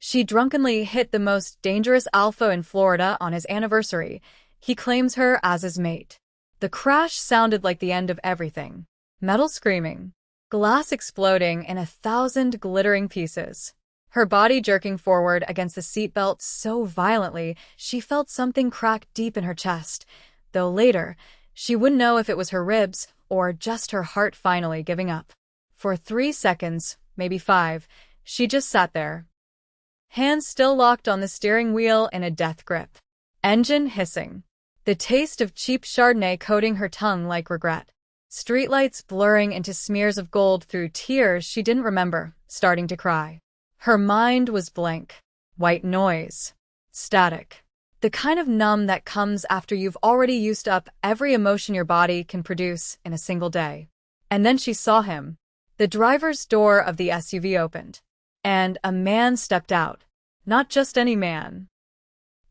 She drunkenly hit the most dangerous alpha in Florida on his anniversary. He claims her as his mate. The crash sounded like the end of everything. Metal screaming. Glass exploding in 1,000 glittering pieces. Her body jerking forward against the seatbelt so violently she felt something crack deep in her chest, though later, she wouldn't know if it was her ribs or just her heart finally giving up. For 3 seconds, maybe 5, she just sat there. Hands still locked on the steering wheel in a death grip. Engine hissing. The taste of cheap Chardonnay coating her tongue like regret. Streetlights blurring into smears of gold through tears she didn't remember, starting to cry. Her mind was blank. White noise. Static. The kind of numb that comes after you've already used up every emotion your body can produce in a single day. And then she saw him. The driver's door of the SUV opened. And a man stepped out. Not just any man.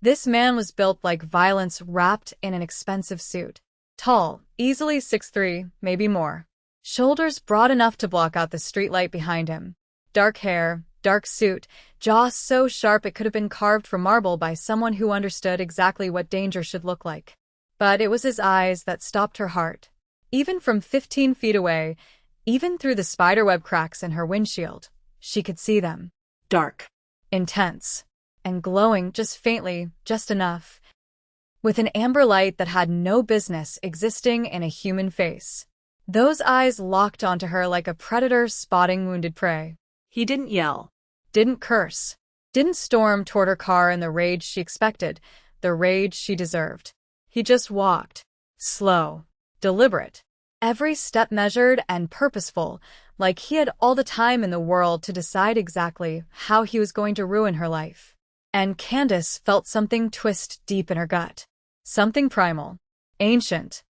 This man was built like violence wrapped in an expensive suit. Tall, easily 6'3", maybe more. Shoulders broad enough to block out the streetlight behind him. Dark hair, dark suit, jaw so sharp it could have been carved from marble by someone who understood exactly what danger should look like. But it was his eyes that stopped her heart. Even from 15 feet away, even through the spiderweb cracks in her windshield, she could see them. Dark. Intense. And glowing just faintly, just enough. With an amber light that had no business existing in a human face. Those eyes locked onto her like a predator spotting wounded prey. He didn't yell. Didn't curse. Didn't storm toward her car in the rage she expected, the rage she deserved. He just walked. Slow. Deliberate. Every step measured and purposeful, like he had all the time in the world to decide exactly how he was going to ruin her life. And Candace felt something twist deep in her gut. Something primal. Ancient.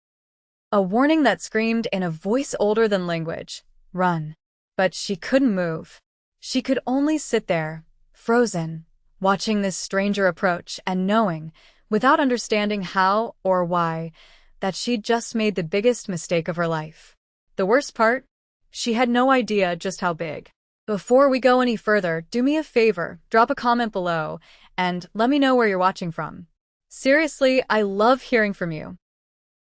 A warning that screamed in a voice older than language. Run. But she couldn't move. She could only sit there, frozen, watching this stranger approach and knowing, without understanding how or why, that she'd just made the biggest mistake of her life. The worst part? She had no idea just how big. Before we go any further, do me a favor, drop a comment below, and let me know where you're watching from. Seriously, I love hearing from you.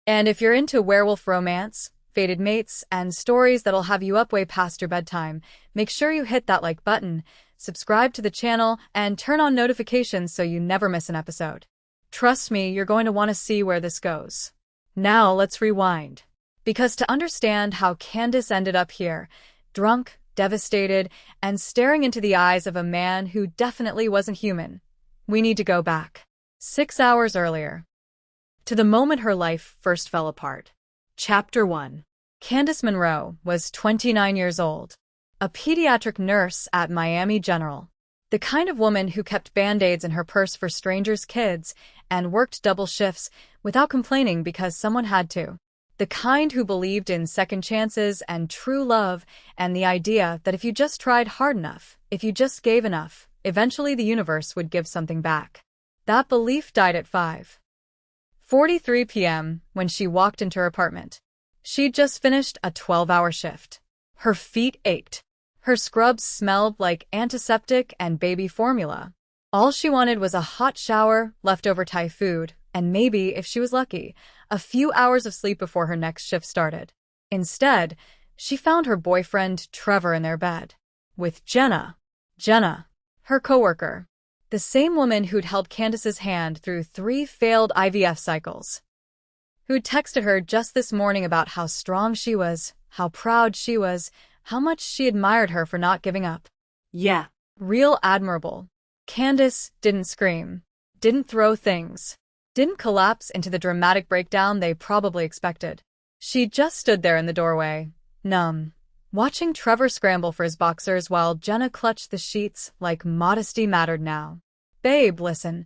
And if you're into werewolf romance, fated mates, and stories that'll have you up way past your bedtime, make sure you hit that like button, subscribe to the channel, and turn on notifications so you never miss an episode. Trust me, you're going to want to see where this goes. Now let's rewind. Because to understand how Candace ended up here, drunk, devastated, and staring into the eyes of a man who definitely wasn't human, we need to go back 6 hours earlier. To the moment her life first fell apart. Chapter 1. Candace Monroe was 29 years old, a pediatric nurse at Miami General. The kind of woman who kept Band-Aids in her purse for strangers' kids and worked double shifts without complaining because someone had to. The kind who believed in second chances and true love and the idea that if you just tried hard enough, if you just gave enough, eventually the universe would give something back. That belief died at 5:43 p.m. when she walked into her apartment. She'd just finished a 12-hour shift. Her feet ached. Her scrubs smelled like antiseptic and baby formula. All she wanted was a hot shower, leftover Thai food, and maybe, if she was lucky, a few hours of sleep before her next shift started. Instead, she found her boyfriend Trevor in their bed. With Jenna, her coworker. The same woman who'd held Candace's hand through 3 failed IVF cycles. Who'd texted her just this morning about how strong she was, how proud she was, how much she admired her for not giving up. Yeah. Real admirable. Candace didn't scream. Didn't throw things. Didn't collapse into the dramatic breakdown they probably expected. She just stood there in the doorway, numb, watching Trevor scramble for his boxers while Jenna clutched the sheets like modesty mattered now. Babe, listen.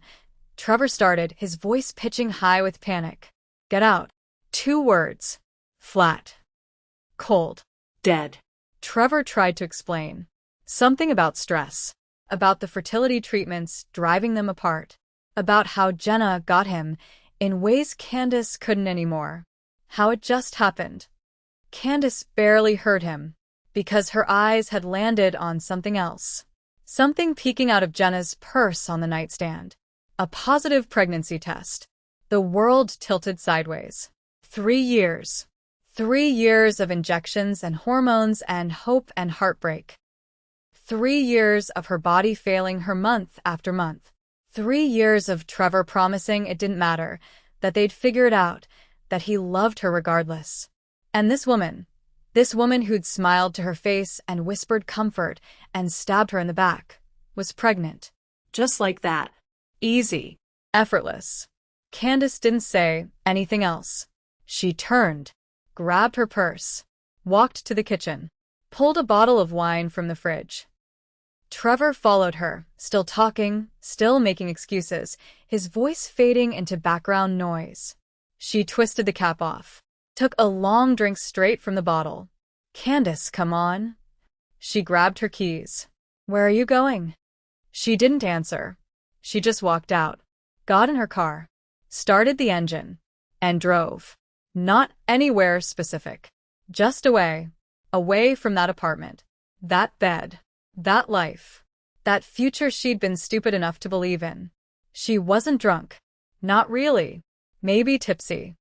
Trevor started, his voice pitching high with panic. Get out. 2 words. Flat. Cold. Dead. Trevor tried to explain. Something about stress. About the fertility treatments driving them apart. About how Jenna got him in ways Candace couldn't anymore. How it just happened. Candace barely heard him, because her eyes had landed on something else. Something peeking out of Jenna's purse on the nightstand. A positive pregnancy test. The world tilted sideways. 3 years. 3 years of injections and hormones and hope and heartbreak. 3 years of her body failing her month after month. 3 years of Trevor promising it didn't matter, that they'd figure it out, that he loved her regardless. And this woman who'd smiled to her face and whispered comfort and stabbed her in the back, was pregnant. Just like that. Easy. Effortless. Candace didn't say anything else. She turned, grabbed her purse, walked to the kitchen, pulled a bottle of wine from the fridge. Trevor followed her, still talking, still making excuses, his voice fading into background noise. She twisted the cap off, took a long drink straight from the bottle. Candace, come on. She grabbed her keys. Where are you going? She didn't answer. She just walked out, got in her car, started the engine, and drove. Not anywhere specific. Just away. Away from that apartment. That bed. That life. That future she'd been stupid enough to believe in. She wasn't drunk. Not really. Maybe tipsy.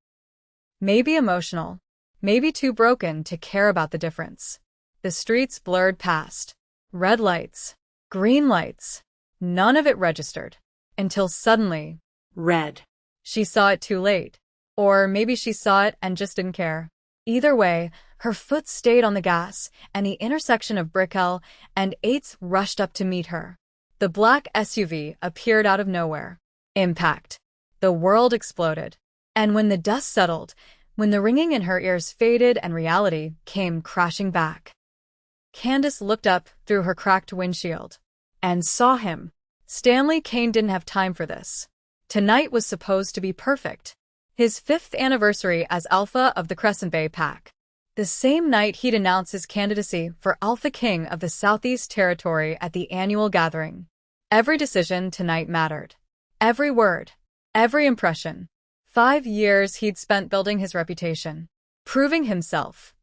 Maybe emotional. Maybe too broken to care about the difference. The streets blurred past. Red lights. Green lights. None of it registered. Until suddenly, red. She saw it too late. Or maybe she saw it and just didn't care. Either way, her foot stayed on the gas, and the intersection of Brickell and 8th rushed up to meet her. The black SUV appeared out of nowhere. Impact. The world exploded. And when the dust settled, when the ringing in her ears faded and reality came crashing back, Candace looked up through her cracked windshield and saw him. Stanley Kane didn't have time for this. Tonight was supposed to be perfect. His 5th anniversary as Alpha of the Crescent Bay Pack. The same night he'd announced his candidacy for Alpha King of the Southeast Territory at the annual gathering. Every decision tonight mattered. Every word. Every impression. 5 years he'd spent building his reputation. Proving himself.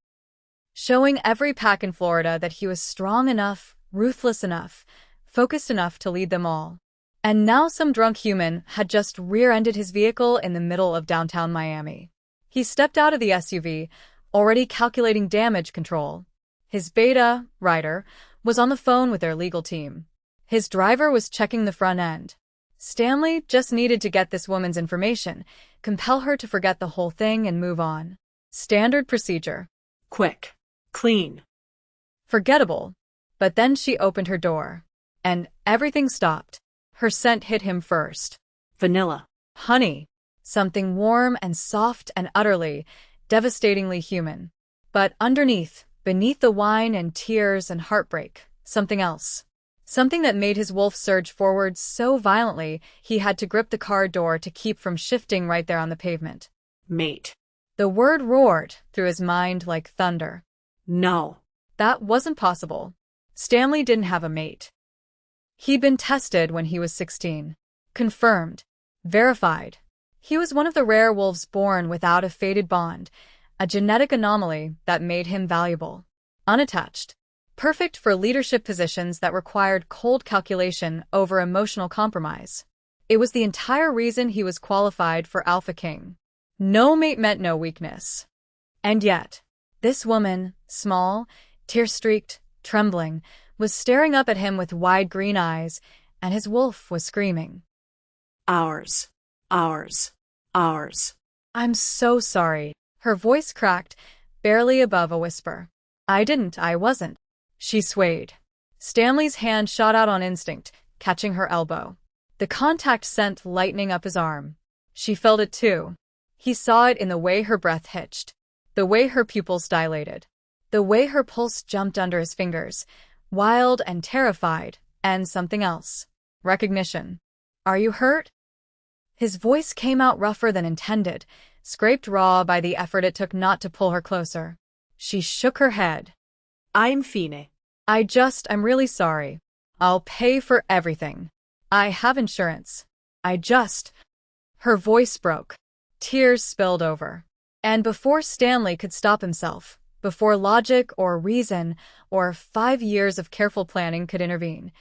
Showing every pack in Florida that he was strong enough, ruthless enough, focused enough to lead them all. And now some drunk human had just rear-ended his vehicle in the middle of downtown Miami. He stepped out of the SUV, already calculating damage control. His beta, Ryder, was on the phone with their legal team. His driver was checking the front end. Stanley just needed to get this woman's information, compel her to forget the whole thing and move on. Standard procedure. Quick. Clean. Forgettable. But then she opened her door. And everything stopped. Her scent hit him first. Vanilla. Honey. Something warm and soft and utterly, devastatingly human. But underneath, beneath the wine and tears and heartbreak, something else. Something that made his wolf surge forward so violently he had to grip the car door to keep from shifting right there on the pavement. Mate. The word roared through his mind like thunder. No. That wasn't possible. Stanley didn't have a mate. He'd been tested when he was 16. Confirmed. Verified. He was one of the rare wolves born without a fated bond, a genetic anomaly that made him valuable. Unattached. Perfect for leadership positions that required cold calculation over emotional compromise. It was the entire reason he was qualified for Alpha King. No mate meant no weakness. And yet, this woman, small, tear-streaked, trembling, was staring up at him with wide green eyes, and his wolf was screaming. Ours. Ours. Ours. I'm so sorry. Her voice cracked, barely above a whisper. I wasn't. She swayed. Stanley's hand shot out on instinct, catching her elbow. The contact sent lightning up his arm. She felt it too. He saw it in the way her breath hitched, the way her pupils dilated, the way her pulse jumped under his fingers, wild and terrified, and something else. Recognition. Are you hurt? His voice came out rougher than intended, scraped raw by the effort it took not to pull her closer. She shook her head. I'm Fine. I'm really sorry. I'll pay for everything. I have insurance. Her voice broke. Tears spilled over. And before Stanley could stop himself, before logic or reason or 5 years of careful planning could intervene,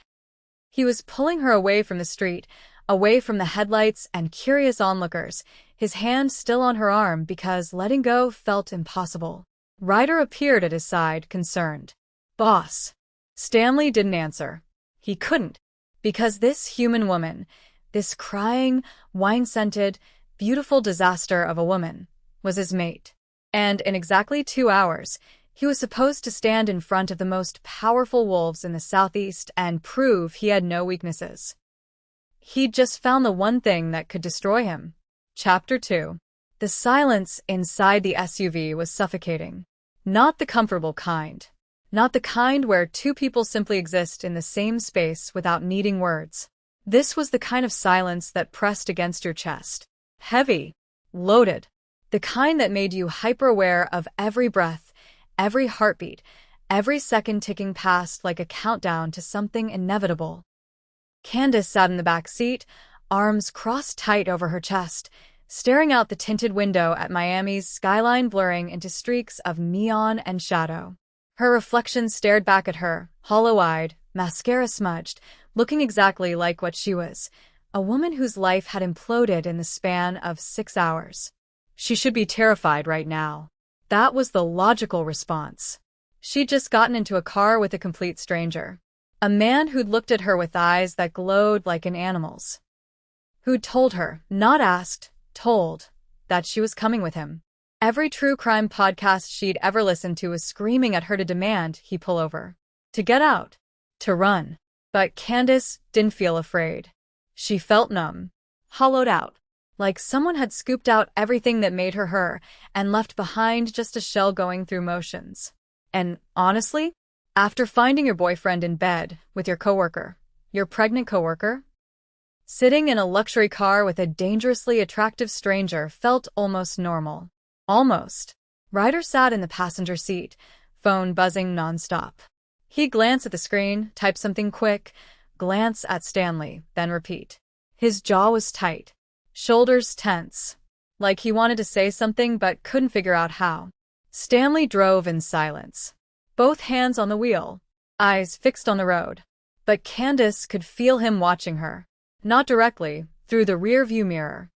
He was pulling her away from the street, away from the headlights and curious onlookers, his hand still on her arm because letting go felt impossible. Ryder appeared at his side, concerned. "Boss." Stanley didn't answer. He couldn't, because this human woman, this crying, wine-scented, beautiful disaster of a woman, was his mate. And in exactly 2 hours, he was supposed to stand in front of the most powerful wolves in the Southeast and prove he had no weaknesses. He'd just found the one thing that could destroy him. Chapter 2. The silence inside the SUV was suffocating. Not the comfortable kind. Not the kind where two people simply exist in the same space without needing words. This was the kind of silence that pressed against your chest. Heavy. Loaded. The kind that made you hyper-aware of every breath, every heartbeat, every second ticking past like a countdown to something inevitable. Candace sat in the back seat, arms crossed tight over her chest, staring out the tinted window at Miami's skyline blurring into streaks of neon and shadow. Her reflection stared back at her, hollow-eyed, mascara smudged, looking exactly like what she was, a woman whose life had imploded in the span of 6 hours. She should be terrified right now. That was the logical response. She'd just gotten into a car with a complete stranger. A man who'd looked at her with eyes that glowed like an animal's. Who'd told her, not asked, told, that she was coming with him. Every true crime podcast she'd ever listened to was screaming at her to demand he pull over. To get out. To run. But Candace didn't feel afraid. She felt numb. Hollowed out. Like someone had scooped out everything that made her her and left behind just a shell going through motions. And honestly, after finding your boyfriend in bed with your coworker, your pregnant coworker, sitting in a luxury car with a dangerously attractive stranger felt almost normal. Almost. Ryder sat in the passenger seat, phone buzzing nonstop. He'd glance at the screen, type something quick, glance at Stanley, then repeat. His jaw was tight, shoulders tense, like he wanted to say something but couldn't figure out how. Stanley drove in silence, both hands on the wheel, eyes fixed on the road. But Candace could feel him watching her, not directly, through the rear-view mirror.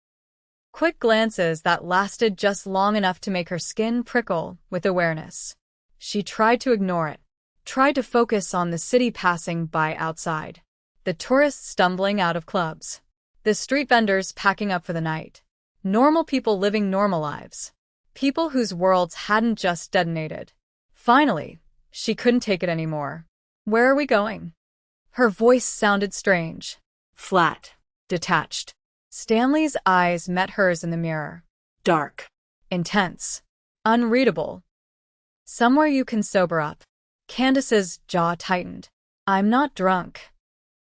Quick glances that lasted just long enough to make her skin prickle with awareness. She tried to ignore it, tried to focus on the city passing by outside, the tourists stumbling out of clubs, the street vendors packing up for the night, normal people living normal lives, people whose worlds hadn't just detonated. Finally, she couldn't take it anymore. "Where are we going?" Her voice sounded strange. Flat. Detached. Stanley's eyes met hers in the mirror. Dark. Intense. Unreadable. "Somewhere you can sober up." Candace's jaw tightened. "I'm not drunk.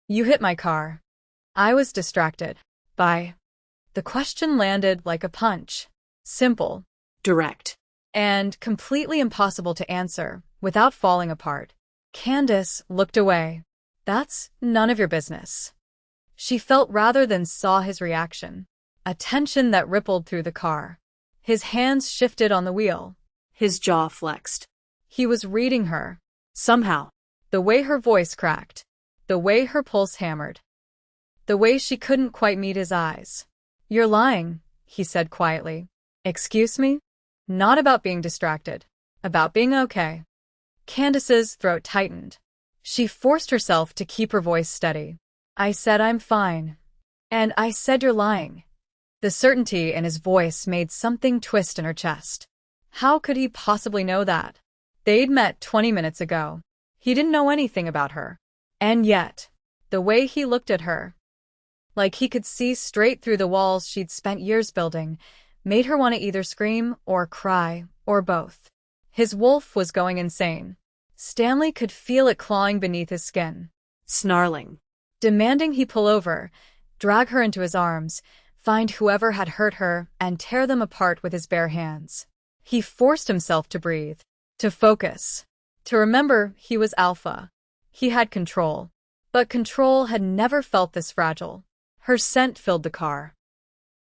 You hit my car. I was distracted by..." The question landed like a punch. Simple. Direct. And completely impossible to answer without falling apart. Candace looked away. "That's none of your business." She felt rather than saw his reaction, a tension that rippled through the car. His hands shifted on the wheel. His jaw flexed. He was reading her. Somehow. The way her voice cracked. The way her pulse hammered. The way she couldn't quite meet his eyes. "You're lying," he said quietly. "Excuse me?" "Not about being distracted. About being okay." Candace's throat tightened. She forced herself to keep her voice steady. "I said I'm fine. And I said you're lying." The certainty in his voice made something twist in her chest. How could he possibly know that? They'd met 20 minutes ago. He didn't know anything about her. And yet, the way he looked at her, like he could see straight through the walls she'd spent years building, made her want to either scream or cry, or both. His wolf was going insane. Stanley could feel it clawing beneath his skin. Snarling. Demanding he pull over, drag her into his arms, find whoever had hurt her, and tear them apart with his bare hands. He forced himself to breathe, to focus, to remember he was alpha. He had control. But control had never felt this fragile. Her scent filled the car.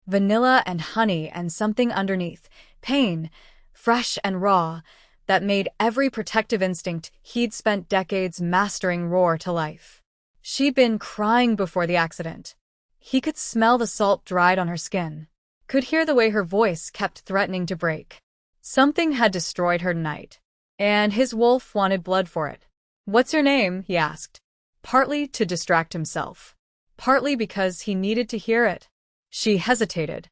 Vanilla and honey and something underneath, pain, fresh and raw, that made every protective instinct he'd spent decades mastering roar to life. She'd been crying before the accident. He could smell the salt dried on her skin, could hear the way her voice kept threatening to break. Something had destroyed her tonight, and his wolf wanted blood for it. "What's your name?" he asked, partly to distract himself, partly because he needed to hear it. She hesitated.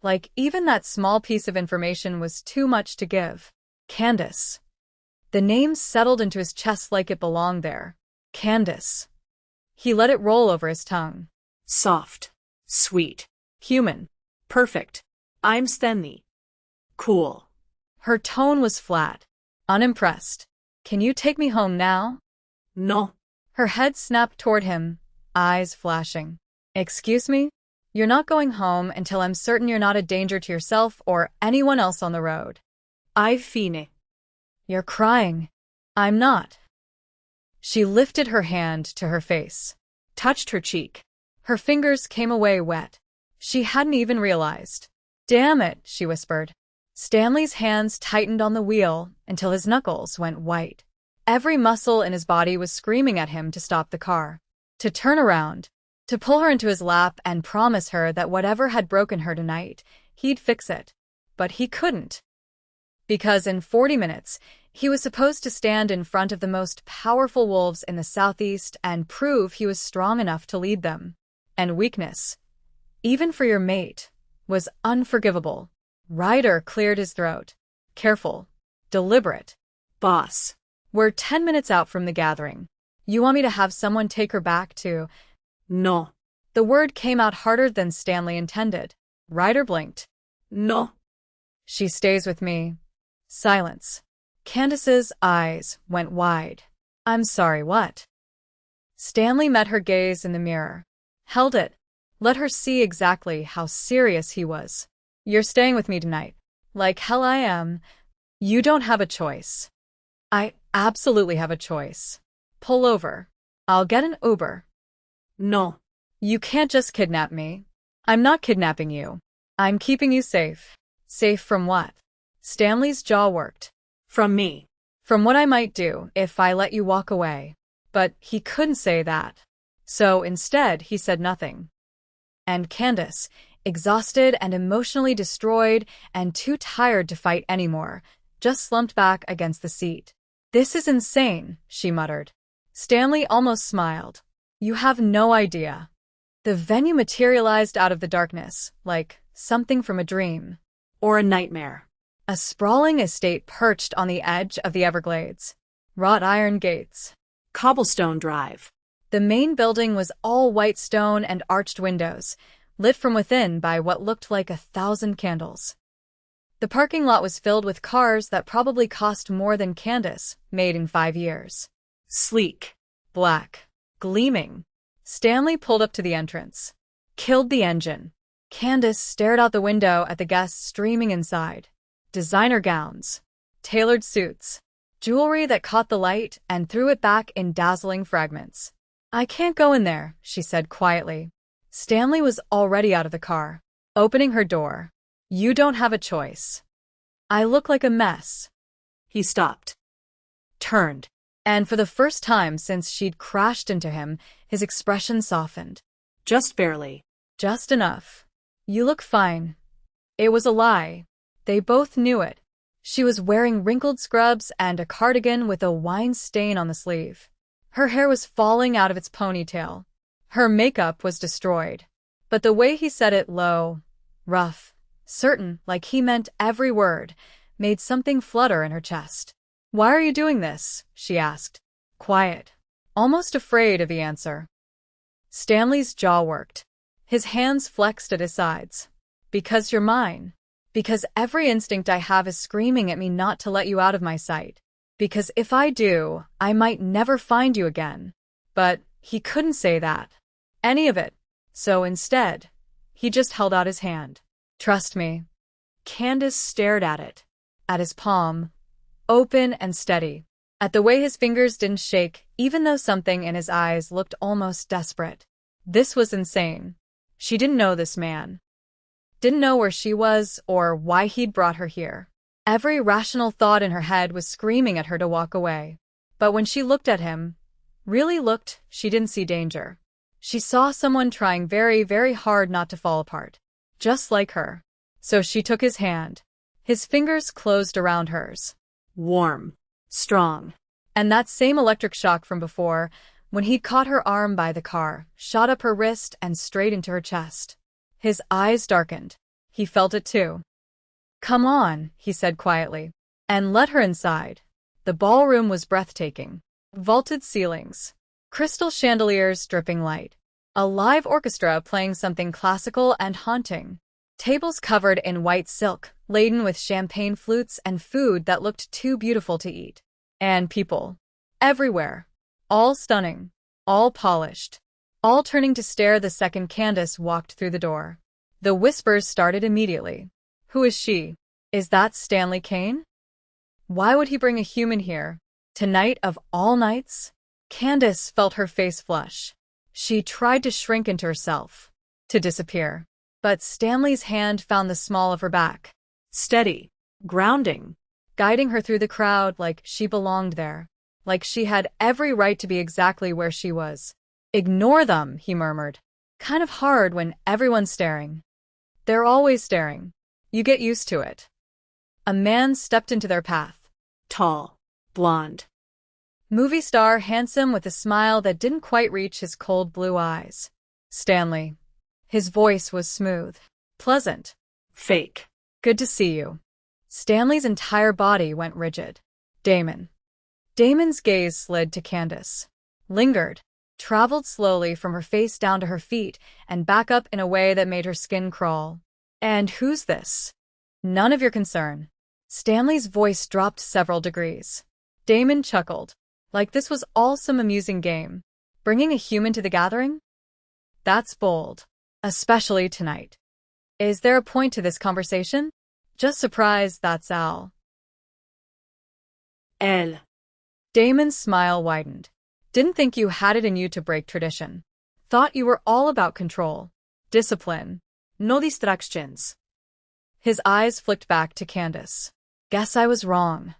Like, even that small piece of information was too much to give. Candace. The name settled into his chest like it belonged there. Candace. He let it roll over his tongue. Soft. Sweet. Human. Perfect. I'm Stanley. Cool. Her tone was flat, unimpressed. "Can you take me home now?" No. Her head snapped toward him, eyes flashing. "Excuse me? You're not going home until I'm certain you're not a danger to yourself or anyone else on the road." I've fine. "You're crying." "I'm not." She lifted her hand to her face, touched her cheek. Her fingers came away wet. She hadn't even realized. "Damn it," she whispered. Stanley's hands tightened on the wheel until his knuckles went white. Every muscle in his body was screaming at him to stop the car, to turn around, to pull her into his lap and promise her that whatever had broken her tonight, he'd fix it. But he couldn't. Because in 40 minutes, he was supposed to stand in front of the most powerful wolves in the southeast and prove he was strong enough to lead them. And weakness, even for your mate, was unforgivable. Ryder cleared his throat. Careful. Deliberate. Boss. "We're 10 minutes out from the gathering. You want me to have someone take her back to—" No. The word came out harder than Stanley intended. Ryder blinked. No. "She stays with me." Silence. Candace's eyes went wide. "I'm sorry, what?" Stanley met her gaze in the mirror. Held it. Let her see exactly how serious he was. "You're staying with me tonight." "Like hell I am." "You don't have a choice." "I absolutely have a choice." "Pull over. I'll get an Uber." No. "You can't just kidnap me." "I'm not kidnapping you. I'm keeping you safe." "Safe from what?" Stanley's jaw worked. From me. "From what I might do if I let you walk away." But he couldn't say that. So instead, he said nothing. And Candace, exhausted and emotionally destroyed and too tired to fight anymore, just slumped back against the seat. "This is insane," she muttered. Stanley almost smiled. "You have no idea." The venue materialized out of the darkness, like something from a dream. Or a nightmare. A sprawling estate perched on the edge of the Everglades. Wrought iron gates. Cobblestone drive. The main building was all white stone and arched windows, lit from within by what looked like 1,000 candles. The parking lot was filled with cars that probably cost more than Candace made in 5 years. Sleek. Black. Gleaming. Stanley pulled up to the entrance. Killed the engine. Candace stared out the window at the guests streaming inside. Designer gowns. Tailored suits. Jewelry that caught the light and threw it back in dazzling fragments. "I can't go in there," she said quietly. Stanley was already out of the car, opening her door. "You don't have a choice." "I look like a mess." He stopped. Turned. And for the first time since she'd crashed into him, his expression softened. Just barely. "Just enough. You look fine." It was a lie. They both knew it. She was wearing wrinkled scrubs and a cardigan with a wine stain on the sleeve. Her hair was falling out of its ponytail. Her makeup was destroyed. But the way he said it, low, rough, certain, like he meant every word, made something flutter in her chest. "Why are you doing this?" she asked. Quiet. Almost afraid of the answer. Stanley's jaw worked. His hands flexed at his sides. "Because you're mine. Because every instinct I have is screaming at me not to let you out of my sight. Because if I do, I might never find you again." But he couldn't say that. Any of it. So instead, he just held out his hand. "Trust me." Candace stared at it. At his palm. Open and steady. At the way his fingers didn't shake, even though something in his eyes looked almost desperate. This was insane. She didn't know this man. Didn't know where she was or why he'd brought her here. Every rational thought in her head was screaming at her to walk away. But when she looked at him, really looked, she didn't see danger. She saw someone trying very, very hard not to fall apart. Just like her. So she took his hand. His fingers closed around hers. Warm. Strong. And that same electric shock from before, when he'd caught her arm by the car, shot up her wrist and straight into her chest. His eyes darkened. He felt it too. "Come on," he said quietly, and let her inside. The ballroom was breathtaking. Vaulted ceilings. Crystal chandeliers dripping light. A live orchestra playing something classical and haunting. Tables covered in white silk, laden with champagne flutes and food that looked too beautiful to eat. And people. Everywhere. All stunning. All polished. All turning to stare the second Candace walked through the door. The whispers started immediately. Who is she? Is that Stanley Kane? Why would he bring a human here? Tonight of all nights? Candace felt her face flush. She tried to shrink into herself. To disappear. But Stanley's hand found the small of her back. Steady. Grounding. Guiding her through the crowd like she belonged there. Like she had every right to be exactly where she was. "Ignore them," he murmured. "Kind of hard when everyone's staring." "They're always staring. You get used to it." A man stepped into their path. Tall. Blonde. Movie star, handsome with a smile that didn't quite reach his cold blue eyes. Stanley. His voice was smooth. Pleasant. Fake. "Good to see you." Stanley's entire body went rigid. Damon. Damon's gaze slid to Candace. Lingered. Traveled slowly from her face down to her feet and back up in a way that made her skin crawl. "And who's this?" "None of your concern." Stanley's voice dropped several degrees. Damon chuckled. Like this was all some amusing game. Bringing a human to the gathering? That's bold. Especially tonight. Is there a point to this conversation? Just surprised that's all. Elle. Damon's smile widened. Didn't think you had it in you to break tradition. Thought you were all about control. Discipline. No distractions. His eyes flicked back to Candace. Guess I was wrong.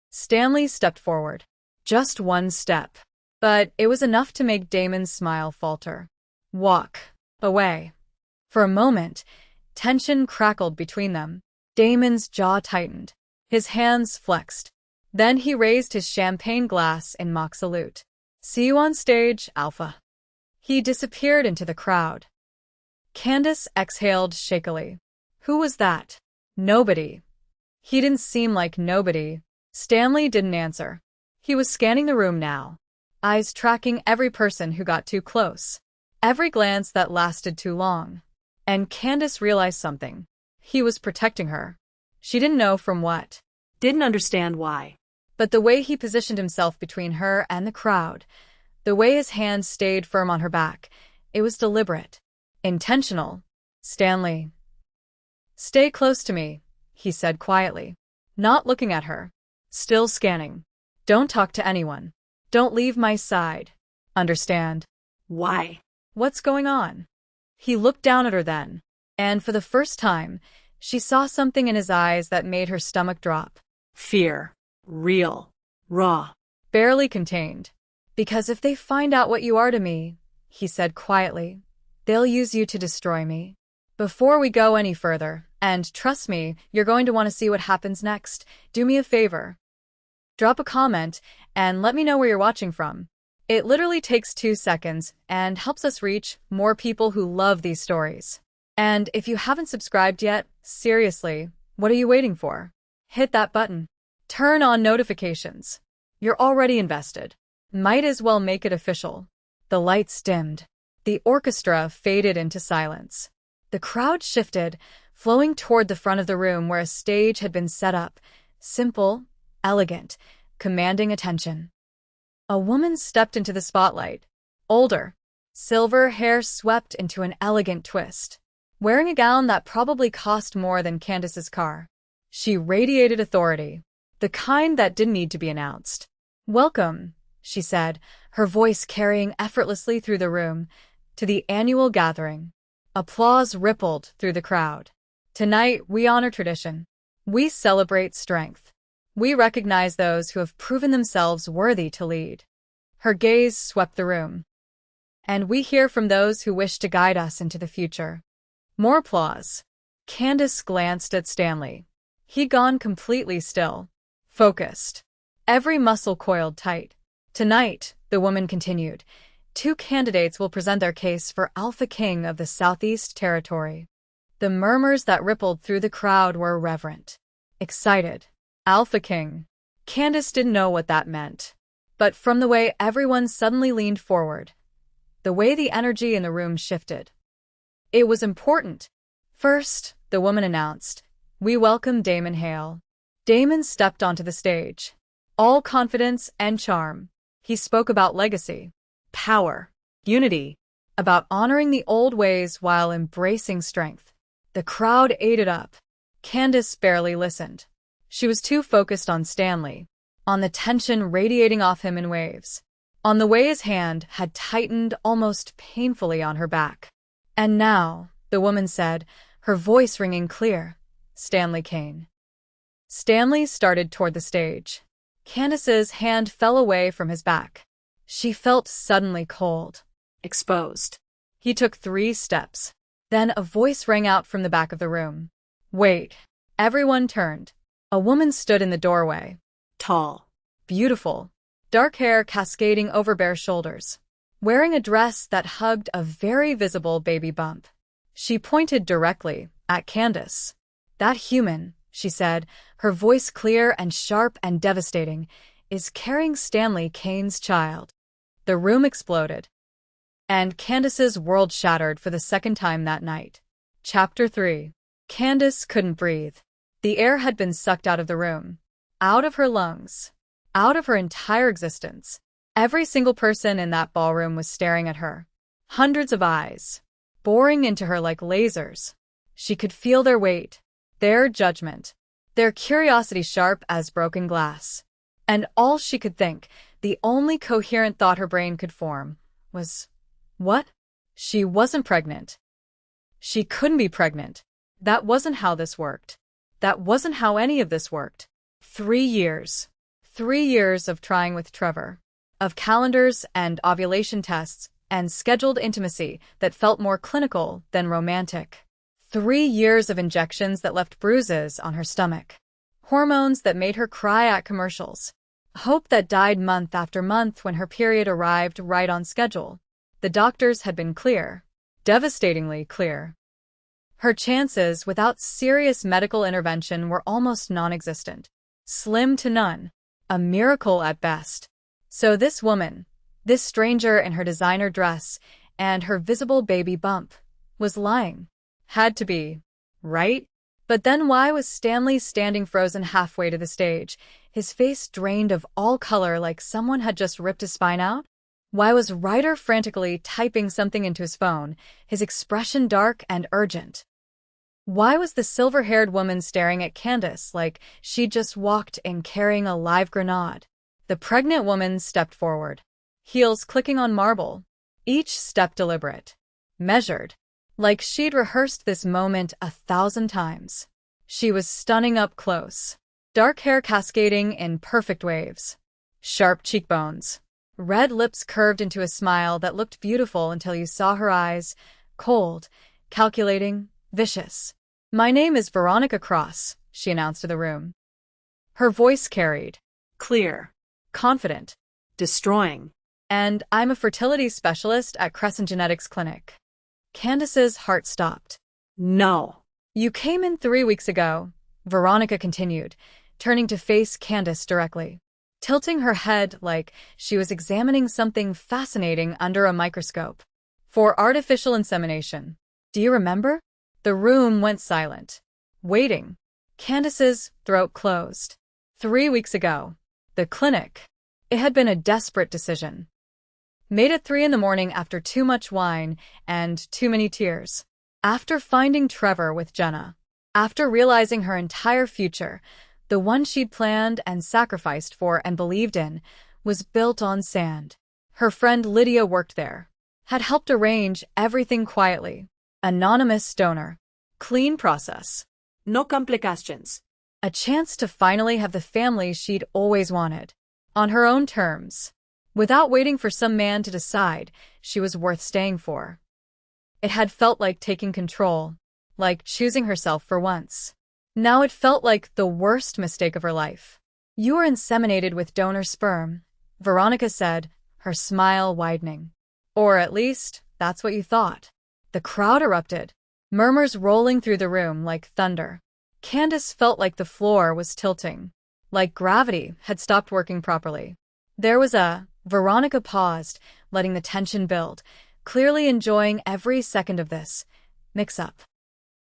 Stanley stepped forward. Just one step. But it was enough to make Damon's smile falter. Walk. Away. For a moment, tension crackled between them. Damon's jaw tightened. His hands flexed. Then he raised his champagne glass in mock salute. "See you on stage, Alpha." He disappeared into the crowd. Candace exhaled shakily. Who was that? Nobody. He didn't seem like nobody. Stanley didn't answer. He was scanning the room now. Eyes tracking every person who got too close. Every glance that lasted too long. And Candace realized something. He was protecting her. She didn't know from what. Didn't understand why. But the way he positioned himself between her and the crowd, the way his hand stayed firm on her back, it was deliberate. Intentional. "Stanley. Stay close to me," he said quietly. Not looking at her. Still scanning. "Don't talk to anyone. Don't leave my side. Understand?" Why? What's going on? He looked down at her then, and for the first time, she saw something in his eyes that made her stomach drop. Fear. Real. Raw. Barely contained. "Because if they find out what you are to me," he said quietly, "they'll use you to destroy me. Before we go any further, and trust me, you're going to want to see what happens next, do me a favor. Drop a comment and let me know where you're watching from. It literally takes 2 seconds and helps us reach more people who love these stories. And if you haven't subscribed yet, seriously, what are you waiting for? Hit that button. Turn on notifications. You're already invested. Might as well make it official." The lights dimmed. The orchestra faded into silence. The crowd shifted, flowing toward the front of the room where a stage had been set up. Simple, elegant, commanding attention. A woman stepped into the spotlight. Older. Silver hair swept into an elegant twist. Wearing a gown that probably cost more than Candace's car. She radiated authority. The kind that didn't need to be announced. "Welcome," she said, her voice carrying effortlessly through the room, "to the annual gathering." Applause rippled through the crowd. "Tonight, we honor tradition. We celebrate strength. We recognize those who have proven themselves worthy to lead." Her gaze swept the room. And we hear from those who wish to guide us into the future. More applause. Candace glanced at Stanley. He'd gone completely still. Focused. Every muscle coiled tight. Tonight, the woman continued, 2 candidates will present their case for Alpha King of the Southeast Territory. The murmurs that rippled through the crowd were reverent. Excited. Alpha King. Candace didn't know what that meant. But from the way everyone suddenly leaned forward, the way the energy in the room shifted, it was important. First, the woman announced, we welcome Damon Hale. Damon stepped onto the stage. All confidence and charm. He spoke about legacy, power, unity, about honoring the old ways while embracing strength. The crowd ate it up. Candace barely listened. She was too focused on Stanley, on the tension radiating off him in waves, on the way his hand had tightened almost painfully on her back. And now, the woman said, her voice ringing clear, Stanley Kane. Stanley started toward the stage. Candace's hand fell away from his back. She felt suddenly cold. Exposed. He took 3 steps. Then a voice rang out from the back of the room. Wait. Everyone turned. A woman stood in the doorway. Tall. Beautiful. Dark hair cascading over bare shoulders. Wearing a dress that hugged a very visible baby bump. She pointed directly at Candace. That human, she said, her voice clear and sharp and devastating, is carrying Stanley Kane's child. The room exploded. And Candace's world shattered for the second time that night. Chapter 3. Candace couldn't breathe. The air had been sucked out of the room. Out of her lungs. Out of her entire existence. Every single person in that ballroom was staring at her. Hundreds of eyes. Boring into her like lasers. She could feel their weight. Their judgment. Their curiosity sharp as broken glass. And all she could think, the only coherent thought her brain could form, was, what? She wasn't pregnant. She couldn't be pregnant. That wasn't how this worked. That wasn't how any of this worked. 3 years. 3 years of trying with Trevor. Of calendars and ovulation tests and scheduled intimacy that felt more clinical than romantic. 3 years of injections that left bruises on her stomach. Hormones that made her cry at commercials. Hope that died month after month when her period arrived right on schedule. The doctors had been clear. Devastatingly clear. Her chances without serious medical intervention were almost non-existent. Slim to none. A miracle at best. So this woman, this stranger in her designer dress and her visible baby bump, was lying. Had to be. Right? But then why was Stanley standing frozen halfway to the stage, his face drained of all color like someone had just ripped his spine out? Why was Ryder frantically typing something into his phone, his expression dark and urgent? Why was the silver-haired woman staring at Candace like she'd just walked in carrying a live grenade? The pregnant woman stepped forward, heels clicking on marble, each step deliberate, measured, like she'd rehearsed this moment 1,000 times. She was stunning up close, dark hair cascading in perfect waves, sharp cheekbones, red lips curved into a smile that looked beautiful until you saw her eyes, cold, calculating, vicious. My name is Veronica Cross, she announced to the room. Her voice carried. Clear. Confident. Destroying. And I'm a fertility specialist at Crescent Genetics Clinic. Candace's heart stopped. No. You came in 3 weeks ago, Veronica continued, turning to face Candace directly, tilting her head like she was examining something fascinating under a microscope. For artificial insemination. Do you remember? The room went silent. Waiting. Candace's throat closed. 3 weeks ago. The clinic. It had been a desperate decision. Made at 3 a.m. after too much wine and too many tears. After finding Trevor with Jenna. After realizing her entire future, the one she'd planned and sacrificed for and believed in, was built on sand. Her friend Lydia worked there. Had helped arrange everything quietly. Anonymous donor. Clean process. No complications. A chance to finally have the family she'd always wanted. On her own terms. Without waiting for some man to decide she was worth staying for. It had felt like taking control, like choosing herself for once. Now it felt like the worst mistake of her life. "You were inseminated with donor sperm," Veronica said, her smile widening. "Or at least, that's what you thought." The crowd erupted, murmurs rolling through the room like thunder. Candace felt like the floor was tilting, like gravity had stopped working properly. There was Veronica paused, letting the tension build, clearly enjoying every second of this mix-up.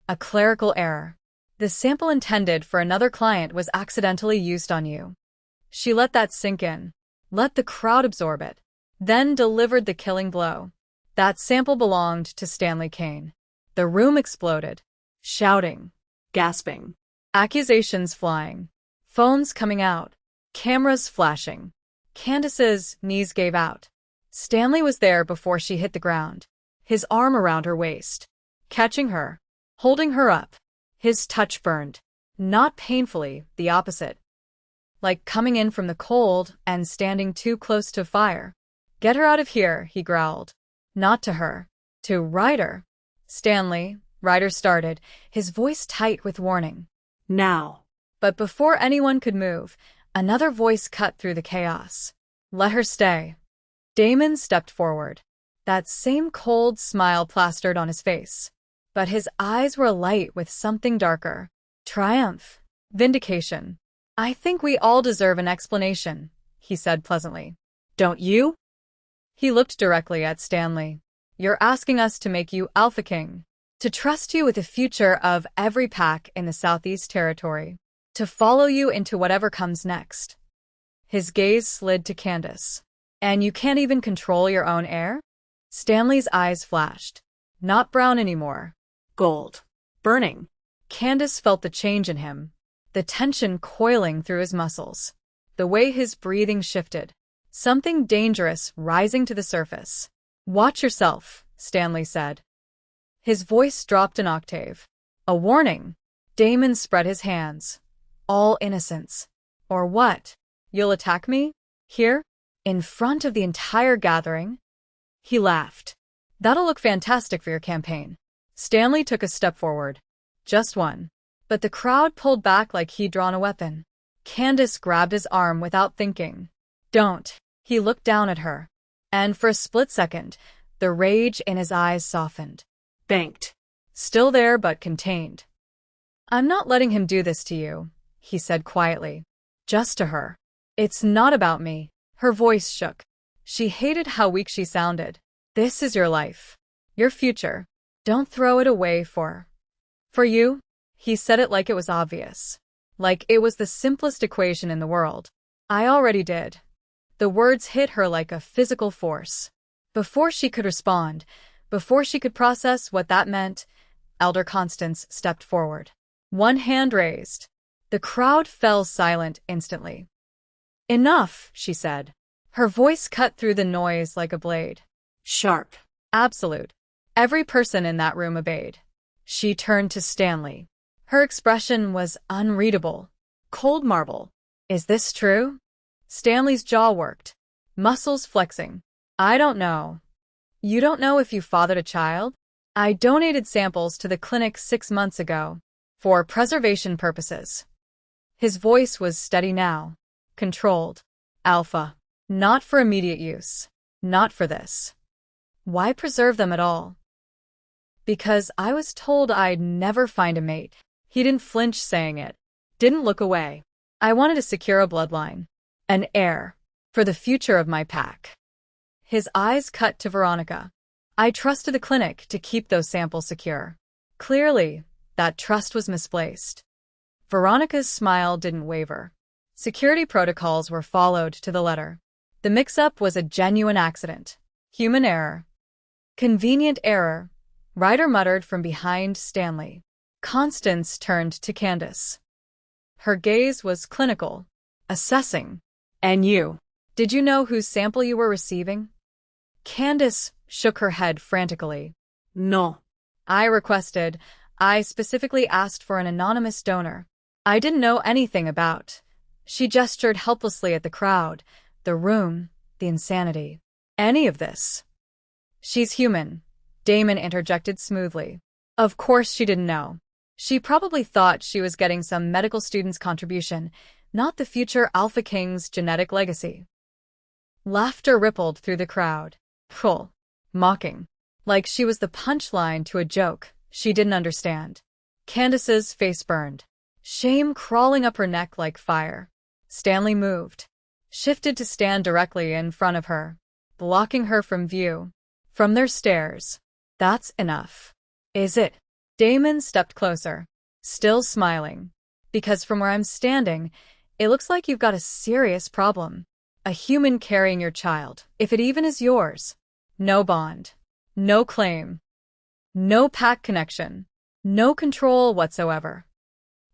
A clerical error. The sample intended for another client was accidentally used on you. She let that sink in, let the crowd absorb it, then delivered the killing blow. That sample belonged to Stanley Kane. The room exploded. Shouting. Gasping. Accusations flying. Phones coming out. Cameras flashing. Candace's knees gave out. Stanley was there before she hit the ground, his arm around her waist, catching her, holding her up. His touch burned. Not painfully, the opposite. Like coming in from the cold and standing too close to fire. "Get her out of here," he growled. Not to her. To Ryder. "Stanley," Ryder started, his voice tight with warning. "Now." But before anyone could move, another voice cut through the chaos. "Let her stay." Damon stepped forward. That same cold smile plastered on his face. But his eyes were alight with something darker. Triumph. Vindication. "I think we all deserve an explanation," he said pleasantly. "Don't you?" He looked directly at Stanley. "You're asking us to make you Alpha King. To trust you with the future of every pack in the Southeast Territory. To follow you into whatever comes next." His gaze slid to Candace. "And you can't even control your own air?" Stanley's eyes flashed. Not brown anymore. Gold. Burning. Candace felt the change in him, the tension coiling through his muscles, the way his breathing shifted, something dangerous rising to the surface. "Watch yourself," Stanley said. His voice dropped an octave. A warning. Damon spread his hands. "All innocence. Or what? You'll attack me? Here? In front of the entire gathering?" He laughed. "That'll look fantastic for your campaign." Stanley took a step forward. Just one. But the crowd pulled back like he'd drawn a weapon. Candace grabbed his arm without thinking. "Don't." He looked down at her. And for a split second, the rage in his eyes softened. Banked. Still there but contained. "I'm not letting him do this to you," he said quietly. Just to her. "It's not about me." Her voice shook. She hated how weak she sounded. "This is your life. Your future. Don't throw it away for you." He said it like it was obvious. Like it was the simplest equation in the world. "I already did." The words hit her like a physical force. Before she could respond, before she could process what that meant, Elder Constance stepped forward. One hand raised. The crowd fell silent instantly. "Enough," she said. Her voice cut through the noise like a blade. Sharp. Absolute. Every person in that room obeyed. She turned to Stanley. Her expression was unreadable. Cold marble. "Is this true?" Stanley's jaw worked, muscles flexing. "I don't know." "You don't know if you fathered a child?" "I donated samples to the clinic 6 months ago. For preservation purposes." His voice was steady now. Controlled. "Alpha. Not for immediate use. Not for this." "Why preserve them at all?" "Because I was told I'd never find a mate." He didn't flinch saying it. Didn't look away. "I wanted to secure a bloodline. An heir. For the future of my pack." His eyes cut to Veronica. "I trusted the clinic to keep those samples secure." Clearly, that trust was misplaced. Veronica's smile didn't waver. Security protocols were followed to the letter. The mix-up was a genuine accident. Human error. "Convenient error," Ryder muttered from behind Stanley. Constance turned to Candace. Her gaze was clinical, assessing. "And you? Did you know whose sample you were receiving?" Candace shook her head frantically. No. I specifically asked for an anonymous donor. I didn't know anything about." She gestured helplessly at the crowd, the room, The insanity. Any of this. She's human, Damon interjected smoothly. Of course she didn't know. She probably thought she was getting some medical student's contribution, not the future Alpha King's genetic legacy. Laughter rippled through the crowd. Full. Mocking. Like she was the punchline to a joke she didn't understand. Candace's face burned. Shame crawling up her neck like fire. Stanley moved. Shifted to stand directly in front of her, blocking her from view. From their stares. That's enough. Is it? Damon stepped closer, still smiling. Because from where I'm standing, it looks like you've got a serious problem. A human carrying your child, if it even is yours. No bond. No claim. No pack connection. No control whatsoever.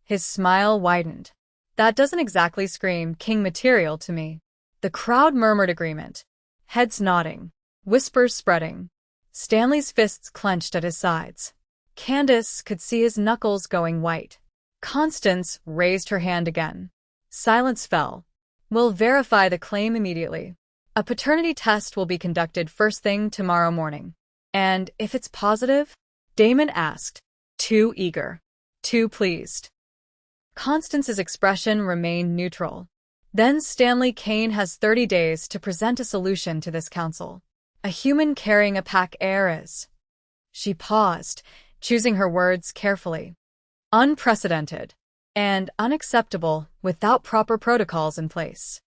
His smile widened. That doesn't exactly scream king material to me. The crowd murmured agreement. Heads nodding. Whispers spreading. Stanley's fists clenched at his sides. Candace could see his knuckles going white. Constance raised her hand again. Silence fell. We'll verify the claim immediately. A paternity test will be conducted first thing tomorrow morning. And if it's positive? Damon asked. Too eager. Too pleased. Constance's expression remained neutral. Then Stanley Kane has 30 days to present a solution to this council. A human carrying a pack heir is. She paused, choosing her words carefully. Unprecedented. And unacceptable without proper protocols in place.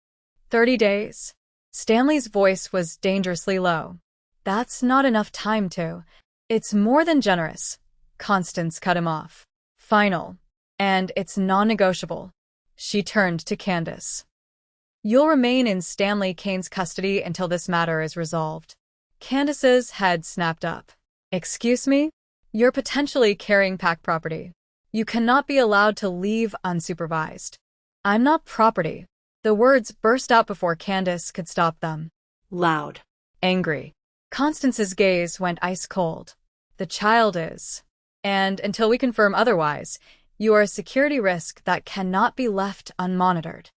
30 days? Stanley's voice was dangerously low. That's not enough time to. It's more than generous. Constance cut him off. Final. And it's non-negotiable. She turned to Candace. You'll remain in Stanley Kane's custody until this matter is resolved. Candace's head snapped up. Excuse me? You're potentially carrying pack property. You cannot be allowed to leave unsupervised. I'm not property. The words burst out before Candace could stop them. Loud. Angry. Constance's gaze went ice cold. The child is. And until we confirm otherwise, you are a security risk that cannot be left unmonitored.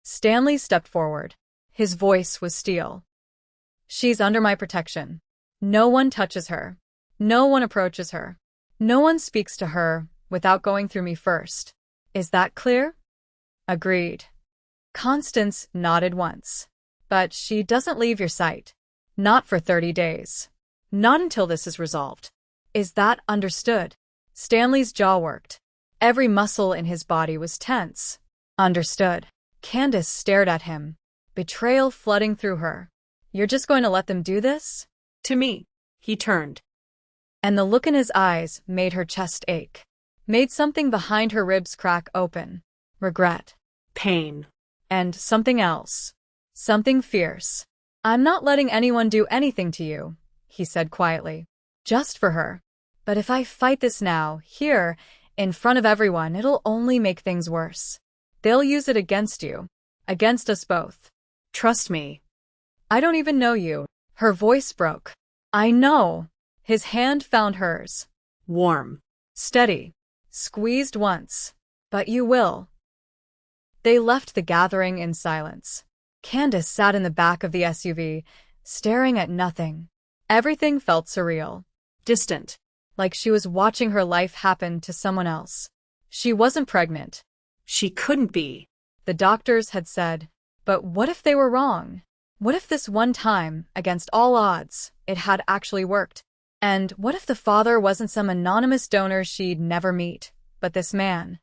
Stanley stepped forward. His voice was steel. She's under my protection. No one touches her. No one approaches her. No one speaks to her without going through me first. Is that clear? Agreed. Constance nodded once. But she doesn't leave your sight. Not for 30 days. Not until this is resolved. Is that understood? Stanley's jaw worked. Every muscle in his body was tense. Understood. Candace stared at him, betrayal flooding through her. You're just going to let them do this? To me. He turned. And the look in his eyes made her chest ache. Made something behind her ribs crack open. Regret. Pain. And something else. Something fierce. I'm not letting anyone do anything to you, he said quietly. Just for her. But if I fight this now, here, in front of everyone, it'll only make things worse. They'll use it against you. Against us both. Trust me. I don't even know you. Her voice broke. I know. His hand found hers. Warm. Steady. Squeezed once. But you will. They left the gathering in silence. Candace sat in the back of the SUV, staring at nothing. Everything felt surreal. Distant. Like she was watching her life happen to someone else. She wasn't pregnant. She couldn't be. The doctors had said. But what if they were wrong? What if this one time, against all odds, it had actually worked? And what if the father wasn't some anonymous donor she'd never meet, but this man?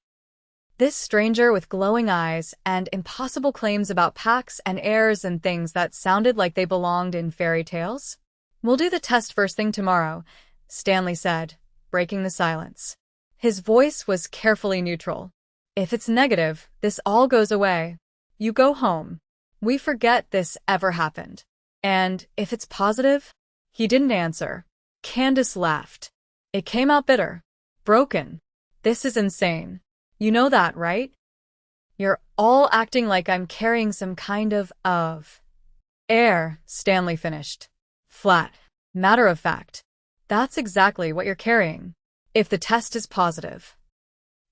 This stranger with glowing eyes and impossible claims about packs and heirs and things that sounded like they belonged in fairy tales? We'll do the test first thing tomorrow, Stanley said, breaking the silence. His voice was carefully neutral. If it's negative, this all goes away. You go home. We forget this ever happened. And if it's positive? He didn't answer. Candace laughed. It came out bitter. Broken. This is insane. You know that, right? You're all acting like I'm carrying some kind of air, Stanley finished. Flat. Matter of fact. That's exactly what you're carrying. If the test is positive.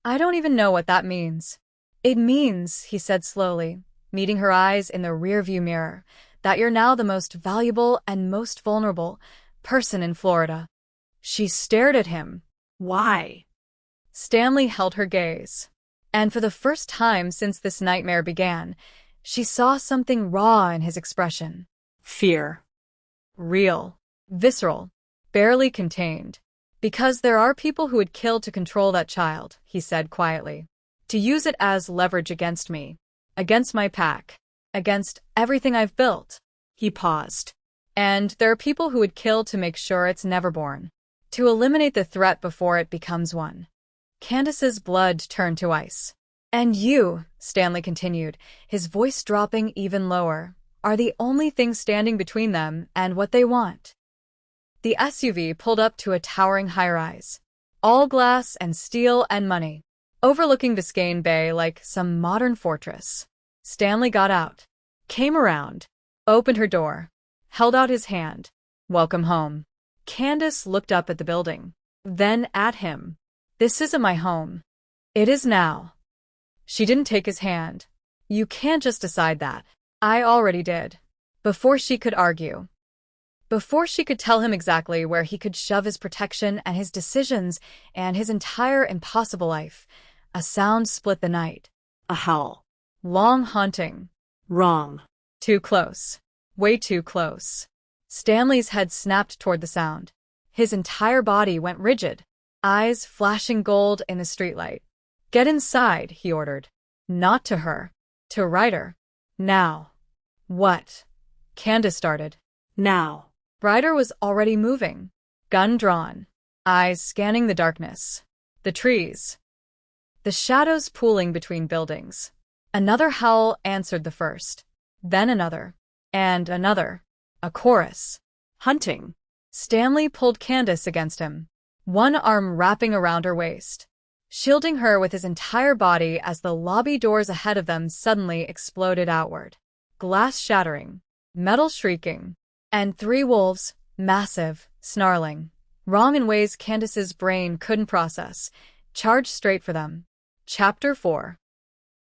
I don't even know what that means. It means, he said slowly, meeting her eyes in the rearview mirror, that you're now the most valuable and most vulnerable person in Florida. She stared at him. Why? Stanley held her gaze. And for the first time since this nightmare began, she saw something raw in his expression. Fear. Real. Visceral. Barely contained. Because there are people who would kill to control that child, he said quietly. To use it as leverage against me. Against my pack. Against everything I've built. He paused. And there are people who would kill to make sure it's never born. To eliminate the threat before it becomes one. Candace's blood turned to ice. And you, Stanley continued, his voice dropping even lower, are the only thing standing between them and what they want. The SUV pulled up to a towering high-rise. All glass and steel and money. Overlooking Biscayne Bay like some modern fortress. Stanley got out. Came around. Opened her door. Held out his hand. Welcome home. Candace looked up at the building. Then at him. This isn't my home. It is now. She didn't take his hand. You can't just decide that. I already did. Before she could argue. Before she could tell him exactly where he could shove his protection and his decisions and his entire impossible life, a sound split the night. A howl. Long, haunting. Wrong. Too close. Way too close. Stanley's head snapped toward the sound. His entire body went rigid. Eyes flashing gold in the streetlight. Get inside, he ordered. Not to her. To Ryder. Now. What? Candace started. Now. Ryder was already moving. Gun drawn. Eyes scanning the darkness. The trees. The shadows pooling between buildings. Another howl answered the first. Then another. And another. A chorus. Hunting. Stanley pulled Candace against him. One arm wrapping around her waist. Shielding her with his entire body as the lobby doors ahead of them suddenly exploded outward. Glass shattering. Metal shrieking. And 3 wolves, massive, snarling. Wrong in ways Candace's brain couldn't process. Charged straight for them. Chapter 4.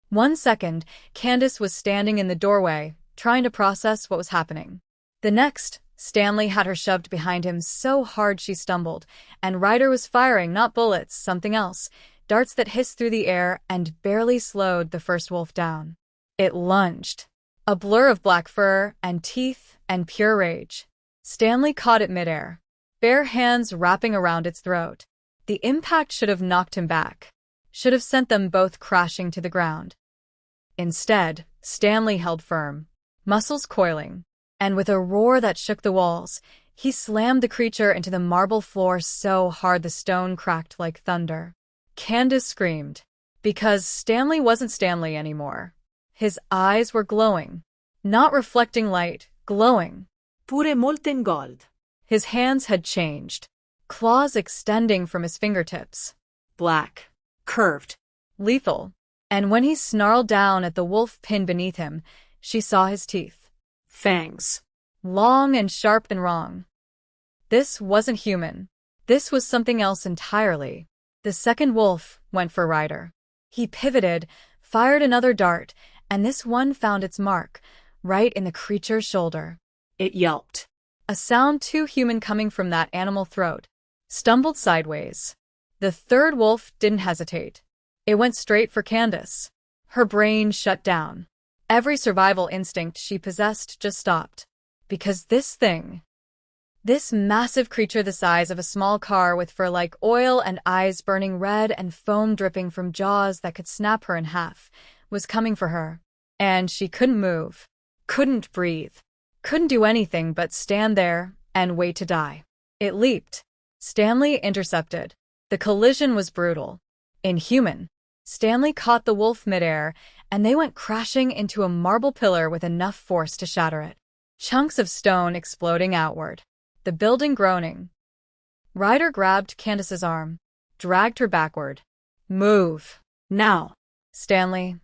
1 second, Candace was standing in the doorway, trying to process what was happening. The next, Stanley had her shoved behind him so hard she stumbled, and Ryder was firing not bullets, something else, darts that hissed through the air and barely slowed the first wolf down. It lunged. A blur of black fur and teeth and pure rage. Stanley caught it midair, bare hands wrapping around its throat. The impact should have knocked him back, should have sent them both crashing to the ground. Instead, Stanley held firm, muscles coiling, and with a roar that shook the walls, he slammed the creature into the marble floor so hard the stone cracked like thunder. Candace screamed, because Stanley wasn't Stanley anymore. His eyes were glowing, not reflecting light, glowing. Pure molten gold. His hands had changed, claws extending from his fingertips. Black. Curved. Lethal. And when he snarled down at the wolf pinned beneath him, she saw his teeth. Fangs. Long and sharp and wrong. This wasn't human. This was something else entirely. The second wolf went for Ryder. He pivoted, fired another dart, and this one found its mark, right in the creature's shoulder. It yelped. A sound too human coming from that animal throat. Stumbled sideways. The third wolf didn't hesitate. It went straight for Candace. Her brain shut down. Every survival instinct she possessed just stopped. Because this thing, this massive creature the size of a small car with fur like oil and eyes burning red and foam dripping from jaws that could snap her in half, was coming for her. And she couldn't move, couldn't breathe, couldn't do anything but stand there and wait to die. It leaped. Stanley intercepted. The collision was brutal. Inhuman. Stanley caught the wolf midair, and they went crashing into a marble pillar with enough force to shatter it. Chunks of stone exploding outward. The building groaning. Ryder grabbed Candace's arm, dragged her backward. Move. Now. Stanley.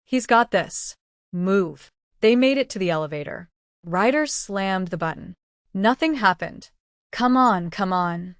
He's got this. Move. They made it to the elevator. Ryder slammed the button. Nothing happened. Come on, come on.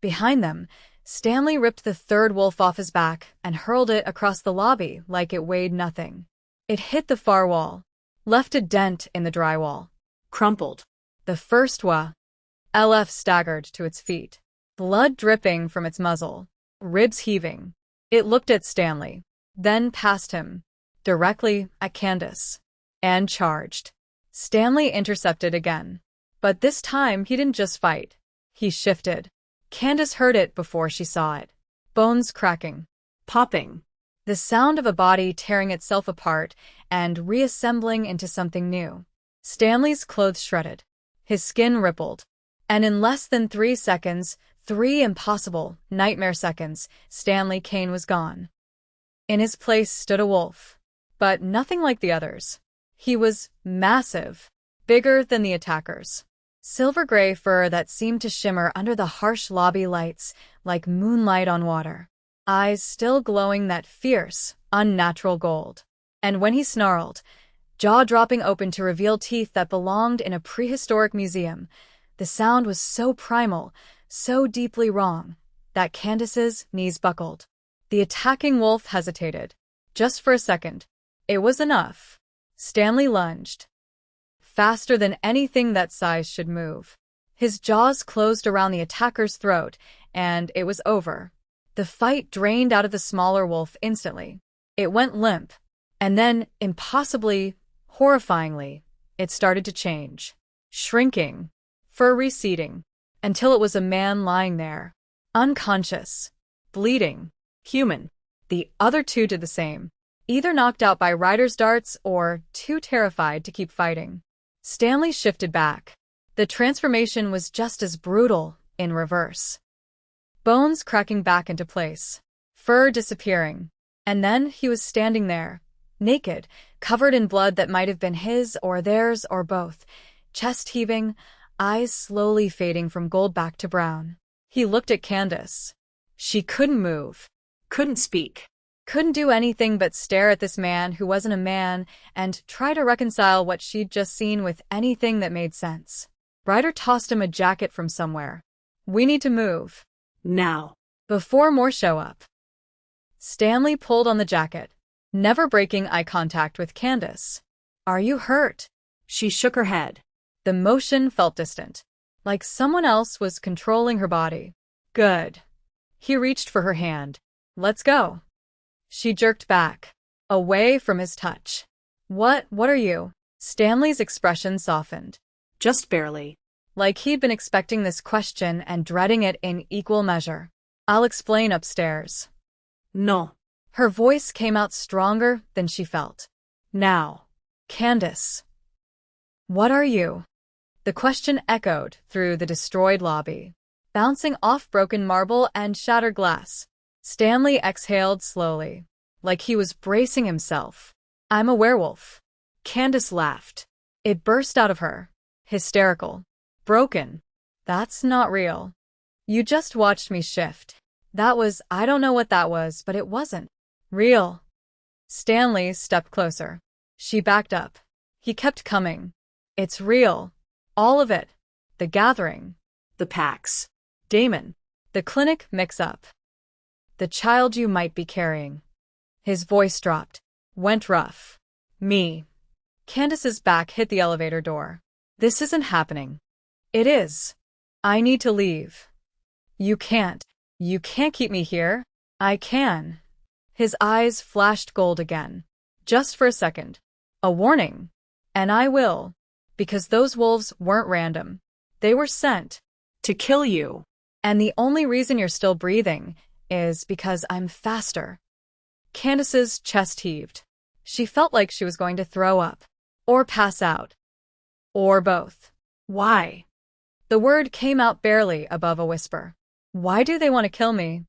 Behind them, Stanley ripped the third wolf off his back and hurled it across the lobby like it weighed nothing. It hit the far wall, left a dent in the drywall. crumpled. The first LF staggered to its feet, blood dripping from its muzzle, ribs heaving. It looked at Stanley, then past him, directly at Candace, and charged. Stanley intercepted again. But this time he didn't just fight. He shifted. Candace heard it before she saw it. Bones cracking. Popping. The sound of a body tearing itself apart and reassembling into something new. Stanley's clothes shredded. His skin rippled. And in less than 3 seconds, 3 impossible, nightmare seconds, Stanley Kane was gone. In his place stood a wolf. But nothing like the others. He was massive, bigger than the attackers. Silver-gray fur that seemed to shimmer under the harsh lobby lights like moonlight on water. Eyes still glowing that fierce, unnatural gold. And when he snarled, jaw dropping open to reveal teeth that belonged in a prehistoric museum, the sound was so primal, so deeply wrong, that Candace's knees buckled. The attacking wolf hesitated. Just for a second. It was enough. Stanley lunged. Faster than anything that size should move. His jaws closed around the attacker's throat, and it was over. The fight drained out of the smaller wolf instantly. It went limp. And then, impossibly, horrifyingly, it started to change. Shrinking. Fur receding. Until it was a man lying there. Unconscious. Bleeding. Human. The other 2 did the same. Either knocked out by rider's darts or too terrified to keep fighting. Stanley shifted back. The transformation was just as brutal, in reverse. Bones cracking back into place. Fur disappearing. And then he was standing there, naked, covered in blood that might have been his or theirs or both, chest heaving, eyes slowly fading from gold back to brown. He looked at Candace. She couldn't move. Couldn't speak. Couldn't do anything but stare at this man who wasn't a man and try to reconcile what she'd just seen with anything that made sense. Ryder tossed him a jacket from somewhere. We need to move. Now. Before more show up. Stanley pulled on the jacket, never breaking eye contact with Candace. Are you hurt? She shook her head. The motion felt distant, like someone else was controlling her body. Good. He reached for her hand. Let's go. She jerked back, away from his touch. What are you? Stanley's expression softened. Just barely. Like he'd been expecting this question and dreading it in equal measure. I'll explain upstairs. No. Her voice came out stronger than she felt. Now. Candace. What are you? The question echoed through the destroyed lobby, bouncing off broken marble and shattered glass. Stanley exhaled slowly, like he was bracing himself. I'm a werewolf. Candace laughed. It burst out of her. Hysterical. Broken. That's not real. You just watched me shift. I don't know what that was, but it wasn't real. Stanley stepped closer. She backed up. He kept coming. It's real. All of it. The gathering. The packs. Damon. The clinic mix-up. The child you might be carrying. His voice dropped. Went rough. Me. Candace's back hit the elevator door. This isn't happening. It is. I need to leave. You can't. You can't keep me here. I can. His eyes flashed gold again. Just for a second. A warning. And I will. Because those wolves weren't random. They were sent. To kill you. And the only reason you're still breathing is because I'm faster. Candace's chest heaved. She felt like she was going to throw up. Or pass out. Or both. Why? The word came out barely above a whisper. Why do they want to kill me?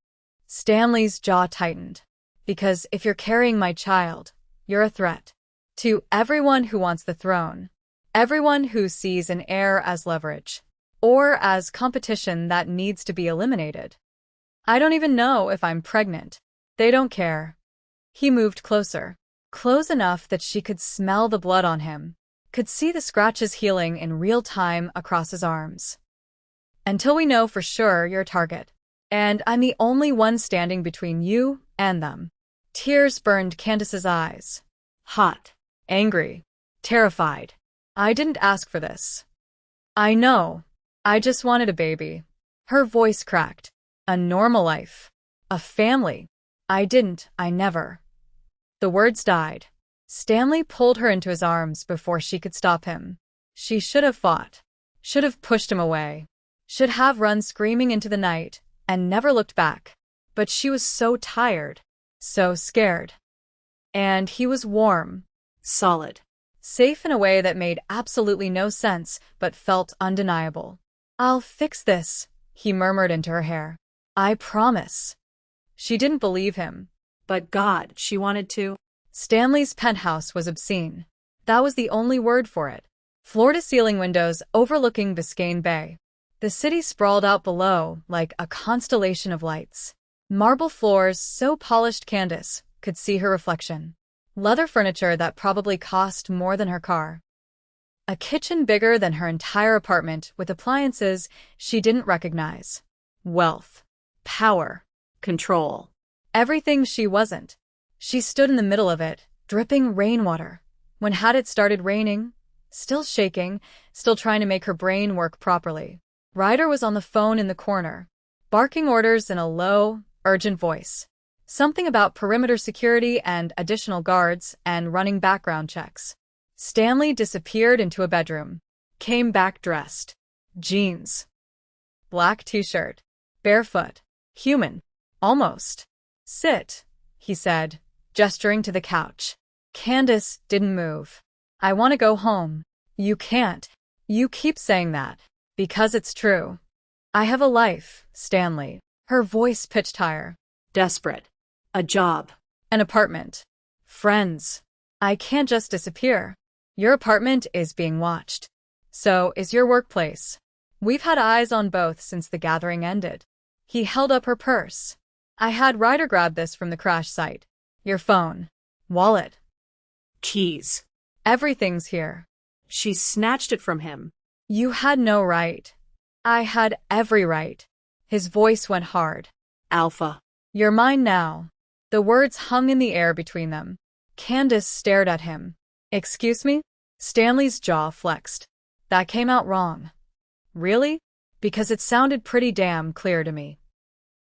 Stanley's jaw tightened. Because if you're carrying my child, you're a threat. To everyone who wants the throne. Everyone who sees an heir as leverage. Or as competition that needs to be eliminated. I don't even know if I'm pregnant. They don't care. He moved closer. Close enough that she could smell the blood on him. Could see the scratches healing in real time across his arms. Until we know for sure you're a target. And I'm the only one standing between you and them. Tears burned Candace's eyes. Hot. Angry. Terrified. I didn't ask for this. I know. I just wanted a baby. Her voice cracked. A normal life. A family. I never. The words died. Stanley pulled her into his arms before she could stop him. She should have fought. Should have pushed him away. Should have run screaming into the night and never looked back. But she was so tired. So scared. And he was warm. Solid. Safe in a way that made absolutely no sense but felt undeniable. I'll fix this, he murmured into her hair. I promise. She didn't believe him. But God, she wanted to. Stanley's penthouse was obscene. That was the only word for it. Floor-to-ceiling windows overlooking Biscayne Bay. The city sprawled out below like a constellation of lights. Marble floors so polished Candace could see her reflection. Leather furniture that probably cost more than her car. A kitchen bigger than her entire apartment with appliances she didn't recognize. Wealth. Power. Control. Everything she wasn't. She stood in the middle of it, dripping rainwater. When had it started raining? Still shaking, still trying to make her brain work properly. Ryder was on the phone in the corner, barking orders in a low, urgent voice. Something about perimeter security and additional guards and running background checks. Stanley disappeared into a bedroom. Came back dressed. Jeans. Black t-shirt. Barefoot. Human. Almost. Sit, he said, gesturing to the couch. Candace didn't move. I want to go home. You can't. You keep saying that. Because it's true. I have a life, Stanley. Her voice pitched higher. Desperate. A job. An apartment. Friends. I can't just disappear. Your apartment is being watched. So is your workplace. We've had eyes on both since the gathering ended. He held up her purse. I had Ryder grab this from the crash site. Your phone. Wallet. Keys. Everything's here. She snatched it from him. You had no right. I had every right. His voice went hard. Alpha. You're mine now. The words hung in the air between them. Candace stared at him. Excuse me? Stanley's jaw flexed. That came out wrong. Really? Because it sounded pretty damn clear to me.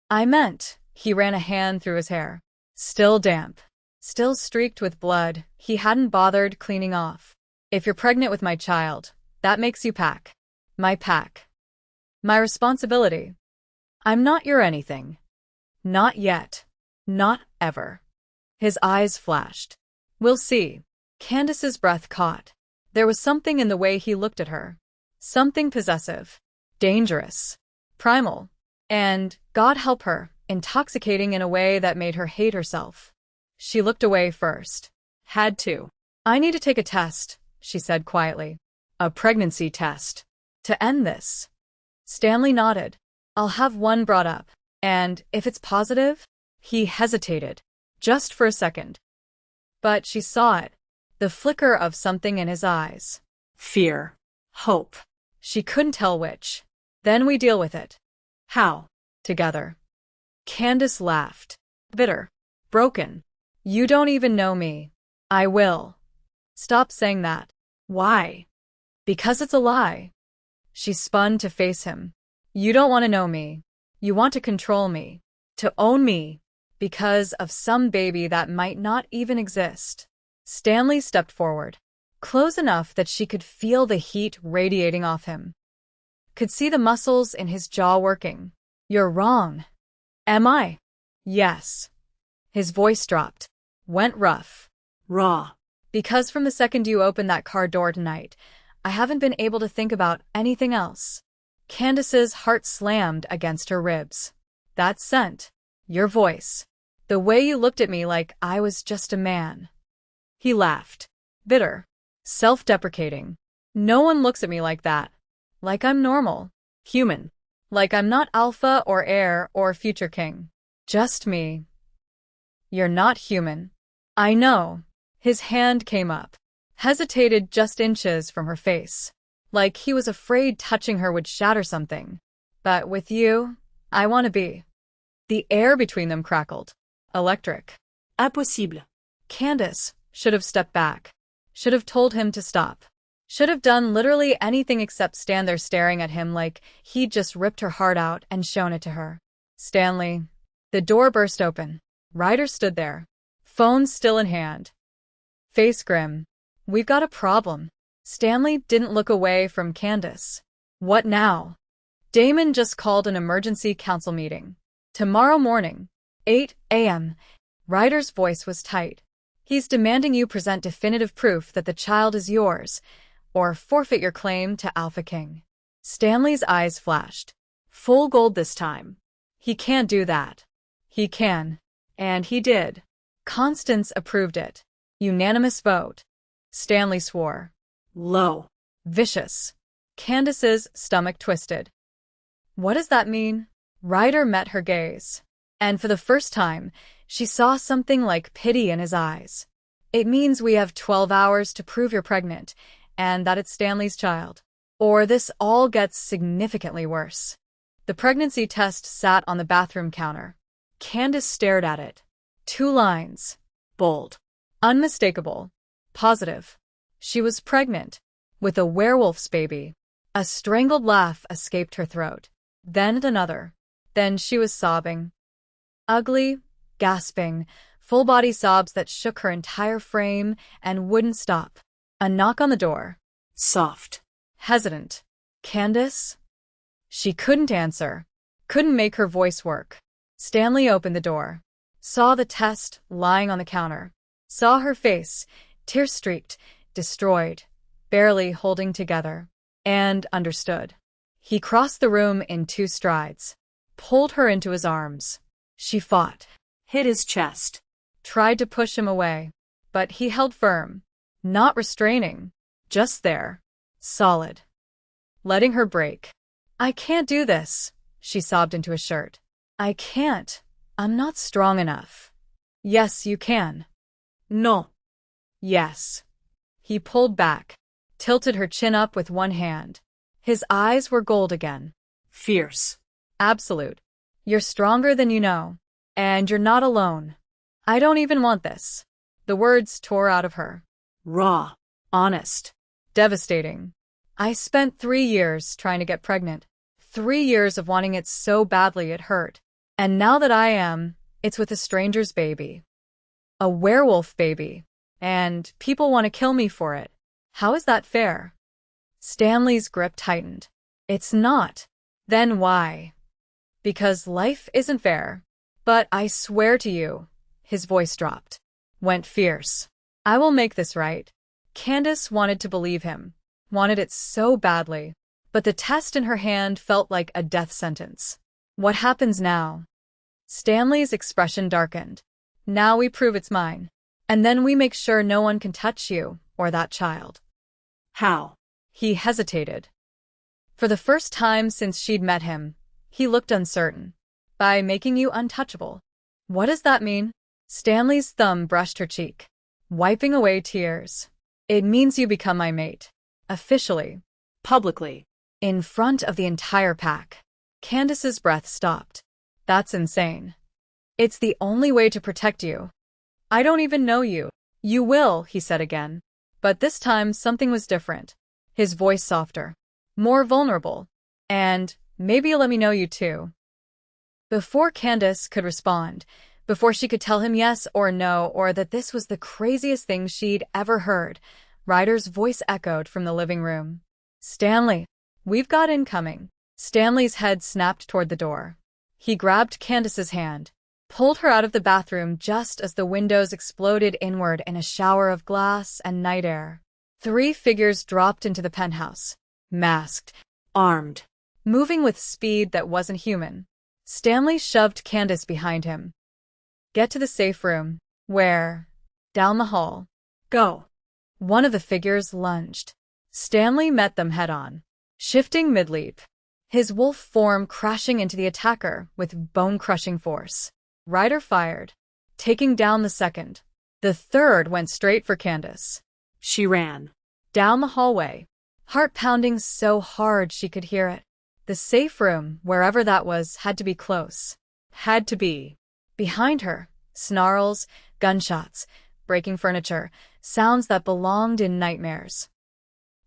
I meant, he ran a hand through his hair. Still damp. Still streaked with blood he hadn't bothered cleaning off. If you're pregnant with my child, that makes you pack. My pack. My responsibility. I'm not your anything. Not yet. Not ever. His eyes flashed. We'll see. Candace's breath caught. There was something in the way he looked at her. Something possessive. Dangerous. Primal. And, God help her, intoxicating in a way that made her hate herself. She looked away first. Had to. I need to take a test, she said quietly. A pregnancy test. To end this. Stanley nodded. I'll have one brought up. And, if it's positive? He hesitated. Just for a second. But she saw it. The flicker of something in his eyes. Fear. Hope. She couldn't tell which. Then we deal with it. How? Together. Candace laughed. Bitter. Broken. You don't even know me. I will. Stop saying that. Why? Because it's a lie. She spun to face him. You don't want to know me. You want to control me. To own me. Because of some baby that might not even exist. Stanley stepped forward. Close enough that she could feel the heat radiating off him. Could see the muscles in his jaw working. You're wrong. Am I? Yes. His voice dropped. Went rough. Raw. Because from the second you opened that car door tonight, I haven't been able to think about anything else. Candace's heart slammed against her ribs. That scent. Your voice. The way you looked at me like I was just a man. He laughed. Bitter. Self-deprecating. No one looks at me like that. Like I'm normal. Human. Like I'm not alpha or heir or future king. Just me. You're not human. I know. His hand came up. Hesitated just inches from her face. Like he was afraid touching her would shatter something. But with you, I want to be. The air between them crackled. Electric. Impossible. Candace should have stepped back. Should have told him to stop. Should have done literally anything except stand there staring at him like he'd just ripped her heart out and shown it to her. Stanley. The door burst open. Ryder stood there, phone still in hand. Face grim. We've got a problem. Stanley didn't look away from Candace. What now? Damon just called an emergency council meeting. Tomorrow morning, 8 a.m. Ryder's voice was tight. He's demanding you present definitive proof that the child is yours, or forfeit your claim to Alpha King. Stanley's eyes flashed. Full gold this time. He can't do that. He can. And he did. Constance approved it. Unanimous vote. Stanley swore. Low. Vicious. Candace's stomach twisted. What does that mean? Ryder met her gaze. And for the first time, she saw something like pity in his eyes. It means we have 12 hours to prove you're pregnant, and that it's Stanley's child. Or this all gets significantly worse. The pregnancy test sat on the bathroom counter. Candace stared at it. 2 lines. Bold. Unmistakable. Positive. She was pregnant. With a werewolf's baby. A strangled laugh escaped her throat. Then another. Then she was sobbing. Ugly, gasping, full-body sobs that shook her entire frame and wouldn't stop. A knock on the door. Soft. Hesitant. Candace? She couldn't answer. Couldn't make her voice work. Stanley opened the door. Saw the test lying on the counter. Saw her face, tear-streaked, destroyed, barely holding together. And understood. He crossed the room in 2 strides. Pulled her into his arms. She fought. Hit his chest. Tried to push him away. But he held firm. Not restraining. Just there. Solid. Letting her break. I can't do this, she sobbed into his shirt. I can't. I'm not strong enough. Yes, you can. No. Yes. He pulled back. Tilted her chin up with one hand. His eyes were gold again. Fierce. Absolute. You're stronger than you know. And you're not alone. I don't even want this. The words tore out of her. Raw. Honest. Devastating. I spent 3 years trying to get pregnant. 3 years of wanting it so badly it hurt. And now that I am, it's with a stranger's baby. A werewolf baby. And people want to kill me for it. How is that fair? Stanley's grip tightened. It's not. Then why? Because life isn't fair. But I swear to you, his voice dropped. Went fierce. I will make this right. Candace wanted to believe him. Wanted it so badly. But the test in her hand felt like a death sentence. What happens now? Stanley's expression darkened. Now we prove it's mine. And then we make sure no one can touch you or that child. How? He hesitated. For the first time since she'd met him, he looked uncertain. By making you untouchable. What does that mean? Stanley's thumb brushed her cheek, wiping away tears. It means you become my mate. Officially. Publicly. In front of the entire pack. Candace's breath stopped. That's insane. It's the only way to protect you. I don't even know you. You will, he said again. But this time something was different. His voice softer. More vulnerable. And maybe you'll let me know you too. Before Candace could respond, before she could tell him yes or no or that this was the craziest thing she'd ever heard, Ryder's voice echoed from the living room. Stanley, we've got incoming. Stanley's head snapped toward the door. He grabbed Candace's hand, pulled her out of the bathroom just as the windows exploded inward in a shower of glass and night air. 3 figures dropped into the penthouse, masked, armed, moving with speed that wasn't human. Stanley shoved Candace behind him. Get to the safe room. Where? Down the hall. Go. One of the figures lunged. Stanley met them head-on, shifting mid-leap. His wolf form crashing into the attacker with bone-crushing force. Ryder fired, taking down the second. The third went straight for Candace. She ran. Down the hallway, heart pounding so hard she could hear it. The safe room, wherever that was, had to be close. Had to be. Behind her, snarls, gunshots, breaking furniture, sounds that belonged in nightmares.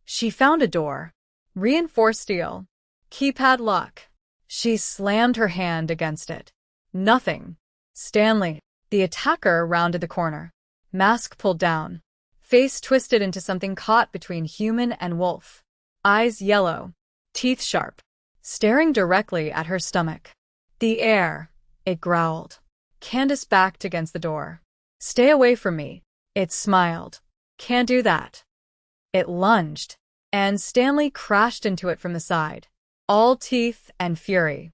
She found a door. Reinforced steel. Keypad lock. She slammed her hand against it. Nothing. Stanley. The attacker rounded the corner. Mask pulled down. Face twisted into something caught between human and wolf. Eyes yellow. Teeth sharp. Staring directly at her stomach. The air. It growled. Candace backed against the door. Stay away from me. It smiled. Can't do that. It lunged. And Stanley crashed into it from the side. All teeth and fury.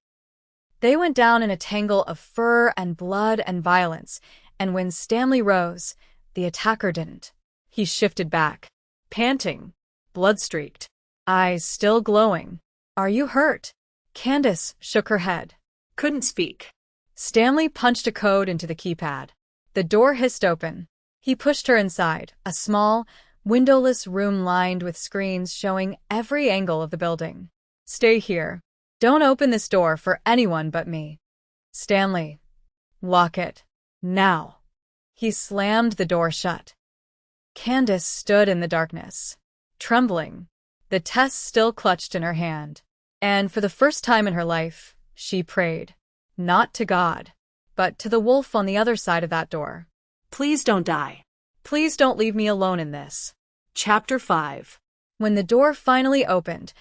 They went down in a tangle of fur and blood and violence, and when Stanley rose, the attacker didn't. He shifted back, panting, blood-streaked, eyes still glowing. Are you hurt? Candace shook her head. Couldn't speak. Stanley punched a code into the keypad. The door hissed open. He pushed her inside, a small, windowless room lined with screens showing every angle of the building. Stay here. Don't open this door for anyone but me. Stanley. Lock it. Now. He slammed the door shut. Candace stood in the darkness, trembling, the test still clutched in her hand. And for the first time in her life, she prayed. Not to God, but to the wolf on the other side of that door. Please don't die. Please don't leave me alone in this. Chapter 5. When the door finally opened,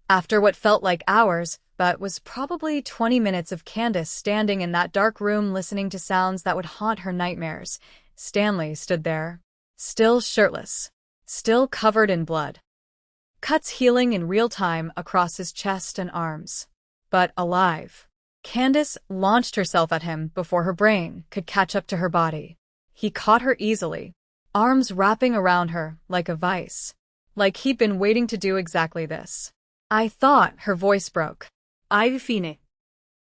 after what felt like hours, but was probably 20 minutes of Candace standing in that dark room listening to sounds that would haunt her nightmares, Stanley stood there, still shirtless, still covered in blood. Cuts healing in real time across his chest and arms. But alive. Candace launched herself at him before her brain could catch up to her body. He caught her easily, arms wrapping around her like a vice. Like he'd been waiting to do exactly this. I thought her voice broke. I've seen it.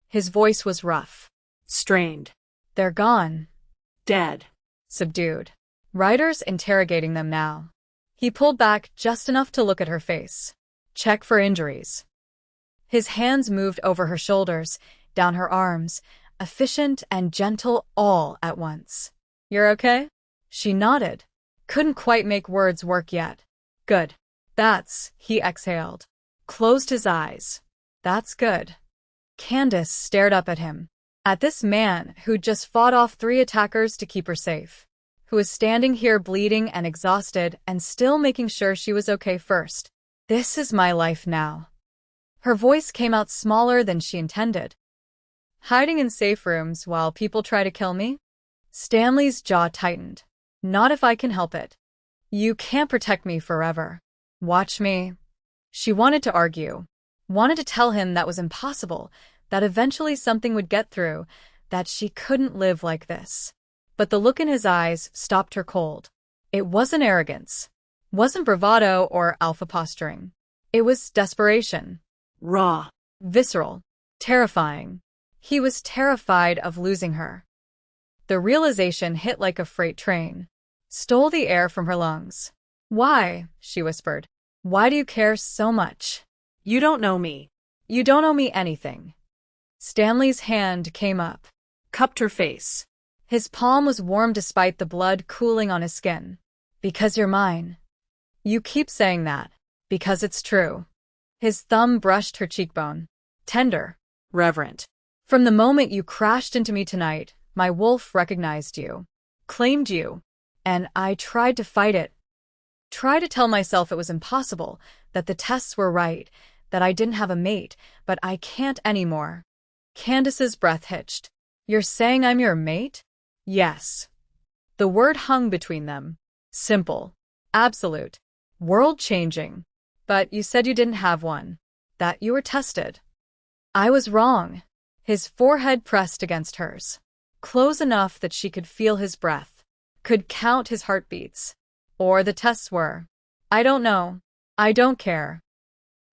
His voice was rough. Strained. They're gone. Dead. Subdued. Writers interrogating them now. He pulled back just enough to look at her face. Check for injuries. His hands moved over her shoulders, down her arms, efficient and gentle all at once. You're okay? She nodded. Couldn't quite make words work yet. Good. He exhaled. Closed his eyes. That's good. Candace stared up at him. At this man who'd just fought off 3 attackers to keep her safe. Who was standing here bleeding and exhausted and still making sure she was okay first. This is my life now. Her voice came out smaller than she intended. Hiding in safe rooms while people try to kill me? Stanley's jaw tightened. Not if I can help it. You can't protect me forever. Watch me. She wanted to argue. Wanted to tell him that was impossible, that eventually something would get through, that she couldn't live like this. But the look in his eyes stopped her cold. It wasn't arrogance. Wasn't bravado or alpha posturing. It was desperation. Raw. Visceral. Terrifying. He was terrified of losing her. The realization hit like a freight train. Stole the air from her lungs. Why? She whispered. Why do you care so much? You don't know me. You don't owe me anything. Stanley's hand came up. Cupped her face. His palm was warm despite the blood cooling on his skin. Because you're mine. You keep saying that. Because it's true. His thumb brushed her cheekbone. Tender. Reverent. From the moment you crashed into me tonight, my wolf recognized you. Claimed you. And I tried to fight it. Tried to tell myself it was impossible, that the tests were right, that I didn't have a mate, but I can't anymore. Candace's breath hitched. You're saying I'm your mate? Yes. The word hung between them. Simple. Absolute. World-changing. But you said you didn't have one. That you were tested. I was wrong. His forehead pressed against hers. Close enough that she could feel his breath. Could count his heartbeats. Or the tests were. I don't know. I don't care.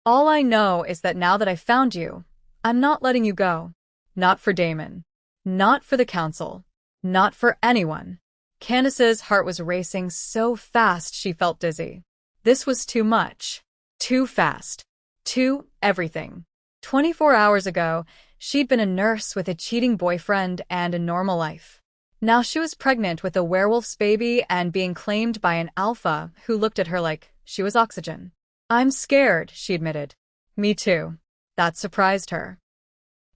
All I know is that now that I found you, I'm not letting you go. Not for Damon. Not for the council. Not for anyone. Candace's heart was racing so fast she felt dizzy. This was too much. Too fast. Too everything. 24 hours ago, she'd been a nurse with a cheating boyfriend and a normal life. Now she was pregnant with a werewolf's baby and being claimed by an alpha who looked at her like she was oxygen. I'm scared, she admitted. Me too. That surprised her.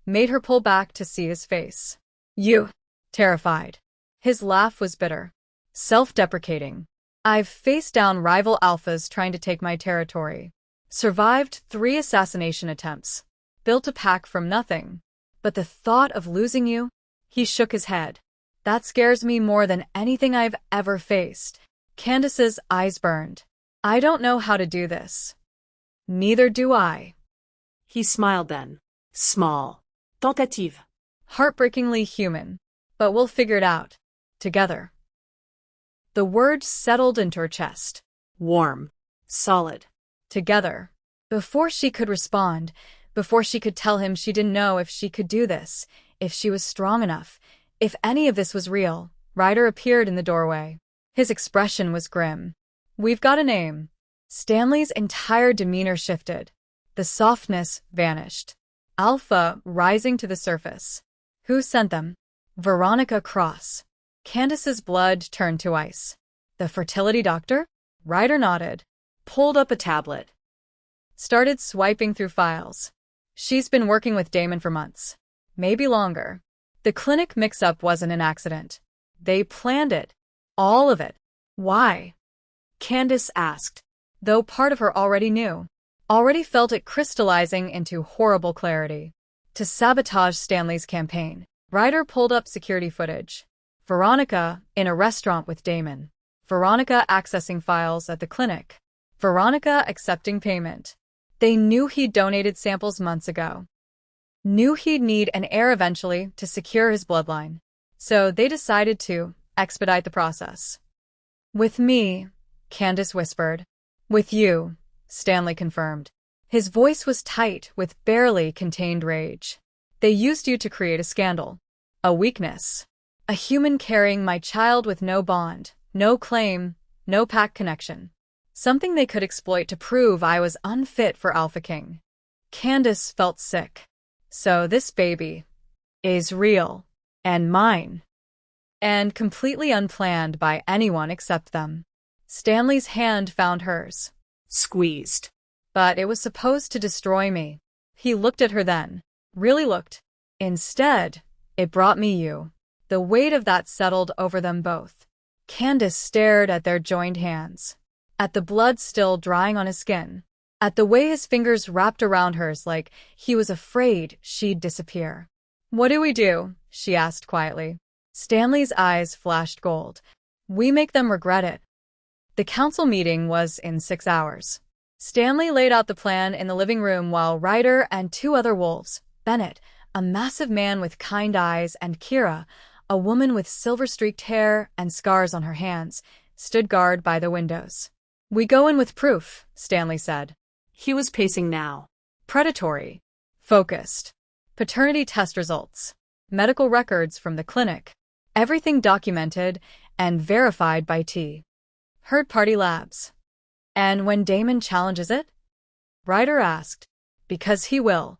Made her pull back to see his face. You. Terrified. His laugh was bitter. Self-deprecating. I've faced down rival alphas trying to take my territory. Survived 3 assassination attempts. Built a pack from nothing. But the thought of losing you? He shook his head. That scares me more than anything I've ever faced. Candace's eyes burned. I don't know how to do this. Neither do I. He smiled then. Small. Tentative. Heartbreakingly human. But we'll figure it out. Together. The words settled into her chest. Warm. Solid. Together. Before she could respond, before she could tell him she didn't know if she could do this, if she was strong enough, if any of this was real, Ryder appeared in the doorway. His expression was grim. We've got a name. Stanley's entire demeanor shifted. The softness vanished. Alpha rising to the surface. Who sent them? Veronica Cross. Candace's blood turned to ice. The fertility doctor? Ryder nodded. Pulled up a tablet. Started swiping through files. She's been working with Damon for months. Maybe longer. The clinic mix-up wasn't an accident. They planned it. All of it. Why? Candace asked, though part of her already knew. Already felt it crystallizing into horrible clarity. To sabotage Stanley's campaign. Ryder pulled up security footage. Veronica in a restaurant with Damon. Veronica accessing files at the clinic. Veronica accepting payment. They knew he'd donated samples months ago. Knew he'd need an heir eventually to secure his bloodline. So they decided to expedite the process. With me, Candace whispered. With you, Stanley confirmed. His voice was tight with barely contained rage. They used you to create a scandal. A weakness. A human carrying my child with no bond, no claim, no pack connection. Something they could exploit to prove I was unfit for Alpha King. Candace felt sick. So this baby is real. And mine. And completely unplanned by anyone except them. Stanley's hand found hers. Squeezed. But it was supposed to destroy me. He looked at her then. Really looked. Instead, it brought me you. The weight of that settled over them both. Candace stared at their joined hands. At the blood still drying on his skin. At the way his fingers wrapped around hers like he was afraid she'd disappear. What do we do? She asked quietly. Stanley's eyes flashed gold. We make them regret it. The council meeting was in 6 hours. Stanley laid out the plan in the living room while Ryder and 2 other wolves, Bennett, a massive man with kind eyes, and Kira, a woman with silver-streaked hair and scars on her hands, stood guard by the windows. We go in with proof, Stanley said. He was pacing now. Predatory. Focused. Paternity test results. Medical records from the clinic. Everything documented and verified by T. Third-party labs. And when Damon challenges it? Ryder asked. Because he will.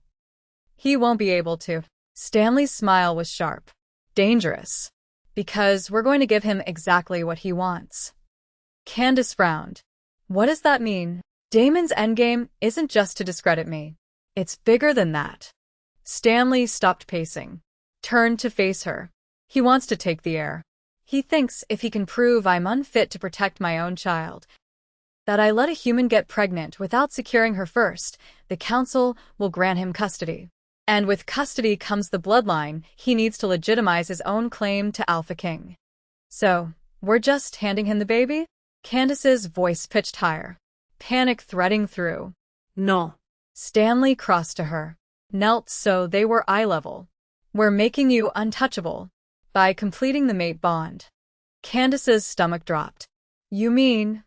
He won't be able to. Stanley's smile was sharp. Dangerous. Because we're going to give him exactly what he wants. Candace frowned. What does that mean? Damon's endgame isn't just to discredit me. It's bigger than that. Stanley stopped pacing. Turned to face her. He wants to take the heir. He thinks if he can prove I'm unfit to protect my own child, that I let a human get pregnant without securing her first, the council will grant him custody. And with custody comes the bloodline he needs to legitimize his own claim to Alpha King. So, we're just handing him the baby? Candace's voice pitched higher. Panic threading through. No. Stanley crossed to her. Knelt so they were eye level. We're making you untouchable. By completing the mate bond. Candace's stomach dropped. You mean?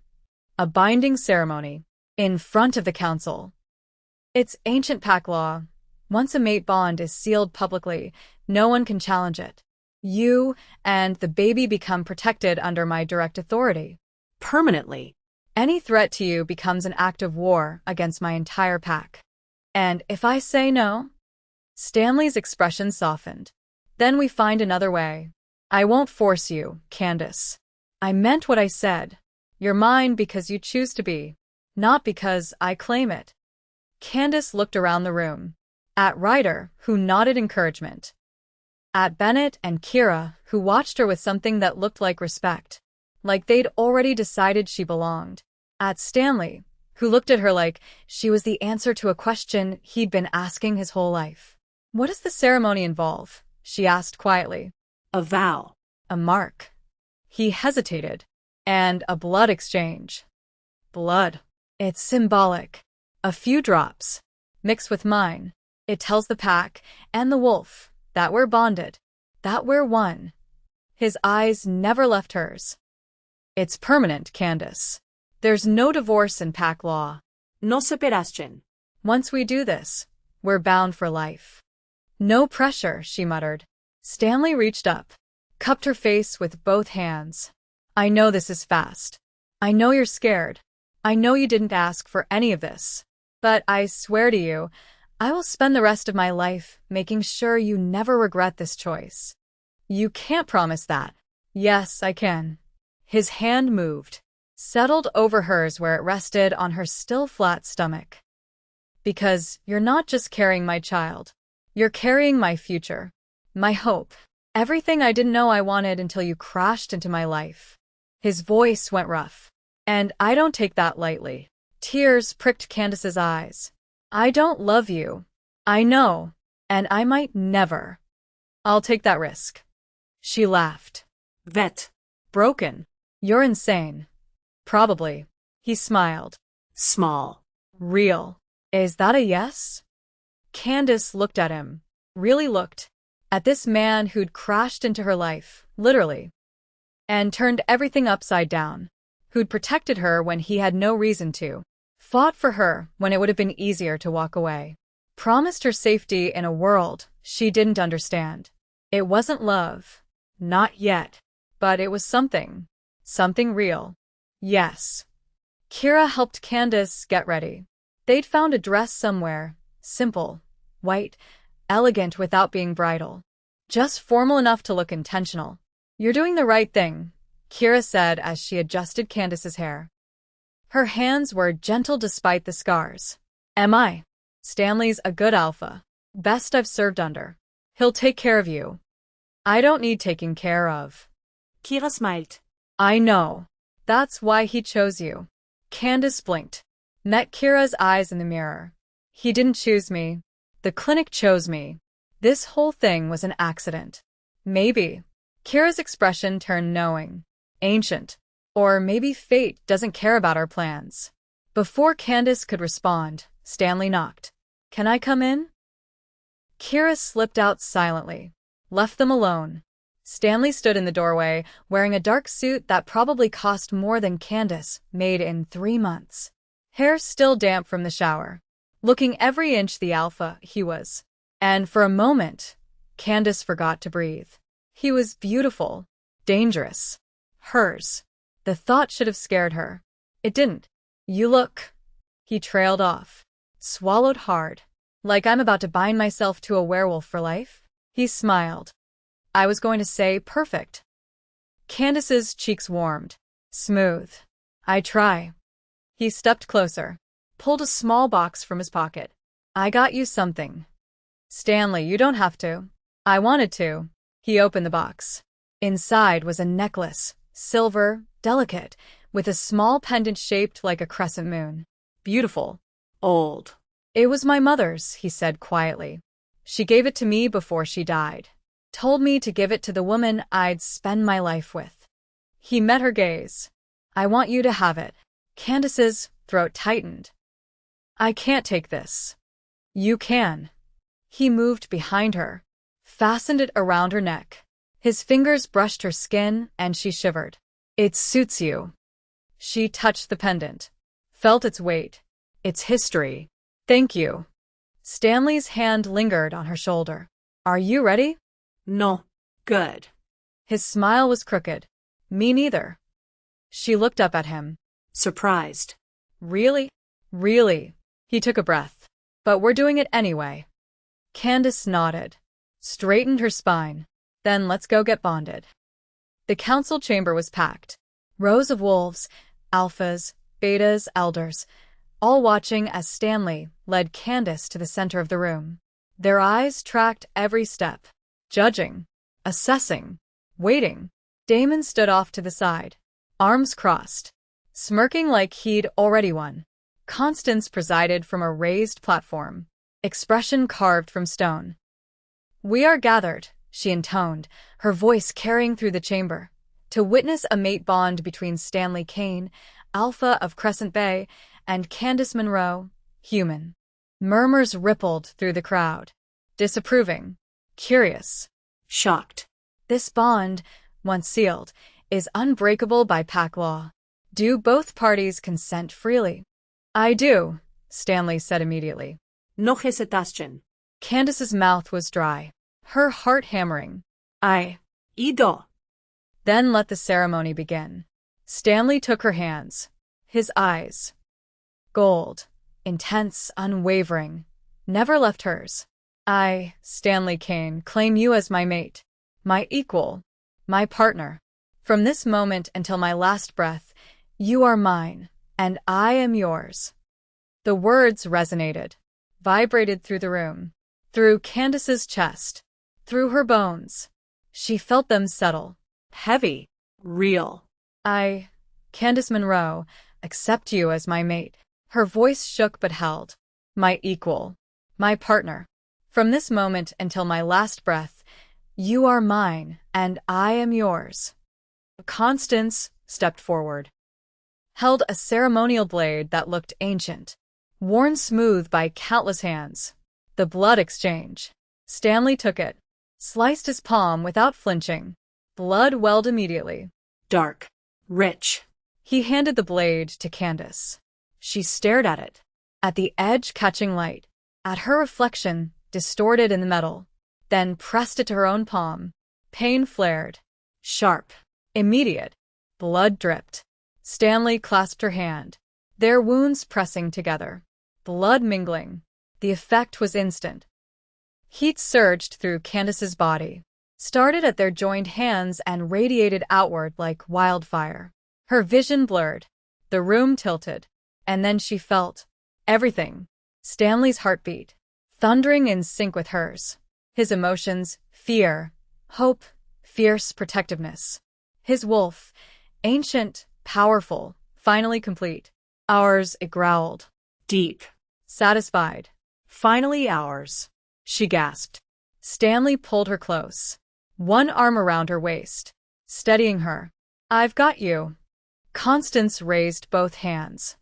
A binding ceremony. In front of the council. It's ancient pack law. Once a mate bond is sealed publicly, no one can challenge it. You and the baby become protected under my direct authority. Permanently. Any threat to you becomes an act of war against my entire pack. And if I say no? Stanley's expression softened. Then we find another way. I won't force you, Candace. I meant what I said. You're mine because you choose to be. Not because I claim it. Candace looked around the room. At Ryder, who nodded encouragement. At Bennett and Kira, who watched her with something that looked like respect. Like they'd already decided she belonged. At Stanley, who looked at her like she was the answer to a question he'd been asking his whole life. "What does the ceremony involve?" she asked quietly. A vow. "A mark." He hesitated. "And a blood exchange." "Blood. It's symbolic. A few drops. Mixed with mine. It tells the pack and the wolf that we're bonded. That we're one." His eyes never left hers. "It's permanent, Candace. There's no divorce in pack law. No separación. Once we do this, we're bound for life." "No pressure," she muttered. Stanley reached up, cupped her face with both hands. "I know this is fast. I know you're scared. I know you didn't ask for any of this. But I swear to you, I will spend the rest of my life making sure you never regret this choice." "You can't promise that." "Yes, I can." His hand moved, settled over hers where it rested on her still flat stomach. "Because you're not just carrying my child. You're carrying my future. My hope. Everything I didn't know I wanted until you crashed into my life." His voice went rough. "And I don't take that lightly." Tears pricked Candace's eyes. "I don't love you. I know. And I might never. I'll take that risk." She laughed. Vet. "Broken. You're insane." "Probably." He smiled. Small. "Real. Is that a yes?" Candace looked at him. Really looked. At this man who'd crashed into her life, literally. And turned everything upside down. Who'd protected her when he had no reason to. Fought for her when it would have been easier to walk away. Promised her safety in a world she didn't understand. It wasn't love. Not yet. But it was something. Something real. Yes. Kira helped Candace get ready. They'd found a dress somewhere. Simple. White. Elegant without being bridal. Just formal enough to look intentional. "You're doing the right thing," Kira said as she adjusted Candace's hair. Her hands were gentle despite the scars. "Am I? Stanley's a good alpha. Best I've served under. He'll take care of you." "I don't need taking care of." Kira smiled. "I know. That's why he chose you." Candace blinked. Met Kira's eyes in the mirror. "He didn't choose me. The clinic chose me. This whole thing was an accident." "Maybe." Kira's expression turned knowing. "Ancient. Or maybe fate doesn't care about our plans." Before Candace could respond, Stanley knocked. "Can I come in?" Kira slipped out silently. Left them alone. Stanley stood in the doorway, wearing a dark suit that probably cost more than Candace made in 3 months. Hair still damp from the shower. Looking every inch the alpha he was. And for a moment, Candace forgot to breathe. He was beautiful. Dangerous. Hers. The thought should have scared her. It didn't. "You look." He trailed off. Swallowed hard. "Like I'm about to bind myself to a werewolf for life?" He smiled. "I was going to say perfect." Candace's cheeks warmed. "Smooth. I try." He stepped closer. Pulled a small box from his pocket. "I got you something." "Stanley, you don't have to." "I wanted to." He opened the box. Inside was a necklace, silver, delicate, with a small pendant shaped like a crescent moon. Beautiful. Old. "It was my mother's," he said quietly. "She gave it to me before she died. Told me to give it to the woman I'd spend my life with." He met her gaze. "I want you to have it." Candace's throat tightened. "I can't take this." "You can." He moved behind her, fastened it around her neck. His fingers brushed her skin, and she shivered. "It suits you." She touched the pendant, felt its weight, its history. "Thank you." Stanley's hand lingered on her shoulder. "Are you ready?" No. Good. His smile was crooked. "Me neither." She looked up at him. Surprised. "Really? Really?" He took a breath. "But we're doing it anyway." Candace nodded, straightened her spine. "Then let's go get bonded." The council chamber was packed. Rows of wolves, alphas, betas, elders, all watching as Stanley led Candace to the center of the room. Their eyes tracked every step, judging, assessing, waiting. Damon stood off to the side, arms crossed, smirking like he'd already won. Constance presided from a raised platform, expression carved from stone. "We are gathered," she intoned, her voice carrying through the chamber, "to witness a mate bond between Stanley Kane, Alpha of Crescent Bay, and Candace Monroe, human." Murmurs rippled through the crowd, disapproving, curious, Shocked. "This bond, once sealed, is unbreakable by pack law. Do both parties consent freely?" "I do," Stanley said immediately. No hesitation. Candace's mouth was dry, her heart hammering. "I." Ido. Then let the ceremony begin. Stanley took her hands, his eyes, gold, intense, unwavering, never left hers. "I, Stanley Kane, claim you as my mate, my equal, my partner. From this moment until my last breath, you are mine, and I am yours." The words resonated, vibrated through the room, through Candace's chest, through her bones. She felt them settle, heavy. Real. "I, Candace Monroe, accept you as my mate." Her voice shook but held. "My equal, my partner. From this moment until my last breath, you are mine, and I am yours." Constance stepped forward, held a ceremonial blade that looked ancient, worn smooth by countless hands. The blood exchange. Stanley took it, sliced his palm without flinching. Blood welled immediately. Dark. Rich. He handed the blade to Candace. She stared at it, at the edge catching light, at her reflection distorted in the metal, then pressed it to her own palm. Pain flared. Sharp. Immediate. Blood dripped. Stanley clasped her hand, their wounds pressing together, blood mingling. The effect was instant. Heat surged through Candace's body, started at their joined hands and radiated outward like wildfire. Her vision blurred, the room tilted, and then she felt everything. Stanley's heartbeat, thundering in sync with hers. His emotions, fear, hope, fierce protectiveness. His wolf, ancient, powerful, finally complete. Ours, it growled. Deep. Satisfied. Finally ours. She gasped. Stanley pulled her close, one arm around her waist, steadying her. "I've got you." Constance raised both hands.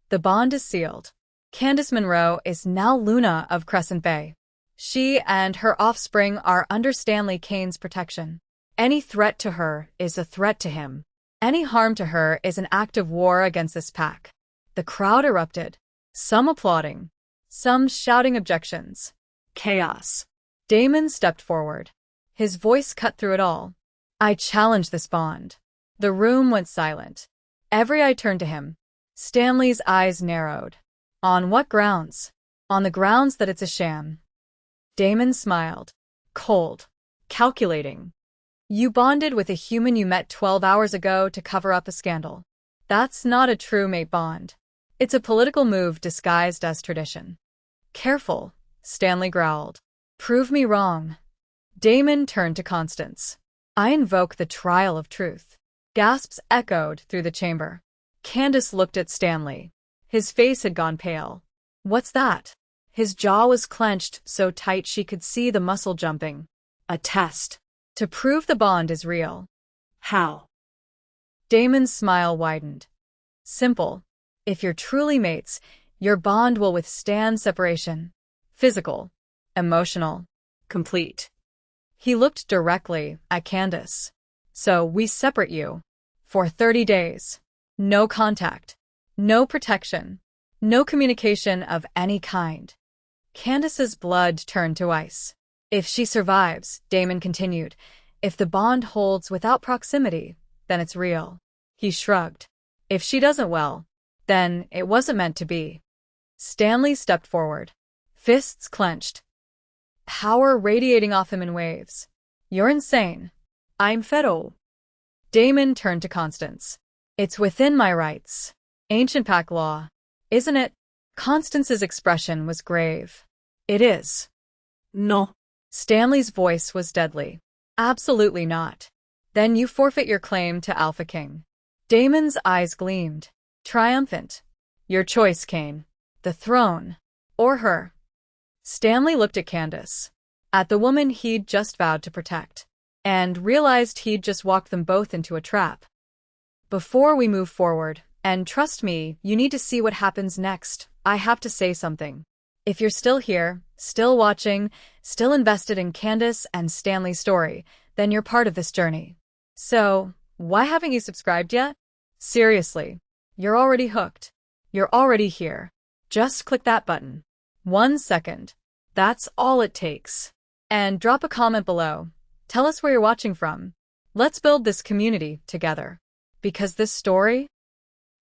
"The bond is sealed. Candace Monroe is now Luna of Crescent Bay. She and her offspring are under Stanley Kane's protection. Any threat to her is a threat to him. Any harm to her is an act of war against this pack." The crowd erupted, some applauding, some shouting objections. Chaos. Damon stepped forward, his voice cut through it all. "I challenge this bond." The room went silent. Every eye turned to him. Stanley's eyes narrowed. "On what grounds?" "On the grounds that it's a sham." Damon smiled, cold, calculating. "You bonded with a human you met 12 hours ago to cover up a scandal. That's not a true mate bond. It's a political move disguised as tradition." "Careful," Stanley growled. "Prove me wrong." Damon turned to Constance. "I invoke the trial of truth." Gasps echoed through the chamber. Candace looked at Stanley. His face had gone pale. "What's that?" His jaw was clenched so tight she could see the muscle jumping. A test. "To prove the bond is real." How? Damon's smile widened. "Simple. If you're truly mates, your bond will withstand separation. Physical, emotional, Complete. He looked directly at Candace. "So we separate you. For 30 days. No contact. No protection. No communication of any kind." Candace's blood turned to ice. "If she survives," Damon continued, "if the bond holds without proximity, then it's real." He shrugged. "If she doesn't, well, then it wasn't meant to be." Stanley stepped forward, fists clenched, power radiating off him in waves. "You're insane." "I'm federal." Damon turned to Constance. "It's within my rights. Ancient pack law. Isn't it? Constance's expression was grave. It is. No. Stanley's voice was deadly. Absolutely not. Then you forfeit your claim to Alpha King. Damon's eyes gleamed. Triumphant. Your choice, Kane. The throne. Or her. Stanley looked at Candace. At the woman he'd just vowed to protect. And realized he'd just walked them both into a trap. Before we move forward, and trust me, you need to see what happens next, I have to say something. If you're still here, still watching, still invested in Candace and Stanley's story, then you're part of this journey. So, why haven't you subscribed yet? Seriously, you're already hooked. You're already here. Just click that button. 1 second. That's all it takes. And drop a comment below. Tell us where you're watching from. Let's build this community together. Because this story?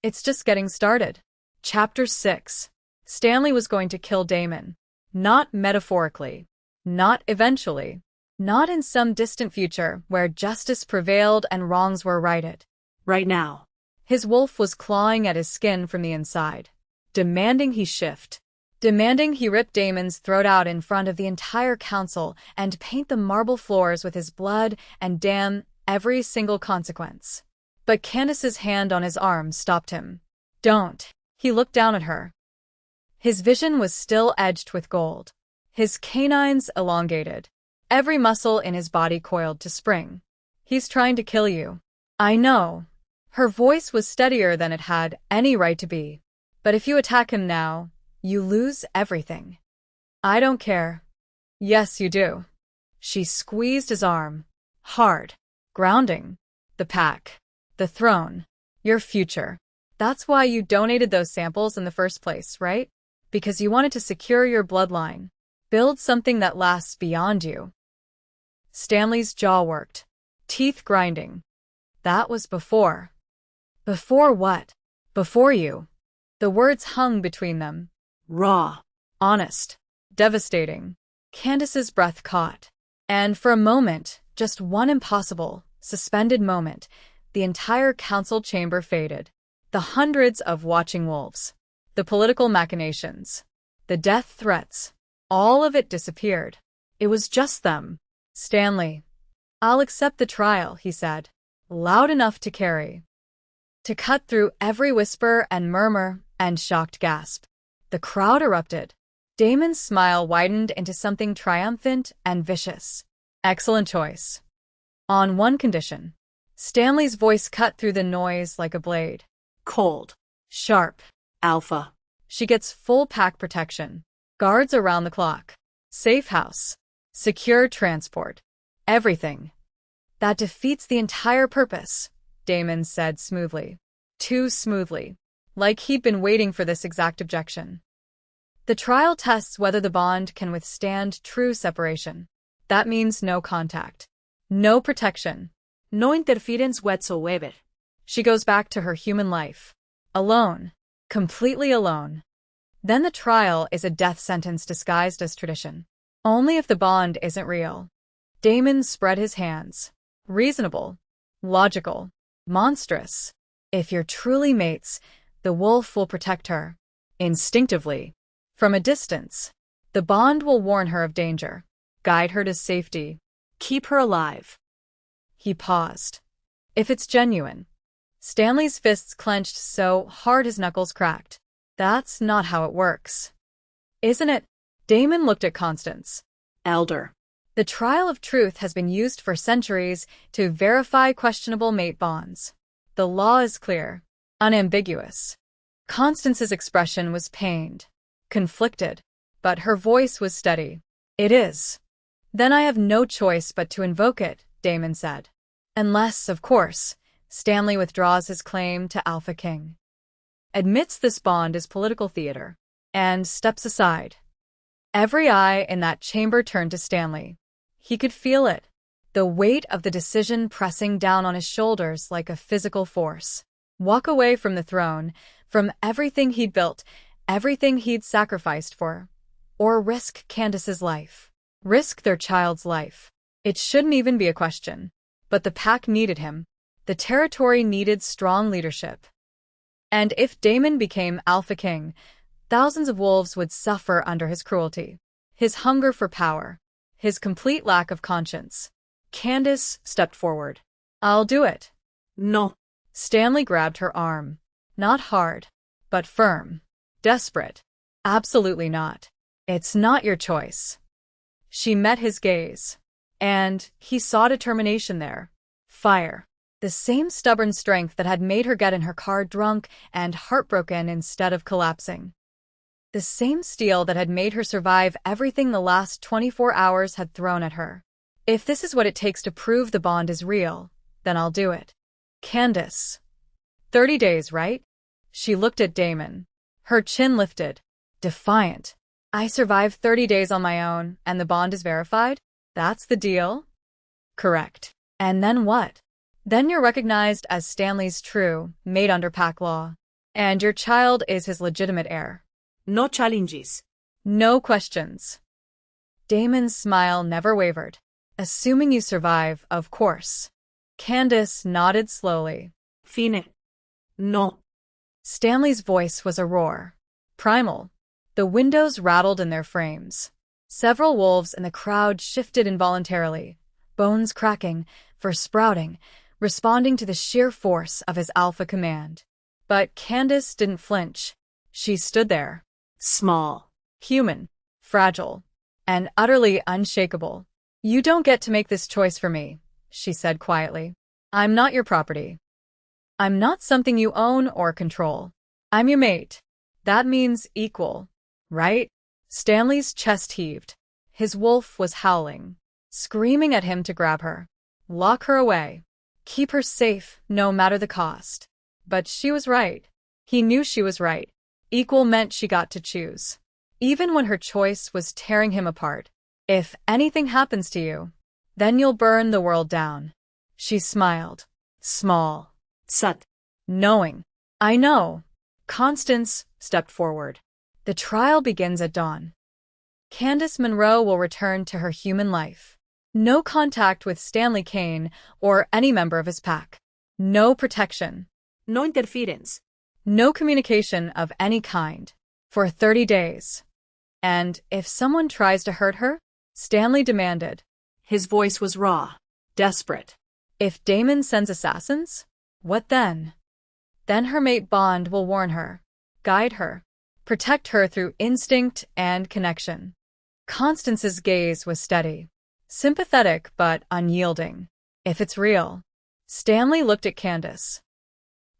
It's just getting started. Chapter 6. Stanley was going to kill Damon. Not metaphorically. Not eventually. Not in some distant future where justice prevailed and wrongs were righted. Right now. His wolf was clawing at his skin from the inside, demanding he shift. Demanding he rip Damon's throat out in front of the entire council and paint the marble floors with his blood and damn every single consequence. But Candace's hand on his arm stopped him. Don't. He looked down at her. His vision was still edged with gold. His canines elongated. Every muscle in his body coiled to spring. He's trying to kill you. I know. Her voice was steadier than it had any right to be. But if you attack him now, you lose everything. I don't care. Yes, you do. She squeezed his arm. Hard. Grounding. The pack. The throne. Your future. That's why you donated those samples in the first place, right? Because you wanted to secure your bloodline. Build something that lasts beyond you. Stanley's jaw worked. Teeth grinding. That was before. Before what? Before you. The words hung between them. Raw. Honest. Devastating. Candace's breath caught. And for a moment, just one impossible, suspended moment, the entire council chamber faded. The hundreds of watching wolves. The political machinations. The death threats. All of it disappeared. It was just them. Stanley. I'll accept the trial, he said. Loud enough to carry. To cut through every whisper and murmur and shocked gasp. The crowd erupted. Damon's smile widened into something triumphant and vicious. Excellent choice. On one condition. Stanley's voice cut through the noise like a blade. Cold. Sharp. Alpha. She gets full pack protection. Guards around the clock. Safehouse. Secure transport. Everything. That defeats the entire purpose, Damon said smoothly. Too smoothly. Like he'd been waiting for this exact objection. The trial tests whether the bond can withstand true separation. That means no contact. No protection. No interference whatsoever. She goes back to her human life. Alone. Completely alone. Then the trial is a death sentence disguised as tradition. Only if the bond isn't real. Damon spread his hands. Reasonable. Logical. Monstrous. If you're truly mates, the wolf will protect her. Instinctively. From a distance. The bond will warn her of danger. Guide her to safety. Keep her alive. He paused. If it's genuine. Stanley's fists clenched so hard his knuckles cracked. That's not how it works. Isn't it? Damon looked at Constance. Elder. The trial of truth has been used for centuries to verify questionable mate bonds. The law is clear. Unambiguous. Constance's expression was pained. Conflicted. But her voice was steady. It is. Then I have no choice but to invoke it, Damon said. Unless, of course, Stanley withdraws his claim to Alpha King. Admits this bond is political theater. And steps aside. Every eye in that chamber turned to Stanley. He could feel it. The weight of the decision pressing down on his shoulders like a physical force. Walk away from the throne, from everything he'd built, everything he'd sacrificed for. Or risk Candace's life. Risk their child's life. It shouldn't even be a question. But the pack needed him. The territory needed strong leadership. And if Damon became Alpha King, thousands of wolves would suffer under his cruelty. His hunger for power. His complete lack of conscience. Candace stepped forward. I'll do it. No. Stanley grabbed her arm. Not hard, but firm. Desperate. Absolutely not. It's not your choice. She met his gaze. And he saw determination there. Fire. The same stubborn strength that had made her get in her car drunk and heartbroken instead of collapsing. The same steel that had made her survive everything the last 24 hours had thrown at her. If this is what it takes to prove the bond is real, then I'll do it. Candace. 30 days, right? She looked at Damon. Her chin lifted. Defiant. I survived 30 days on my own, and the bond is verified? That's the deal? Correct. And then what? Then you're recognized as Stanley's true, made under pack law. And your child is his legitimate heir. No challenges. No questions. Damon's smile never wavered. Assuming you survive, of course. Candace nodded slowly. Fine. No. Stanley's voice was a roar. Primal. The windows rattled in their frames. Several wolves in the crowd shifted involuntarily, bones cracking, fur sprouting, responding to the sheer force of his alpha command. But Candace didn't flinch. She stood there. Small. Human. Fragile. And utterly unshakable. You don't get to make this choice for me, she said quietly. I'm not your property. I'm not something you own or control. I'm your mate. That means equal, right? Stanley's chest heaved. His wolf was howling, screaming at him to grab her. Lock her away. Keep her safe, no matter the cost. But she was right. He knew she was right. Equal meant she got to choose. Even when her choice was tearing him apart. If anything happens to you, then you'll burn the world down. She smiled. Small. Sut. Knowing. I know. Constance stepped forward. The trial begins at dawn. Candace Monroe will return to her human life. No contact with Stanley Kane or any member of his pack. No protection. No interference. No communication of any kind. For 30 days. And if someone tries to hurt her, Stanley demanded. His voice was raw. Desperate. If Damon sends assassins? What then? Then her mate bond will warn her. Guide her. Protect her through instinct and connection. Constance's gaze was steady. Sympathetic but unyielding. If it's real. Stanley looked at Candace.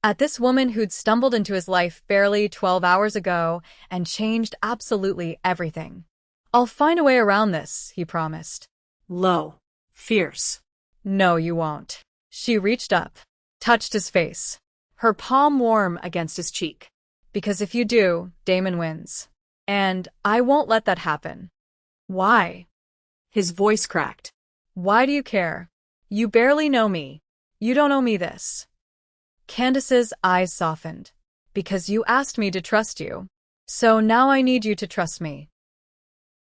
At this woman who'd stumbled into his life barely 12 hours ago and changed absolutely everything. I'll find a way around this, he promised. Low. Fierce. No, you won't. She reached up, touched his face, her palm warm against his cheek. Because if you do, Damon wins. And I won't let that happen. Why? His voice cracked. Why do you care? You barely know me. You don't owe me this. Candace's eyes softened. Because you asked me to trust you. So now I need you to trust me.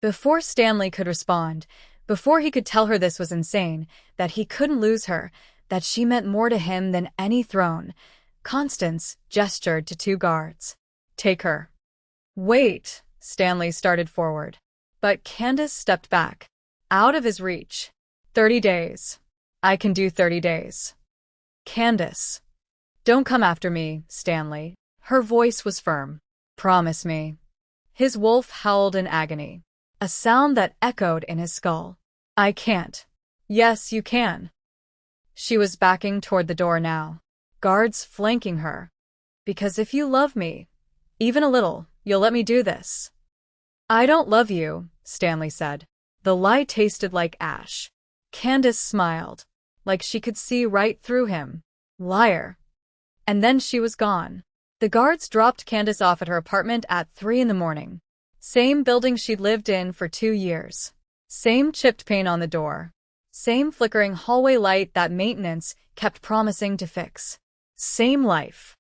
Before Stanley could respond, before he could tell her this was insane, that he couldn't lose her, that she meant more to him than any throne, Constance gestured to two guards. Take her. Wait, Stanley started forward. But Candace stepped back. Out of his reach. 30 days. I can do 30 days. Candace. Don't come after me, Stanley. Her voice was firm. Promise me. His wolf howled in agony. A sound that echoed in his skull. I can't. Yes, you can. She was backing toward the door now. Guards flanking her. Because if you love me, even a little, you'll let me do this. I don't love you, Stanley said. The lie tasted like ash. Candace smiled, like she could see right through him. Liar. And then she was gone. The guards dropped Candace off at her apartment at 3 a.m. Same building she'd lived in for 2 years. Same chipped paint on the door. Same flickering hallway light that maintenance kept promising to fix. Same life.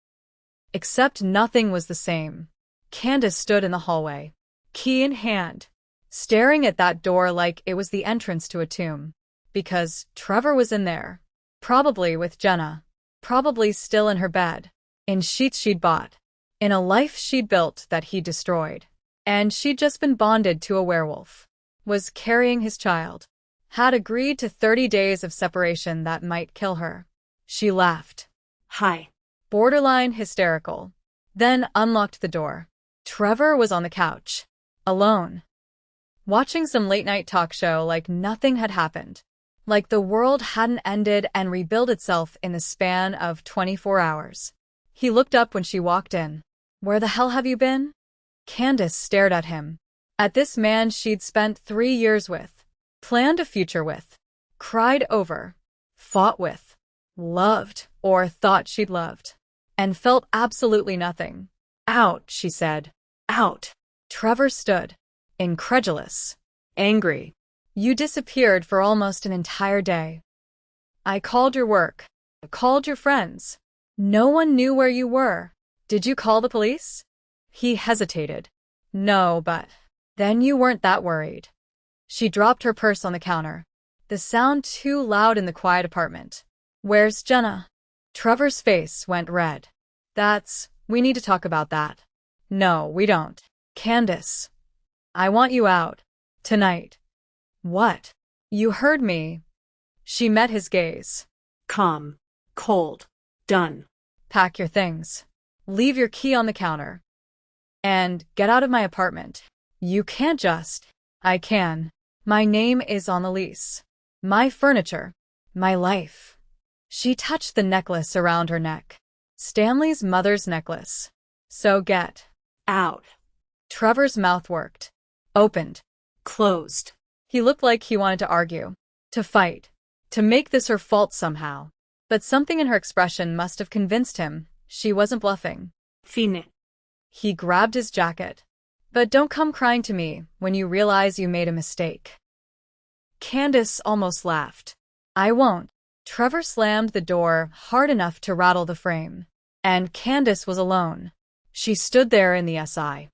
Except nothing was the same. Candace stood in the hallway, key in hand, staring at that door like it was the entrance to a tomb. Because Trevor was in there. Probably with Jenna. Probably still in her bed. in sheets she'd bought, in a life she'd built that he'd destroyed. And she'd just been bonded to a werewolf, was carrying his child, had agreed to 30 days of separation that might kill her. She laughed. Hi. Borderline hysterical. Then unlocked the door. Trevor was on the couch, alone, watching some late-night talk show like nothing had happened, like the world hadn't ended and rebuilt itself in the span of 24 hours. He looked up when she walked in. Where the hell have you been? Candace stared at him. At this man she'd spent 3 years with, planned a future with, cried over, fought with, loved, or thought she'd loved, and felt absolutely nothing. Out, she said. Out. Trevor stood, incredulous, angry. You disappeared for almost an entire day. I called your work. I called your friends. No one knew where you were. Did you call the police? He hesitated. No, but then you weren't that worried. She dropped her purse on the counter. The sound too loud in the quiet apartment. Where's Jenna? Trevor's face went red. We need to talk about that. No, we don't. Candace. I want you out. Tonight. What? You heard me. She met his gaze. Calm. Cold. Done. Pack your things. Leave your key on the counter. And get out of my apartment. You can't just. I can. My name is on the lease. My furniture. My life. She touched the necklace around her neck. Stanley's mother's necklace. So get Out. Trevor's mouth worked. Opened. Closed. He looked like he wanted to argue. To fight. To make this her fault somehow. But something in her expression must have convinced him she wasn't bluffing. Fine. He grabbed his jacket. But don't come crying to me when you realize you made a mistake. Candace almost laughed. I won't. Trevor slammed the door hard enough to rattle the frame. And Candace was alone. She stood there in the SI.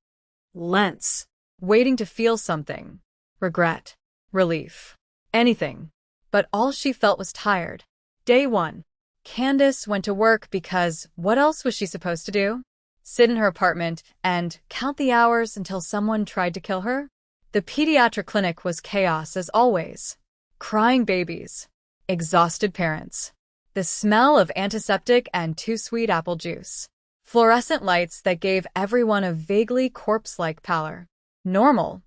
Lens. Waiting to feel something. Regret. Relief. Anything. But all she felt was tired. Day 1. Candace went to work because what else was she supposed to do? Sit in her apartment and count the hours until someone tried to kill her? The pediatric clinic was chaos as always. Crying babies. Exhausted parents. The smell of antiseptic and too sweet apple juice. Fluorescent lights that gave everyone a vaguely corpse-like pallor. Normal.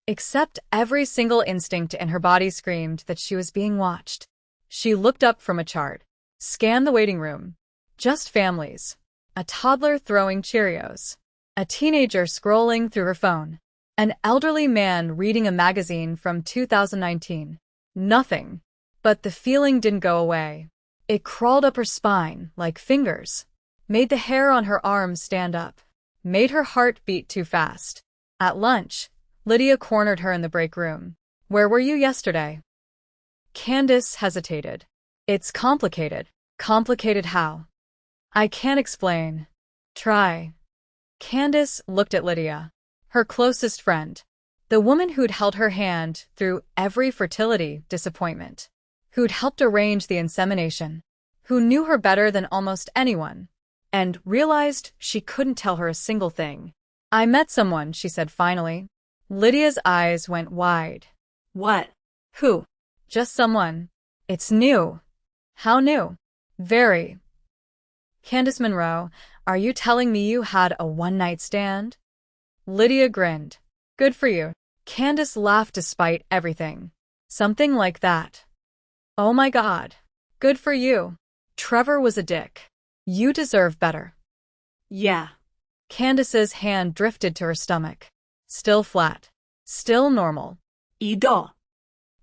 Except every single instinct in her body screamed that she was being watched. She looked up from a chart. Scanned the waiting room. Just families. A toddler throwing Cheerios. A teenager scrolling through her phone. An elderly man reading a magazine from 2019. Nothing. But the feeling didn't go away. It crawled up her spine like fingers. Made the hair on her arms stand up. Made her heart beat too fast. At lunch, Lydia cornered her in the break room. Where were you yesterday? Candace hesitated. It's complicated. Complicated how? I can't explain. Try. Candace looked at Lydia, her closest friend. The woman who'd held her hand through every fertility disappointment. Who'd helped arrange the insemination. Who knew her better than almost anyone. And realized she couldn't tell her a single thing. I met someone, she said finally. Lydia's eyes went wide. What? Who? Just someone. It's new. How new? Very. Candace Monroe, are you telling me you had a one-night stand? Lydia grinned. Good for you. Candace laughed despite everything. Something like that. Oh my God. Good for you. Trevor was a dick. You deserve better. Yeah. Candace's hand drifted to her stomach. Still flat. Still normal. Ido.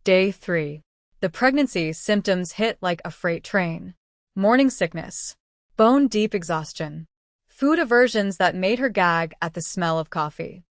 Day 3. The pregnancy symptoms hit like a freight train. Morning sickness. Bone-deep exhaustion. Food aversions that made her gag at the smell of coffee.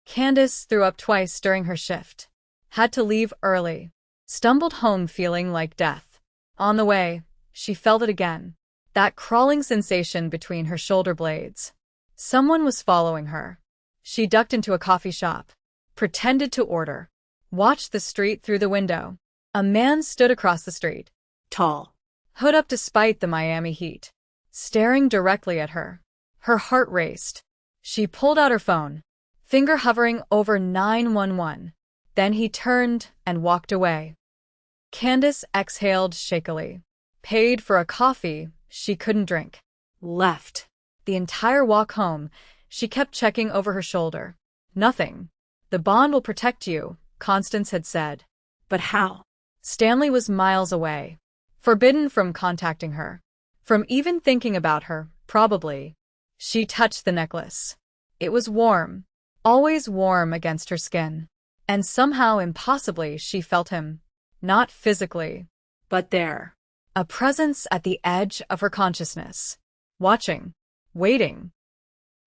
Candace threw up twice during her shift. Had to leave early. Stumbled home feeling like death. On the way, she felt it again. That crawling sensation between her shoulder blades. Someone was following her. She ducked into a coffee shop. Pretended to order. Watched the street through the window. A man stood across the street. Tall. Hood up despite the Miami heat. staring directly at her. Her heart raced. She pulled out her phone, finger hovering over 911. Then he turned and walked away. Candace exhaled shakily. Paid for a coffee she couldn't drink. Left. The entire walk home, she kept checking over her shoulder. Nothing. The bond will protect you, Constance had said. But how? Stanley was miles away. Forbidden from contacting her. From even thinking about her, probably. She touched the necklace. It was warm. Always warm against her skin. And somehow impossibly she felt him. Not physically. But there. A presence at the edge of her consciousness. Watching. Waiting.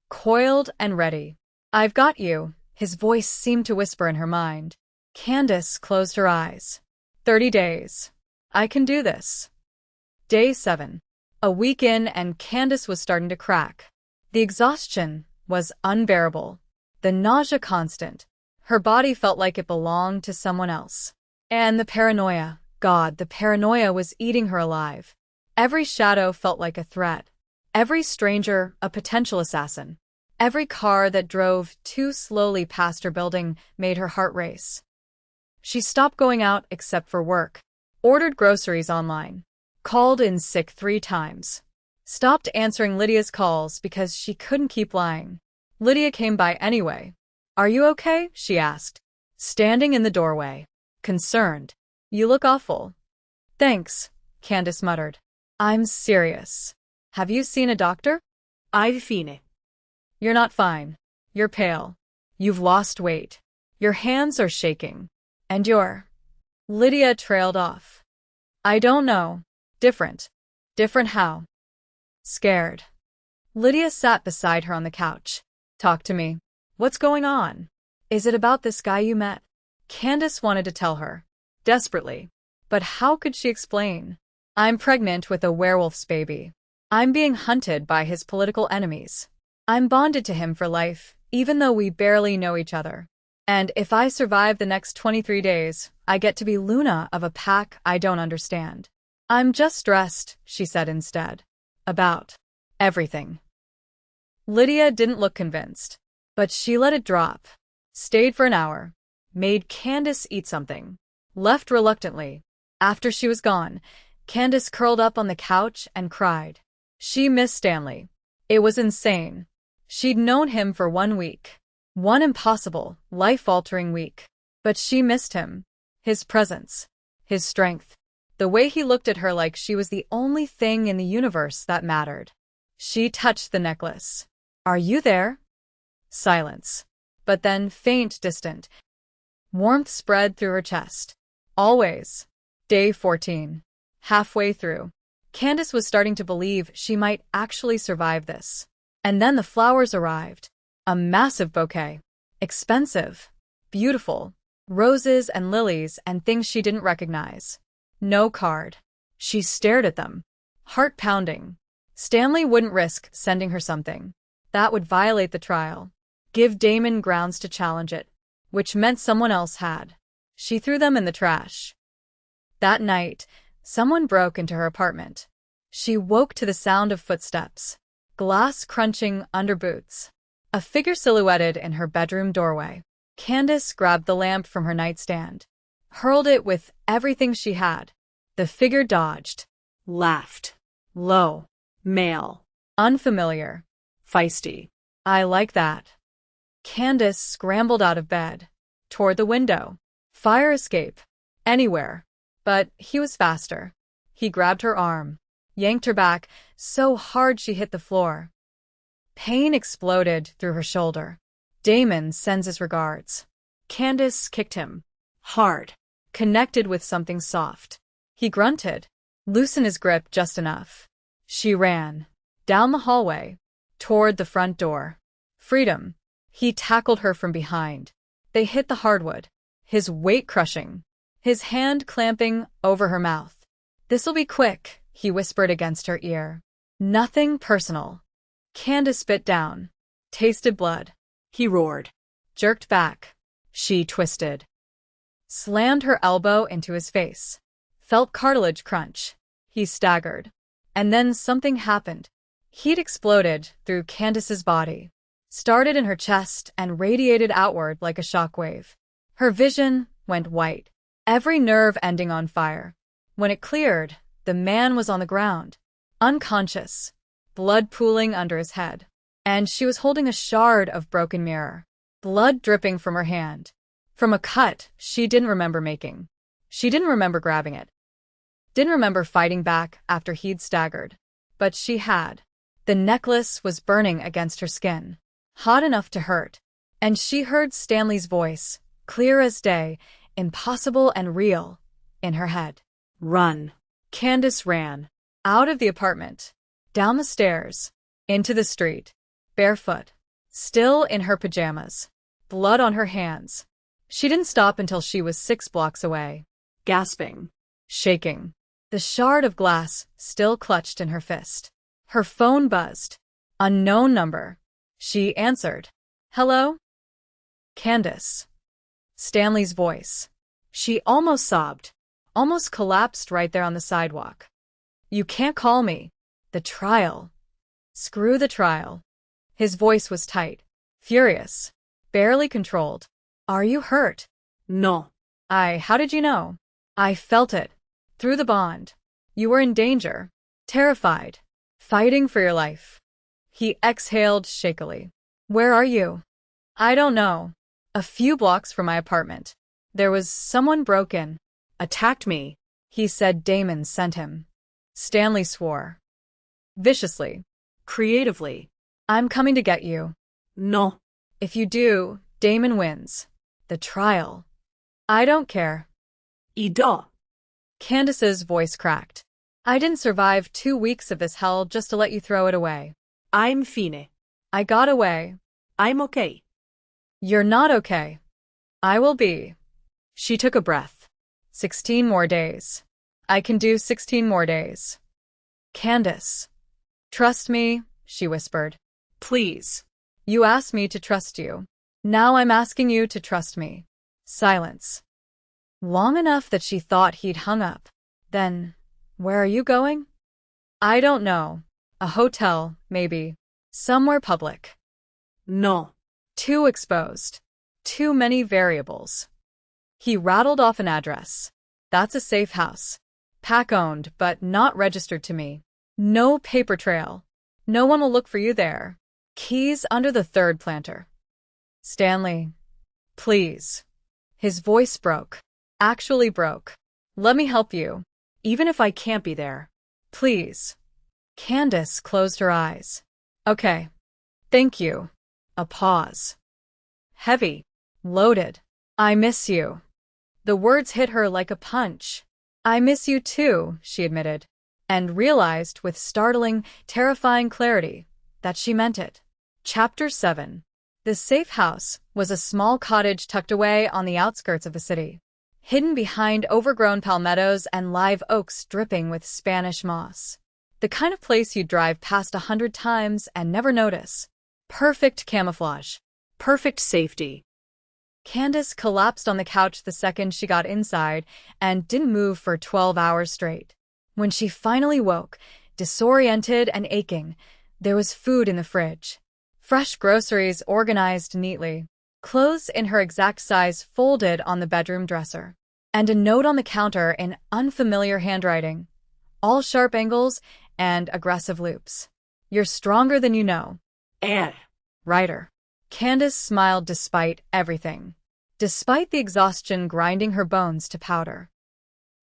Coiled and ready. I've got you, his voice seemed to whisper in her mind. Candace closed her eyes. 30 days. I can do this. Day 7. A week in and Candace was starting to crack. The exhaustion was unbearable. The nausea constant. Her body felt like it belonged to someone else. And the paranoia. God, the paranoia was eating her alive. Every shadow felt like a threat. Every stranger, a potential assassin. Every car that drove too slowly past her building made her heart race. She stopped going out except for work. Ordered groceries online. Called in sick 3 times. Stopped answering Lydia's calls because she couldn't keep lying. Lydia came by anyway. Are you okay? She asked. Standing in the doorway. Concerned. You look awful. Thanks, Candace muttered. I'm serious. Have you seen a doctor? I've seen it. You're not fine. You're pale. You've lost weight. Your hands are shaking. And you're... Lydia trailed off. I don't know. Different. Different how? Scared. Lydia sat beside her on the couch. Talk to me. What's going on? Is it about this guy you met? Candace wanted to tell her. Desperately. But how could she explain? I'm pregnant with a werewolf's baby. I'm being hunted by his political enemies. I'm bonded to him for life, even though we barely know each other. And if I survive the next 23 days, I get to be Luna of a pack I don't understand. I'm just stressed, she said instead. About everything. Lydia didn't look convinced, but she let it drop. Stayed for an hour. Made Candace eat something. Left reluctantly. After she was gone, Candace curled up on the couch and cried. She missed Stanley. It was insane. She'd known him for 1 week. One impossible, life-altering week. But she missed him. His presence. His strength. The way he looked at her like she was the only thing in the universe that mattered. She touched the necklace. Are you there? Silence. But then faint, distant. Warmth spread through her chest. Always. Day 14. Halfway through. Candace was starting to believe she might actually survive this. And then the flowers arrived. A massive bouquet. Expensive. Beautiful. Roses and lilies and things she didn't recognize. No card. She stared at them. Heart pounding. Stanley wouldn't risk sending her something. That would violate the trial. Give Damon grounds to challenge it. Which meant someone else had. She threw them in the trash. That night, someone broke into her apartment. She woke to the sound of footsteps. Glass crunching under boots. A figure silhouetted in her bedroom doorway. Candace grabbed the lamp from her nightstand. Hurled it with everything she had. The figure dodged. Laughed. Low. Male. Unfamiliar. Feisty. I like that. Candace scrambled out of bed. Toward the window. Fire escape. Anywhere. But he was faster. He grabbed her arm. Yanked her back so hard she hit the floor. Pain exploded through her shoulder. Damon sends his regards. Candace kicked him. Hard. Connected with something soft. He grunted. Loosened his grip just enough. She ran. Down the hallway. Toward the front door. Freedom. He tackled her from behind. They hit the hardwood. His weight crushing. His hand clamping over her mouth. This'll be quick, he whispered against her ear. Nothing personal. Candace bit down. Tasted blood. He roared. Jerked back. She twisted. Slammed her elbow into his face. Felt cartilage crunch. He staggered. And then something happened. Heat exploded through Candace's body, started in her chest and radiated outward like a shockwave. Her vision went white, every nerve ending on fire. When it cleared, the man was on the ground, unconscious, blood pooling under his head. And she was holding a shard of broken mirror, blood dripping from her hand, from a cut she didn't remember making. She didn't remember grabbing it. Didn't remember fighting back after he'd staggered. But she had. The necklace was burning against her skin, hot enough to hurt. And she heard Stanley's voice, clear as day, impossible and real, in her head. Run. Candace ran. Out of the apartment. Down the stairs. Into the street. Barefoot. Still in her pajamas. Blood on her hands. She didn't stop until she was 6 blocks away. Gasping. Shaking. The shard of glass still clutched in her fist. Her phone buzzed. Unknown number. She answered. Hello? Candace. Stanley's voice. She almost sobbed. Almost collapsed right there on the sidewalk. You can't call me. The trial. Screw the trial. His voice was tight. Furious. Barely controlled. Are you hurt? No. How did you know? I felt it. Through the bond. You were in danger. Terrified. Fighting for your life. He exhaled shakily. Where are you? I don't know. A few blocks from my apartment. There was someone broke in. Attacked me. He said Damon sent him. Stanley swore. Viciously. Creatively. I'm coming to get you. No. If you do, Damon wins. The trial. I don't care. Ido. Candace's voice cracked. I didn't survive 2 weeks of this hell just to let you throw it away. I'm fine. I got away. I'm okay. You're not okay. I will be. She took a breath. 16 more days. I can do 16 more days. Candace. Trust me, she whispered. Please. You asked me to trust you. Now I'm asking you to trust me. Silence. Long enough that she thought he'd hung up. Then, where are you going? I don't know. A hotel, maybe. Somewhere public. No. Too exposed. Too many variables. He rattled off an address. That's a safe house. Pack-owned, but not registered to me. No paper trail. No one will look for you there. Keys under the 3rd planter. Stanley. Please. His voice broke. Actually broke. Let me help you. Even if I can't be there. Please. Candace closed her eyes. Okay. Thank you. A pause. Heavy. Loaded. I miss you. The words hit her like a punch. I miss you too, she admitted, and realized with startling, terrifying clarity that she meant it. Chapter 7. The safe house was a small cottage tucked away on the outskirts of the city, hidden behind overgrown palmettos and live oaks dripping with Spanish moss. The kind of place you'd drive past 100 times and never notice. Perfect camouflage. Perfect safety. Candace collapsed on the couch the second she got inside and didn't move for 12 hours straight. When she finally woke, disoriented and aching, there was food in the fridge. Fresh groceries organized neatly, clothes in her exact size folded on the bedroom dresser, and a note on the counter in unfamiliar handwriting. All sharp angles and aggressive loops. You're stronger than you know. Writer. Candace smiled despite everything. Despite the exhaustion grinding her bones to powder.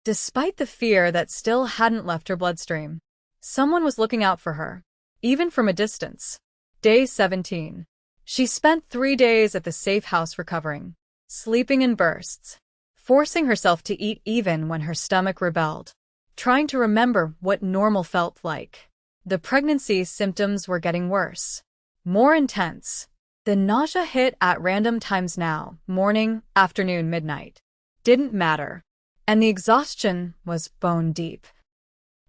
Despite the fear that still hadn't left her bloodstream. Someone was looking out for her, even from a distance. Day 17. She spent 3 days at the safe house recovering, sleeping in bursts, forcing herself to eat even when her stomach rebelled, trying to remember what normal felt like. The pregnancy symptoms were getting worse, more intense. The nausea hit at random times now, morning, afternoon, midnight. Didn't matter. And the exhaustion was bone deep.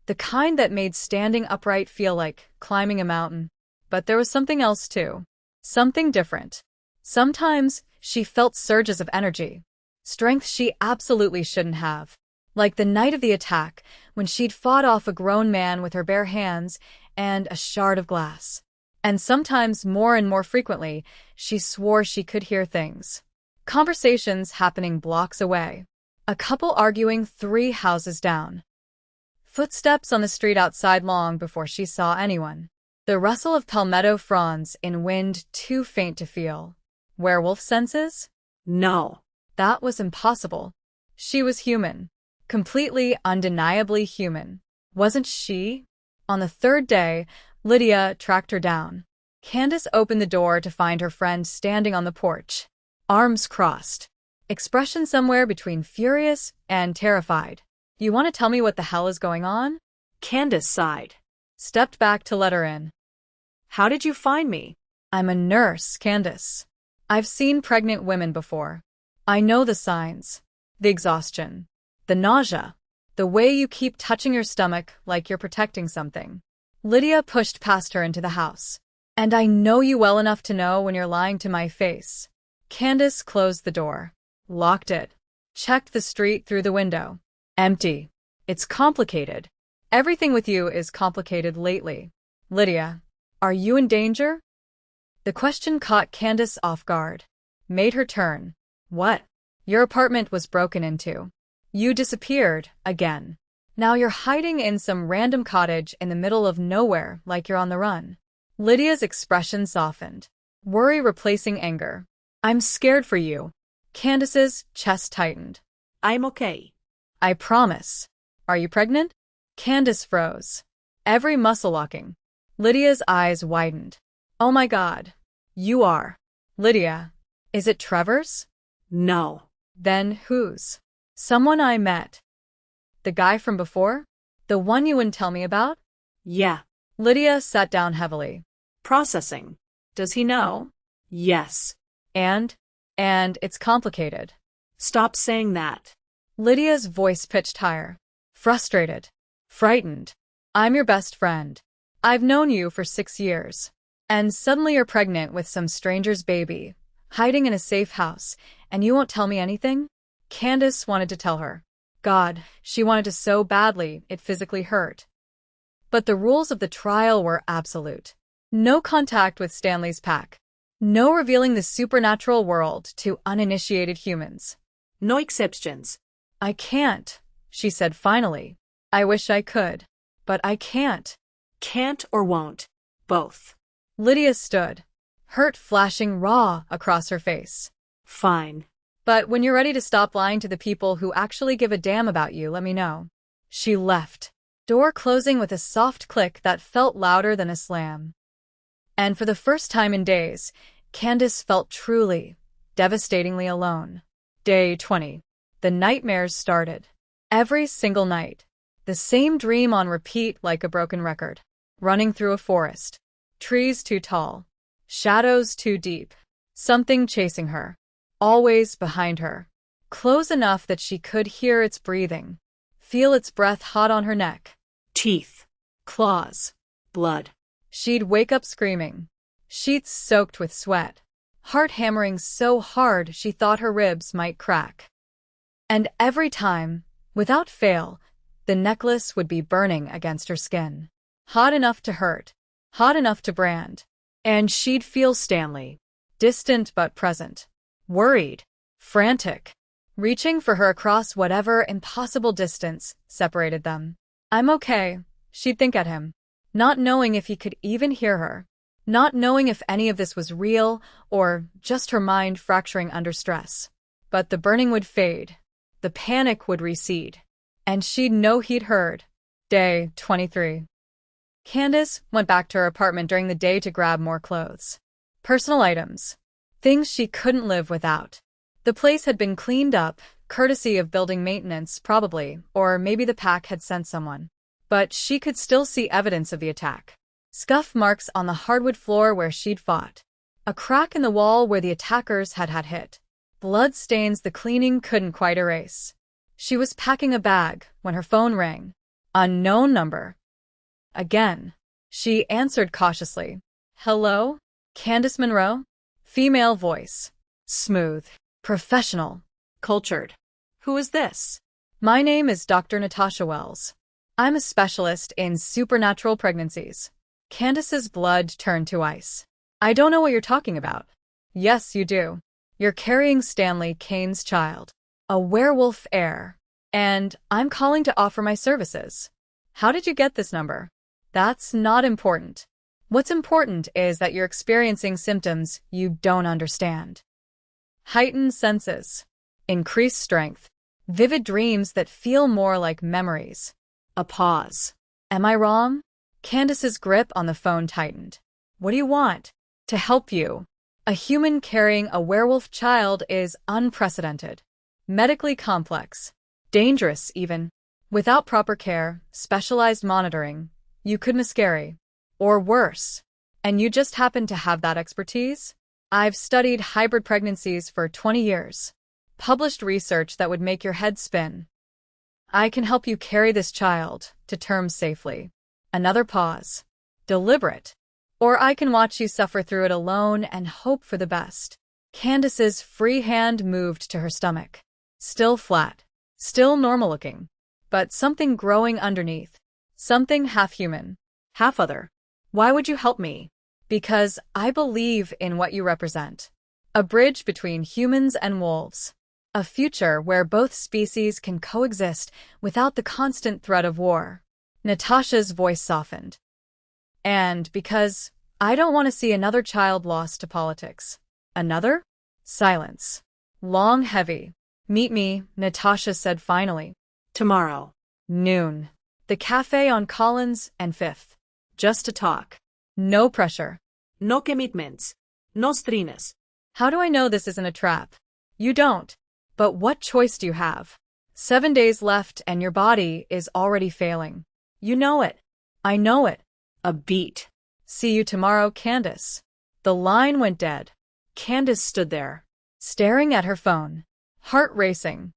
The kind that made standing upright feel like climbing a mountain. But there was something else too. Something different. Sometimes she felt surges of energy. Strength she absolutely shouldn't have. Like the night of the attack, when she'd fought off a grown man with her bare hands and a shard of glass. And sometimes, more and more frequently, she swore she could hear things. Conversations happening blocks away. A couple arguing 3 houses down. Footsteps on the street outside long before she saw anyone. The rustle of palmetto fronds in wind too faint to feel. Werewolf senses? No. That was impossible. She was human. Completely, undeniably human. Wasn't she? On the 3rd day, Lydia tracked her down. Candace opened the door to find her friend standing on the porch. Arms crossed. Expression somewhere between furious and terrified. You want to tell me what the hell is going on? Candace sighed. Stepped back to let her in. How did you find me? I'm a nurse, Candace. I've seen pregnant women before. I know the signs. The exhaustion. The nausea. The way you keep touching your stomach like you're protecting something. Lydia pushed past her into the house. And I know you well enough to know when you're lying to my face. Candace closed the door. Locked it. Checked the street through the window. Empty. It's complicated. Everything with you is complicated lately. Lydia, are you in danger? The question caught Candace off guard. Made her turn. What? Your apartment was broken into. You disappeared, again. Now you're hiding in some random cottage in the middle of nowhere like you're on the run. Lydia's expression softened. Worry replacing anger. I'm scared for you. Candace's chest tightened. I'm okay. I promise. Are you pregnant? Candace froze. Every muscle locking. Lydia's eyes widened. Oh my God. You are. Lydia. Is it Trevor's? No. Then whose? Someone I met. The guy from before? The one you wouldn't tell me about? Yeah. Lydia sat down heavily. Processing. Does he know? Yes. And it's complicated. Stop saying that. Lydia's voice pitched higher. Frustrated. Frightened. I'm your best friend. I've known you for 6 years. And suddenly you're pregnant with some stranger's baby, hiding in a safe house, and you won't tell me anything? Candace wanted to tell her. God, she wanted to so badly it physically hurt. But the rules of the trial were absolute. No contact with Stanley's pack. No revealing the supernatural world to uninitiated humans. No exceptions. I can't, she said finally. I wish I could. But I can't. Can't or won't. Both. Lydia stood, hurt flashing raw across her face. Fine. But when you're ready to stop lying to the people who actually give a damn about you, let me know. She left, door closing with a soft click that felt louder than a slam. And for the first time in days, Candace felt truly, devastatingly alone. Day 20. The nightmares started. Every single night. The same dream on repeat like a broken record. Running through a forest. Trees too tall. Shadows too deep. Something chasing her. Always behind her. Close enough that she could hear its breathing. Feel its breath hot on her neck. Teeth. Claws. Blood. She'd wake up screaming. Sheets soaked with sweat. Heart hammering so hard she thought her ribs might crack. And every time, without fail, the necklace would be burning against her skin. Hot enough to hurt. Hot enough to brand. And she'd feel Stanley. Distant but present. Worried. Frantic. Reaching for her across whatever impossible distance separated them. I'm okay, she'd think at him. Not knowing if he could even hear her. Not knowing if any of this was real or just her mind fracturing under stress. But the burning would fade. The panic would recede. And she'd know he'd heard. Day 23. Candace went back to her apartment during the day to grab more clothes. Personal items. Things she couldn't live without. The place had been cleaned up, courtesy of building maintenance, probably, or maybe the pack had sent someone. But she could still see evidence of the attack. Scuff marks on the hardwood floor where she'd fought. A crack in the wall where the attackers had hit. Blood stains the cleaning couldn't quite erase. She was packing a bag when her phone rang. Unknown number. Again. She answered cautiously. Hello? Candace Monroe? Female voice. Smooth. Professional. Cultured. Who is this? My name is Dr. Natasha Wells. I'm a specialist in supernatural pregnancies. Candace's blood turned to ice. I don't know what you're talking about. Yes, you do. You're carrying Stanley Kane's child, a werewolf heir. And I'm calling to offer my services. How did you get this number? That's not important. What's important is that you're experiencing symptoms you don't understand. Heightened senses, increased strength, vivid dreams that feel more like memories. A pause. Am I wrong? Candace's grip on the phone tightened. What do you want? To help you. A human carrying a werewolf child is unprecedented, medically complex, dangerous even. Without proper care, specialized monitoring, you could miscarry. Or worse. And you just happen to have that expertise? I've studied hybrid pregnancies for 20 years. Published research that would make your head spin. I can help you carry this child to term safely. Another pause. Deliberate. Or I can watch you suffer through it alone and hope for the best. Candace's free hand moved to her stomach. Still flat. Still normal-looking. But something growing underneath. Something half-human. Half-other. Why would you help me? Because I believe in what you represent. A bridge between humans and wolves. A future where both species can coexist without the constant threat of war. Natasha's voice softened. And because I don't want to see another child lost to politics. Another? Silence. Long, heavy. Meet me, Natasha said finally. Tomorrow. Noon. The cafe on Collins and Fifth. Just to talk. No pressure. No commitments. No strings. How do I know this isn't a trap? You don't. But what choice do you have? 7 days left and your body is already failing. You know it. I know it. A beat. See you tomorrow, Candace. The line went dead. Candace stood there, staring at her phone, heart racing,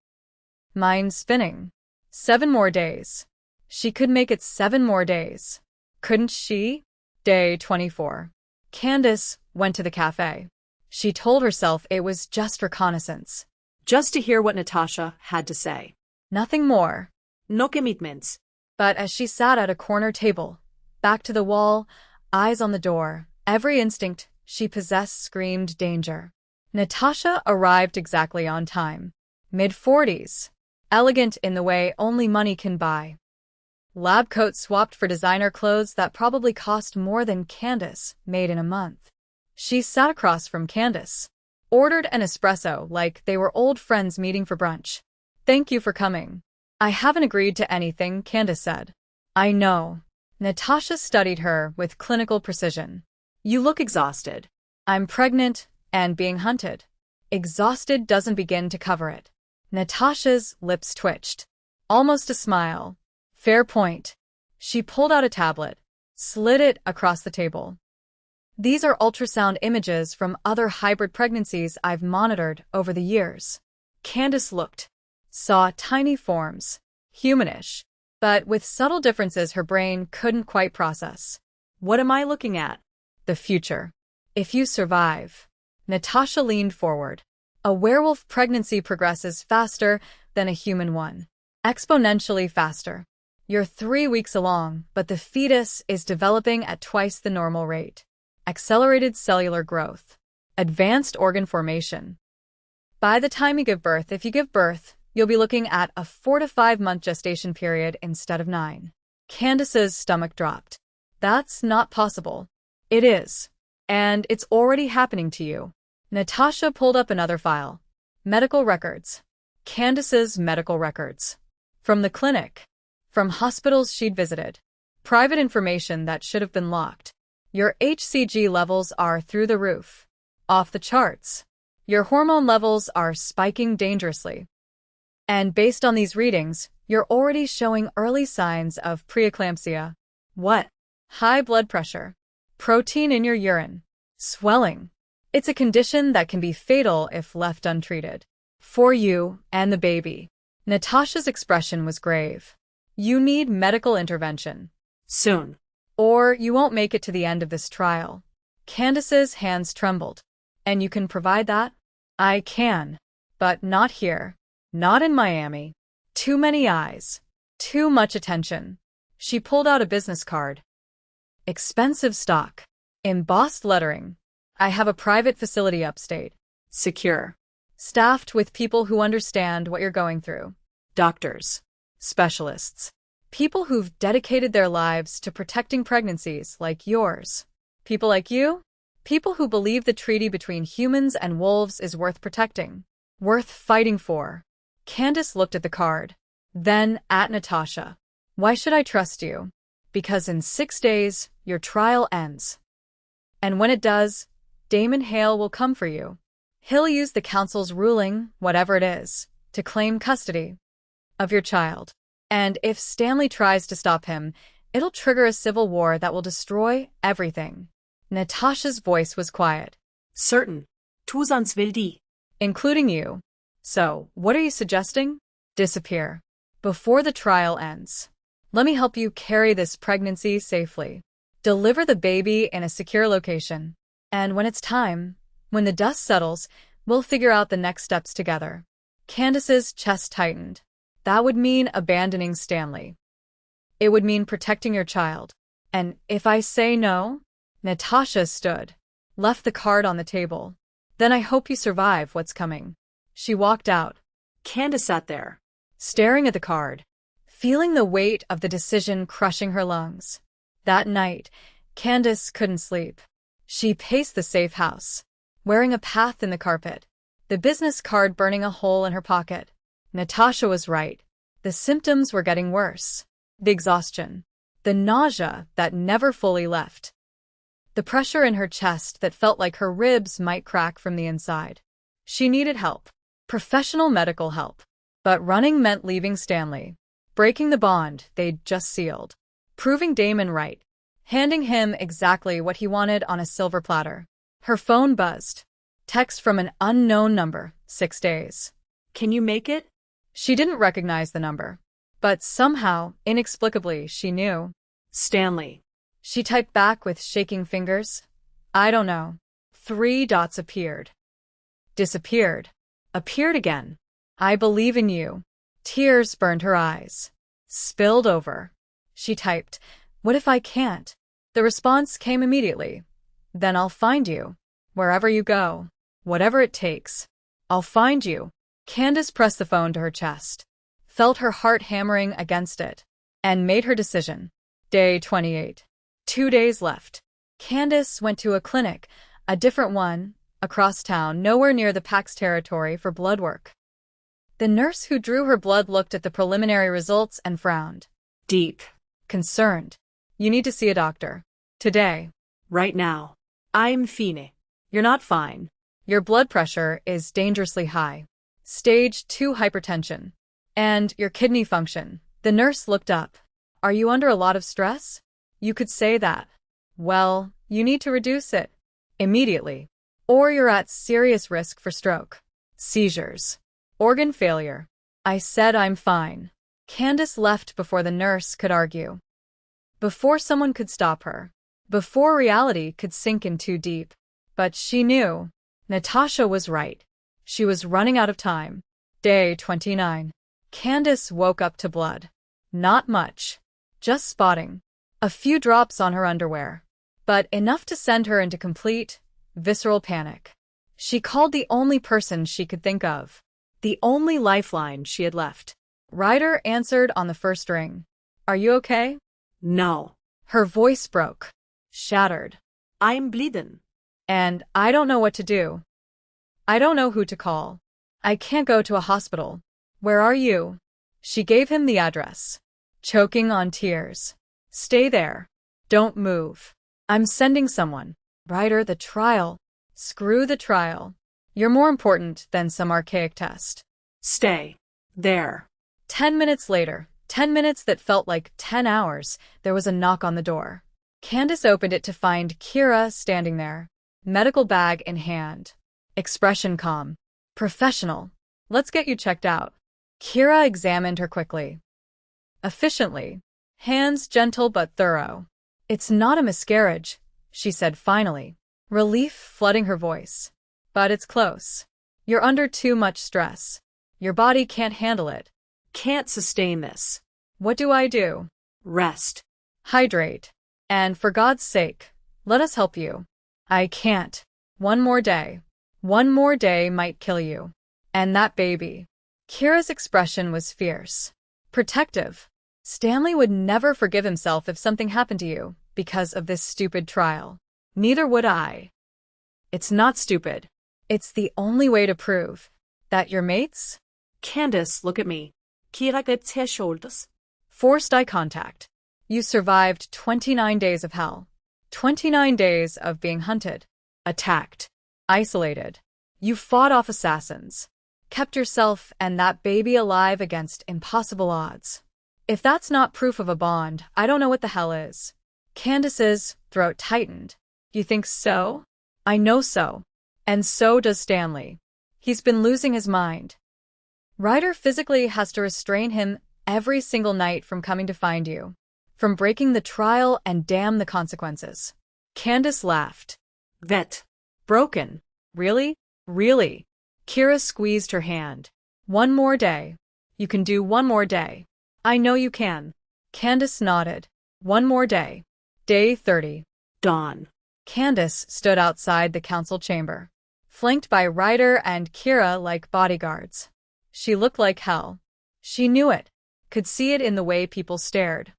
mind spinning. 7 more days. She could make it 7 more days. Couldn't she? Day 24. Candace went to the cafe. She told herself it was just reconnaissance. Just to hear what Natasha had to say. Nothing more. No commitments. But as she sat at a corner table, back to the wall, eyes on the door, every instinct she possessed screamed danger. Natasha arrived exactly on time. Mid-40s. Elegant in the way only money can buy. Lab coat swapped for designer clothes that probably cost more than Candace made in a month. She sat across from Candace. Ordered an espresso like they were old friends meeting for brunch. Thank you for coming. I haven't agreed to anything, Candace said. I know. Natasha studied her with clinical precision. You look exhausted. I'm pregnant and being hunted. Exhausted doesn't begin to cover it. Natasha's lips twitched. Almost a smile. Fair point. She pulled out a tablet, slid it across the table. These are ultrasound images from other hybrid pregnancies I've monitored over the years. Candace looked, saw tiny forms, humanish, but with subtle differences her brain couldn't quite process. What am I looking at? The future. If you survive. Natasha leaned forward. A werewolf pregnancy progresses faster than a human one. Exponentially faster. You're 3 weeks along, but the fetus is developing at twice the normal rate. Accelerated cellular growth. Advanced organ formation. By the time you give birth, if you give birth, you'll be looking at a 4 to 5 month gestation period instead of 9. Candace's stomach dropped. That's not possible. It is. And it's already happening to you. Natasha pulled up another file. Medical records. Candace's medical records. From the clinic. From hospitals she'd visited. Private information that should have been locked. Your HCG levels are through the roof. Off the charts. Your hormone levels are spiking dangerously. And based on these readings, you're already showing early signs of preeclampsia. What? High blood pressure. Protein in your urine. Swelling. It's a condition that can be fatal if left untreated. For you and the baby. Natasha's expression was grave. You need medical intervention. Soon. Or you won't make it to the end of this trial. Candace's hands trembled. And you can provide that? I can. But not here. Not in Miami. Too many eyes. Too much attention. She pulled out a business card. Expensive stock. Embossed lettering. I have a private facility upstate. Secure. Staffed with people who understand what you're going through. Doctors. Specialists. People who've dedicated their lives to protecting pregnancies like yours. People like you? People who believe the treaty between humans and wolves is worth protecting. Worth fighting for. Candace looked at the card. Then at Natasha. Why should I trust you? Because in 6 days, your trial ends. And when it does, Damon Hale will come for you. He'll use the council's ruling, whatever it is, to claim custody of your child. And if Stanley tries to stop him, it'll trigger a civil war that will destroy everything. Natasha's voice was quiet. Certain. Tu sonst will die. Including you. So, what are you suggesting? Disappear. Before the trial ends. Let me help you carry this pregnancy safely. Deliver the baby in a secure location. And when it's time, when the dust settles, we'll figure out the next steps together. Candace's chest tightened. That would mean abandoning Stanley. It would mean protecting your child. And if I say no? Natasha stood, left the card on the table. Then I hope you survive what's coming. She walked out. Candace sat there, staring at the card, feeling the weight of the decision crushing her lungs. That night, Candace couldn't sleep. She paced the safe house, wearing a path in the carpet, the business card burning a hole in her pocket. Natasha was right. The symptoms were getting worse. The exhaustion. The nausea that never fully left. The pressure in her chest that felt like her ribs might crack from the inside. She needed help. Professional medical help. But running meant leaving Stanley. Breaking the bond they'd just sealed. Proving Damon right. Handing him exactly what he wanted on a silver platter. Her phone buzzed. Text from an unknown number. 6 days. Can you make it? She didn't recognize the number. But somehow, inexplicably, she knew. Stanley. She typed back with shaking fingers. I don't know. 3 dots appeared. Disappeared. Appeared again. I believe in you. Tears burned her eyes. Spilled over. She typed, what if I can't? The response came immediately. Then I'll find you. Wherever you go. Whatever it takes. I'll find you. Candace pressed the phone to her chest, felt her heart hammering against it, and made her decision. Day 28. 2 days left. Candace went to a clinic, a different one, across town, nowhere near the PAC's territory for blood work. The nurse who drew her blood looked at the preliminary results and frowned. Deep. Concerned. You need to see a doctor. Today. Right now. I'm fine. You're not fine. Your blood pressure is dangerously high. Stage 2 hypertension. And your kidney function. The nurse looked up. Are you under a lot of stress? You could say that. Well, you need to reduce it. Immediately. Or you're at serious risk for stroke. Seizures. Organ failure. I said I'm fine. Candace left before the nurse could argue. Before someone could stop her. Before reality could sink in too deep. But she knew. Natasha was right. She was running out of time. Day 29. Candace woke up to blood. Not much. Just spotting. A few drops on her underwear. But enough to send her into complete, visceral panic. She called the only person she could think of. The only lifeline she had left. Ryder answered on the first ring. Are you okay? No. Her voice broke. Shattered. I'm bleeding. And I don't know what to do. I don't know who to call. I can't go to a hospital. Where are you? She gave him the address. Choking on tears. Stay there. Don't move. I'm sending someone. Ryder, the trial. Screw the trial. You're more important than some archaic test. Stay. There. 10 minutes later, 10 minutes that felt like 10 hours, there was a knock on the door. Candace opened it to find Kira standing there. Medical bag in hand. Expression calm. Professional. Let's get you checked out. Kira examined her quickly. Efficiently. Hands gentle but thorough. It's not a miscarriage, she said finally. Relief flooding her voice. But it's close. You're under too much stress. Your body can't handle it. Can't sustain this. What do I do? Rest. Hydrate. And for God's sake, let us help you. I can't. One more day. One more day might kill you. And that baby. Kira's expression was fierce. Protective. Stanley would never forgive himself if something happened to you because of this stupid trial. Neither would I. It's not stupid. It's the only way to prove that you're mates? Candace, look at me. Kira grips her shoulders. Forced eye contact. You survived 29 days of hell. 29 days of being hunted, attacked, isolated. You fought off assassins, kept yourself and that baby alive against impossible odds. If that's not proof of a bond, I don't know what the hell is. Candace's throat tightened. You think so? I know so. And so does Stanley. He's been losing his mind. Ryder physically has to restrain him every single night from coming to find you, from breaking the trial and damn the consequences. Candace laughed. Vet. Broken. Really? Really? Kira squeezed her hand. One more day. You can do one more day. I know you can. Candace nodded. One more day. Day 30. Dawn. Candace stood outside the council chamber, flanked by Ryder and Kira like bodyguards. She looked like hell. She knew it, could see it in the way people stared.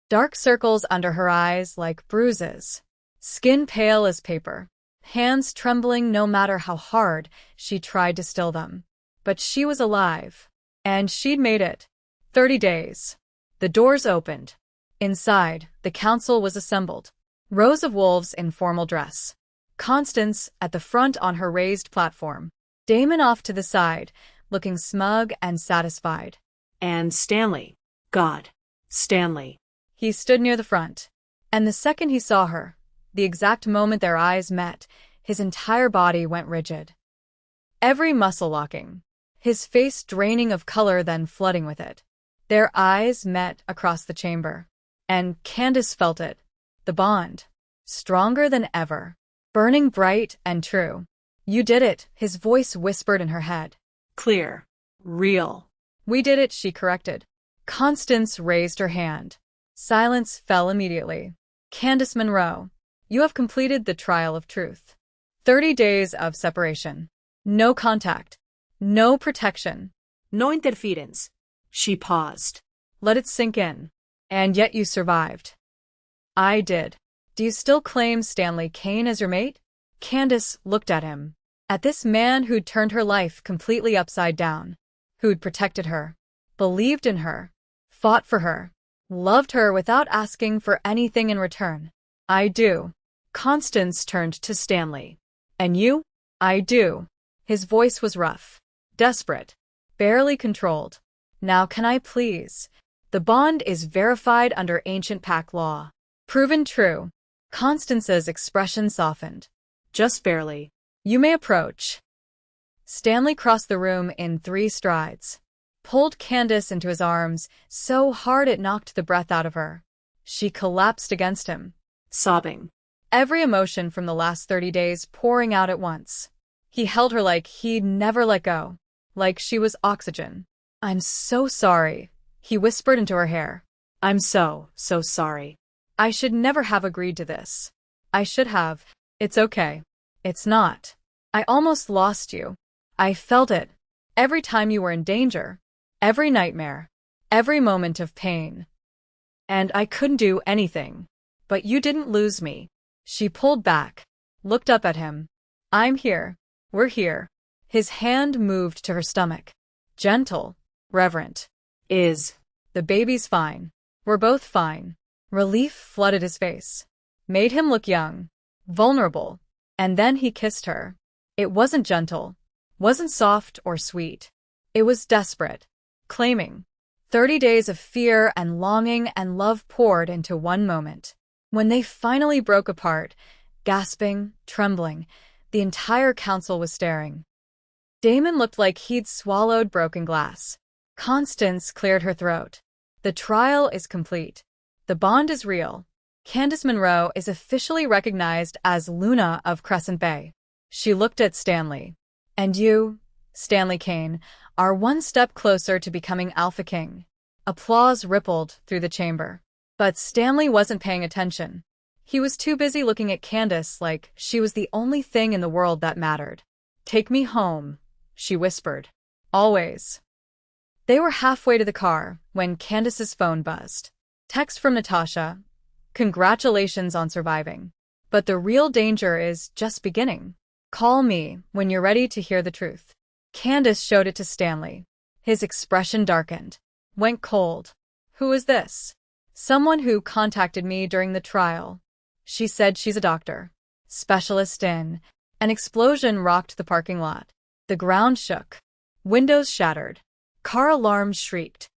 Dark circles under her eyes like bruises. Skin pale as paper. Hands trembling no matter how hard she tried to still them. But she was alive. And she'd made it. 30 days. The doors opened. Inside, the council was assembled. Rows of wolves in formal dress. Constance at the front on her raised platform. Damon off to the side, looking smug and satisfied. And Stanley. God. Stanley. He stood near the front. And the second he saw her, the exact moment their eyes met, his entire body went rigid. Every muscle locking. His face draining of color then flooding with it. Their eyes met across the chamber. And Candace felt it. The bond. Stronger than ever. Burning bright and true. You did it, his voice whispered in her head. Clear. Real. We did it, she corrected. Constance raised her hand. Silence fell immediately. Candace Monroe, you have completed the trial of truth. 30 days of separation. No contact. No protection. No interference. She paused. Let it sink in. And yet you survived. I did. Do you still claim Stanley Kane as your mate? Candace looked at him. At this man who'd turned her life completely upside down. Who'd protected her. Believed in her. Fought for her. Loved her without asking for anything in return. I do. Constance turned to Stanley. And you? I do. His voice was rough. Desperate. Barely controlled. Now can I please? The bond is verified under ancient pack law. Proven true. Constance's expression softened. Just barely. You may approach. Stanley crossed the room in 3 strides. Pulled Candace into his arms so hard it knocked the breath out of her. She collapsed against him. Sobbing. Every emotion from the last 30 days pouring out at once. He held her like he'd never let go. Like she was oxygen. I'm so sorry, he whispered into her hair. I'm so sorry. I should never have agreed to this. I should have. It's okay. It's not. I almost lost you. I felt it. Every time you were in danger. Every nightmare. Every moment of pain. And I couldn't do anything. But you didn't lose me. She pulled back. Looked up at him. I'm here. We're here. His hand moved to her stomach. Gentle. Reverent. The baby's fine. We're both fine. Relief flooded his face. Made him look young. Vulnerable. And then he kissed her. It wasn't gentle. Wasn't soft or sweet. It was desperate. Claiming. 30 days of fear and longing and love poured into one moment. When they finally broke apart, gasping, trembling, the entire council was staring. Damon looked like he'd swallowed broken glass. Constance cleared her throat. The trial is complete. The bond is real. Candace Monroe is officially recognized as Luna of Crescent Bay. She looked at Stanley. And you, Stanley Kane, are one step closer to becoming Alpha King. Applause rippled through the chamber. But Stanley wasn't paying attention. He was too busy looking at Candace like she was the only thing in the world that mattered. "Take me home," she whispered. "Always." They were halfway to the car when Candace's phone buzzed. Text from Natasha. "Congratulations on surviving. But the real danger is just beginning. Call me when you're ready to hear the truth." Candace showed it to Stanley. His expression darkened, went cold. "Who is this?" "Someone who contacted me during the trial. She said she's a doctor. Specialist in..." An explosion rocked the parking lot. The ground shook. Windows shattered. Car alarms shrieked.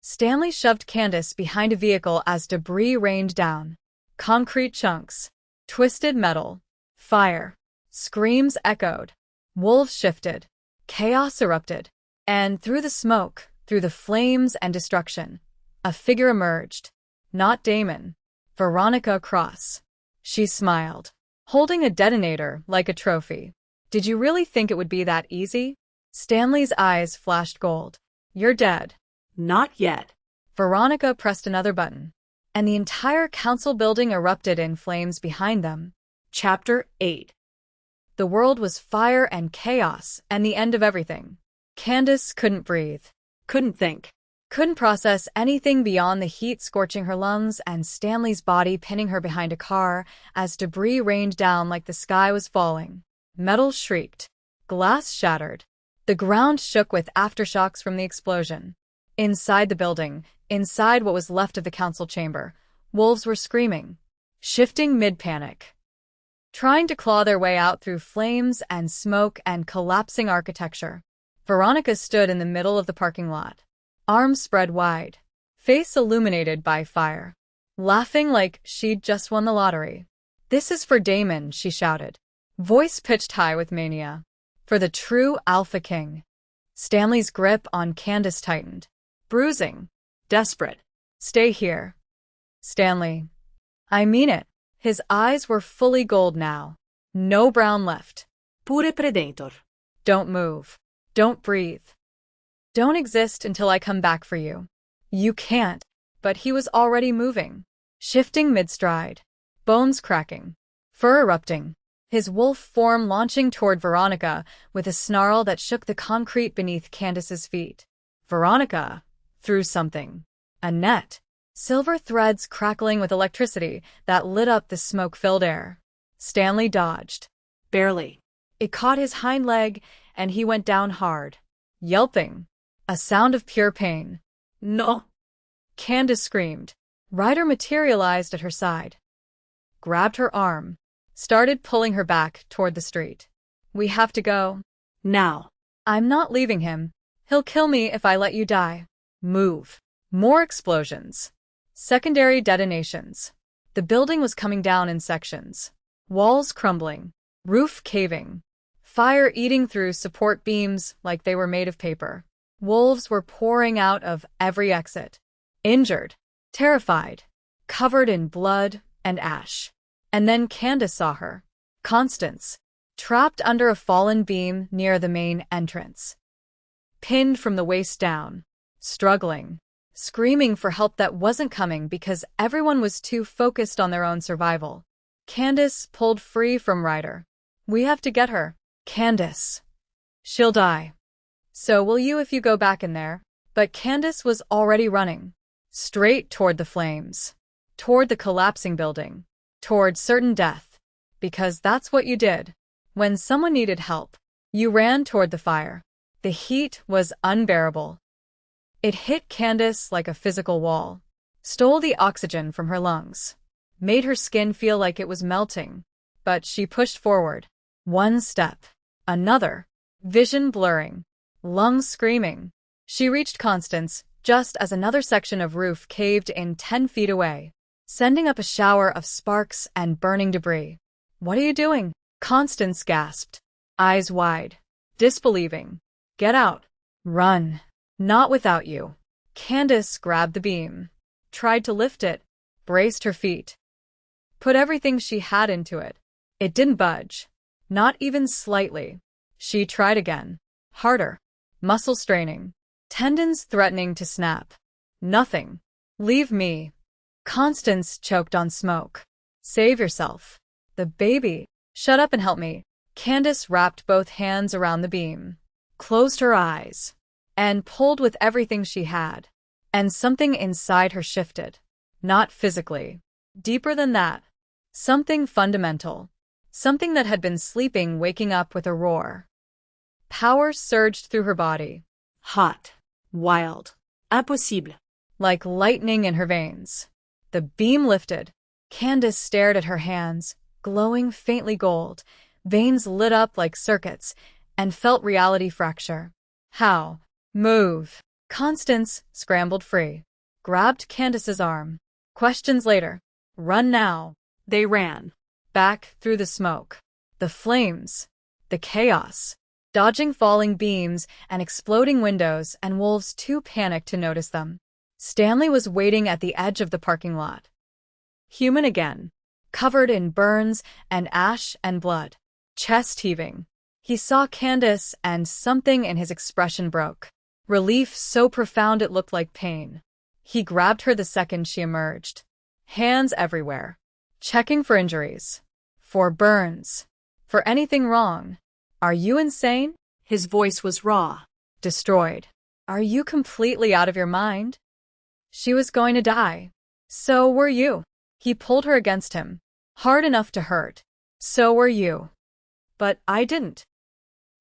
Stanley shoved Candace behind a vehicle as debris rained down. Concrete chunks. Twisted metal. Fire. Screams echoed. Wolves shifted. Chaos erupted. And through the smoke, through the flames and destruction, a figure emerged. Not Damon. Veronica Cross. She smiled, holding a detonator like a trophy. "Did you really think it would be that easy?" Stanley's eyes flashed gold. "You're dead." Not yet. Veronica pressed another button, and the entire council building erupted in flames behind them. Chapter 8. The world was fire and chaos, and the end of everything. Candace couldn't breathe. Couldn't think. Couldn't process anything beyond the heat scorching her lungs and Stanley's body pinning her behind a car as debris rained down like the sky was falling. Metal shrieked. Glass shattered. The ground shook with aftershocks from the explosion. Inside the building, inside what was left of the council chamber, wolves were screaming, shifting mid-panic, trying to claw their way out through flames and smoke and collapsing architecture. Veronica stood in the middle of the parking lot, arms spread wide, face illuminated by fire, laughing like she'd just won the lottery. "This is for Damon," she shouted, voice pitched high with mania. "For the true Alpha King." Stanley's grip on Candace tightened, bruising, desperate. "Stay here." "Stanley." "I mean it." His eyes were fully gold now. No brown left. Pure predator. "Don't move. Don't breathe. Don't exist until I come back for you." "You can't." But he was already moving, shifting mid-stride, bones cracking, fur erupting, his wolf form launching toward Veronica with a snarl that shook the concrete beneath Candace's feet. Veronica threw something. A net. Silver threads crackling with electricity that lit up the smoke-filled air. Stanley dodged. Barely. It caught his hind leg, and he went down hard, yelping. A sound of pure pain. "No." Candace screamed. Ryder materialized at her side, grabbed her arm, started pulling her back toward the street. "We have to go. Now." "I'm not leaving him. He'll kill me if I let you die." "Move." More explosions. Secondary detonations. The building was coming down in sections. Walls crumbling. Roof caving. Fire eating through support beams like they were made of paper. Wolves were pouring out of every exit. Injured. Terrified. Covered in blood and ash. And then Candace saw her. Constance. Trapped under a fallen beam near the main entrance. Pinned from the waist down. Struggling. Screaming for help that wasn't coming because everyone was too focused on their own survival. Candace pulled free from Ryder. "We have to get her." "Candace. She'll die. So will you if you go back in there." But Candace was already running. Straight toward the flames. Toward the collapsing building. Toward certain death. Because that's what you did. When someone needed help, you ran toward the fire. The heat was unbearable. It hit Candace like a physical wall. Stole the oxygen from her lungs. Made her skin feel like it was melting. But she pushed forward. One step. Another. Vision blurring. Lungs screaming. She reached Constance just as another section of roof caved in 10 feet away, sending up a shower of sparks and burning debris. "What are you doing?" Constance gasped, eyes wide, disbelieving. "Get out. Run. Not without you." Candace grabbed the beam, tried to lift it, braced her feet, put everything she had into it. It didn't budge. Not even slightly. She tried again. Harder. Muscle straining. Tendons threatening to snap. Nothing. "Leave me." Constance choked on smoke. Save yourself. The baby. Shut up and help me. Candace wrapped both hands around the beam, closed her eyes, and pulled with everything she had. And something inside her shifted. Not physically. Deeper than that. Something fundamental. Something that had been sleeping waking up with a roar. Power surged through her body. Hot. Wild. Impossible. Like lightning in her veins. The beam lifted. Candace stared at her hands, glowing faintly gold. Veins lit up like circuits, and felt reality fracture. How? Move. Constance scrambled free, grabbed Candace's arm. Questions later. Run now. They ran. Back through the smoke. The flames. The chaos. Dodging falling beams and exploding windows, and wolves too panicked to notice them. Stanley was waiting at the edge of the parking lot. Human again. Covered in burns and ash and blood. Chest heaving. He saw Candace, and something in his expression broke. Relief so profound it looked like pain. He grabbed her the second she emerged. Hands everywhere. Checking for injuries. For burns. For anything wrong. Are you insane? His voice was raw. Destroyed. Are you completely out of your mind? She was going to die. So were you. He pulled her against him. Hard enough to hurt. So were you. But I didn't.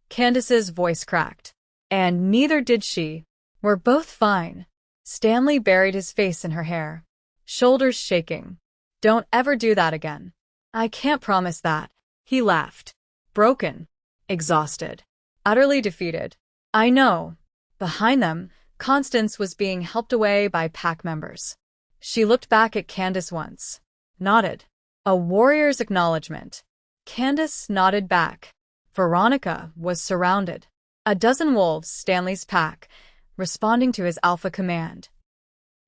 Candace's voice cracked. And neither did she. We're both fine. Stanley buried his face in her hair. Shoulders shaking. Don't ever do that again. I can't promise that. He laughed. Broken. Exhausted. Utterly defeated. I know. Behind them, Constance was being helped away by pack members. She looked back at Candace once. Nodded. A warrior's acknowledgement. Candace nodded back. Veronica was surrounded. A dozen wolves, Stanley's pack, responding to his alpha command,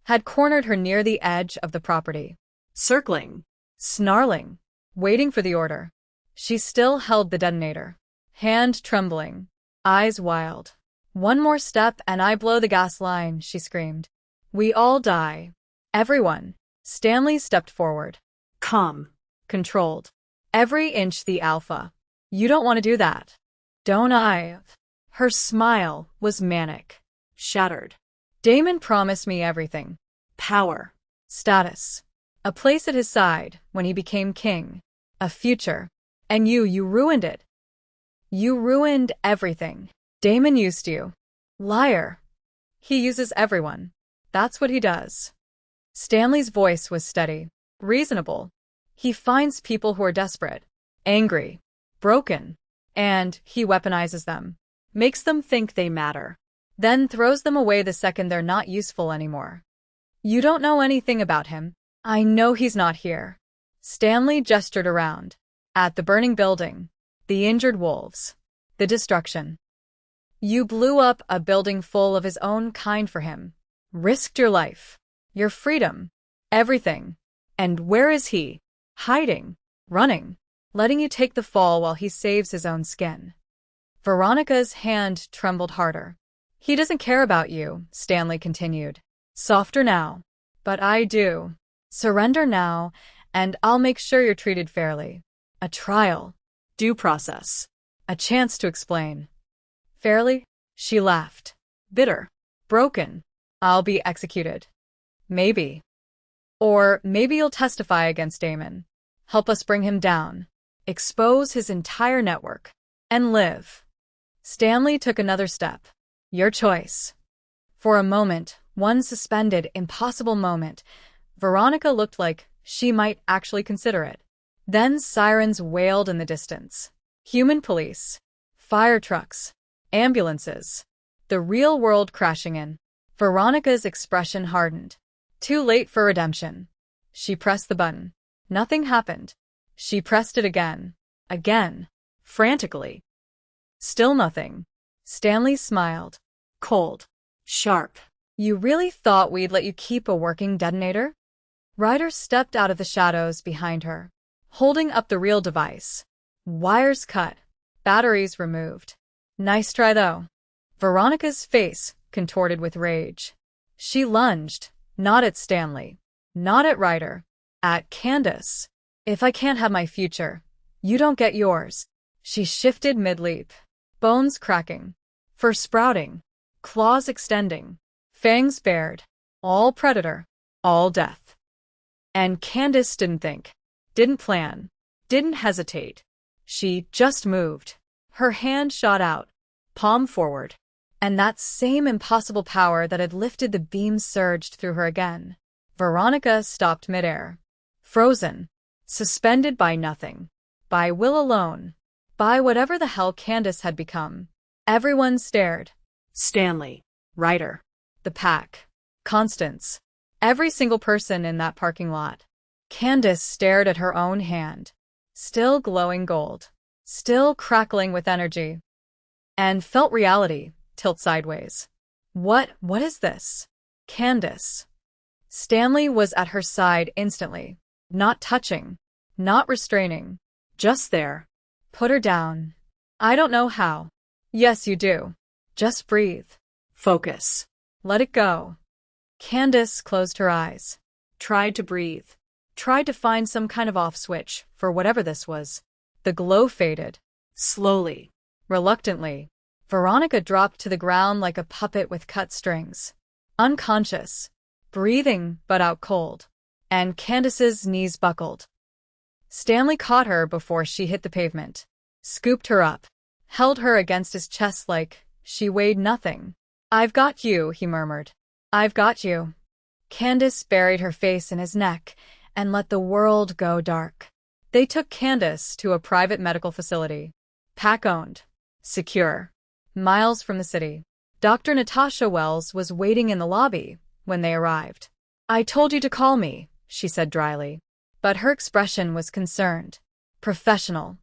had cornered her near the edge of the property. Circling. Snarling. Waiting for the order. She still held the detonator. Hand trembling. Eyes wild. One more step and I blow the gas line, she screamed. We all die. Everyone. Stanley stepped forward. Calm. Controlled. Every inch the alpha. You don't want to do that. Don't I? Her smile was manic. Shattered. Damon promised me everything. Power. Status. A place at his side when he became king. A future. And you ruined it. You ruined everything. Damon used you. Liar. He uses everyone. That's what he does. Stanley's voice was steady. Reasonable. He finds people who are desperate. Angry. Broken. And he weaponizes them. Makes them think they matter. Then throws them away the second they're not useful anymore. You don't know anything about him. I know he's not here. Stanley gestured around. At the burning building. The injured wolves. The destruction. You blew up a building full of his own kind for him. Risked your life. Your freedom. Everything. And where is he? Hiding. Running. Letting you take the fall while he saves his own skin. Veronica's hand trembled harder. He doesn't care about you, Stanley continued. Softer now. But I do. Surrender now, and I'll make sure you're treated fairly. A trial. Due process. A chance to explain. Fairly? She laughed. Bitter. Broken. I'll be executed. Maybe. Or maybe you'll testify against Damon. Help us bring him down. Expose his entire network. And live. Stanley took another step. Your choice. For a moment, one suspended, impossible moment, Veronica looked like she might actually consider it. Then sirens wailed in the distance. Human police. Fire trucks. Ambulances. The real world crashing in. Veronica's expression hardened. Too late for redemption. She pressed the button. Nothing happened. She pressed it again. Again. Frantically. Still nothing. Stanley smiled. Cold. Sharp. You really thought we'd let you keep a working detonator? Ryder stepped out of the shadows behind her, holding up the real device. Wires cut. Batteries removed. Nice try, though. Veronica's face contorted with rage. She lunged, not at Stanley, Not at Ryder. At Candace. If I can't have my future, you don't get yours. She shifted mid-leap. Bones cracking. Fur sprouting. Claws extending. Fangs bared. All predator. All death. And Candace didn't think. Didn't plan. Didn't hesitate. She just moved. Her hand shot out. Palm forward. And that same impossible power that had lifted the beam surged through her again. Veronica stopped midair. Frozen. Suspended by nothing. By will alone. By whatever the hell Candace had become. Everyone stared. Stanley. Ryder. The pack. Constance. Every single person in that parking lot. Candace stared at her own hand. Still glowing gold. Still crackling with energy. And felt reality tilt sideways. What is this? Candace. Stanley was at her side instantly. Not touching. Not restraining. Just there. Put her down. I don't know how. Yes, you do. Just breathe. Focus. Let it go. Candace closed her eyes. Tried to breathe. Tried to find some kind of off switch for whatever this was. The glow faded. Slowly. Reluctantly. Veronica dropped to the ground like a puppet with cut strings. Unconscious. Breathing, but out cold. And Candace's knees buckled. Stanley caught her before she hit the pavement. Scooped her up. Held her against his chest like she weighed nothing. I've got you, he murmured. I've got you. Candace buried her face in his neck and let the world go dark. They took Candace to a private medical facility. Pack-owned. Secure. Miles from the city. Dr. Natasha Wells was waiting in the lobby when they arrived. I told you to call me, she said dryly. But her expression was concerned. Professional.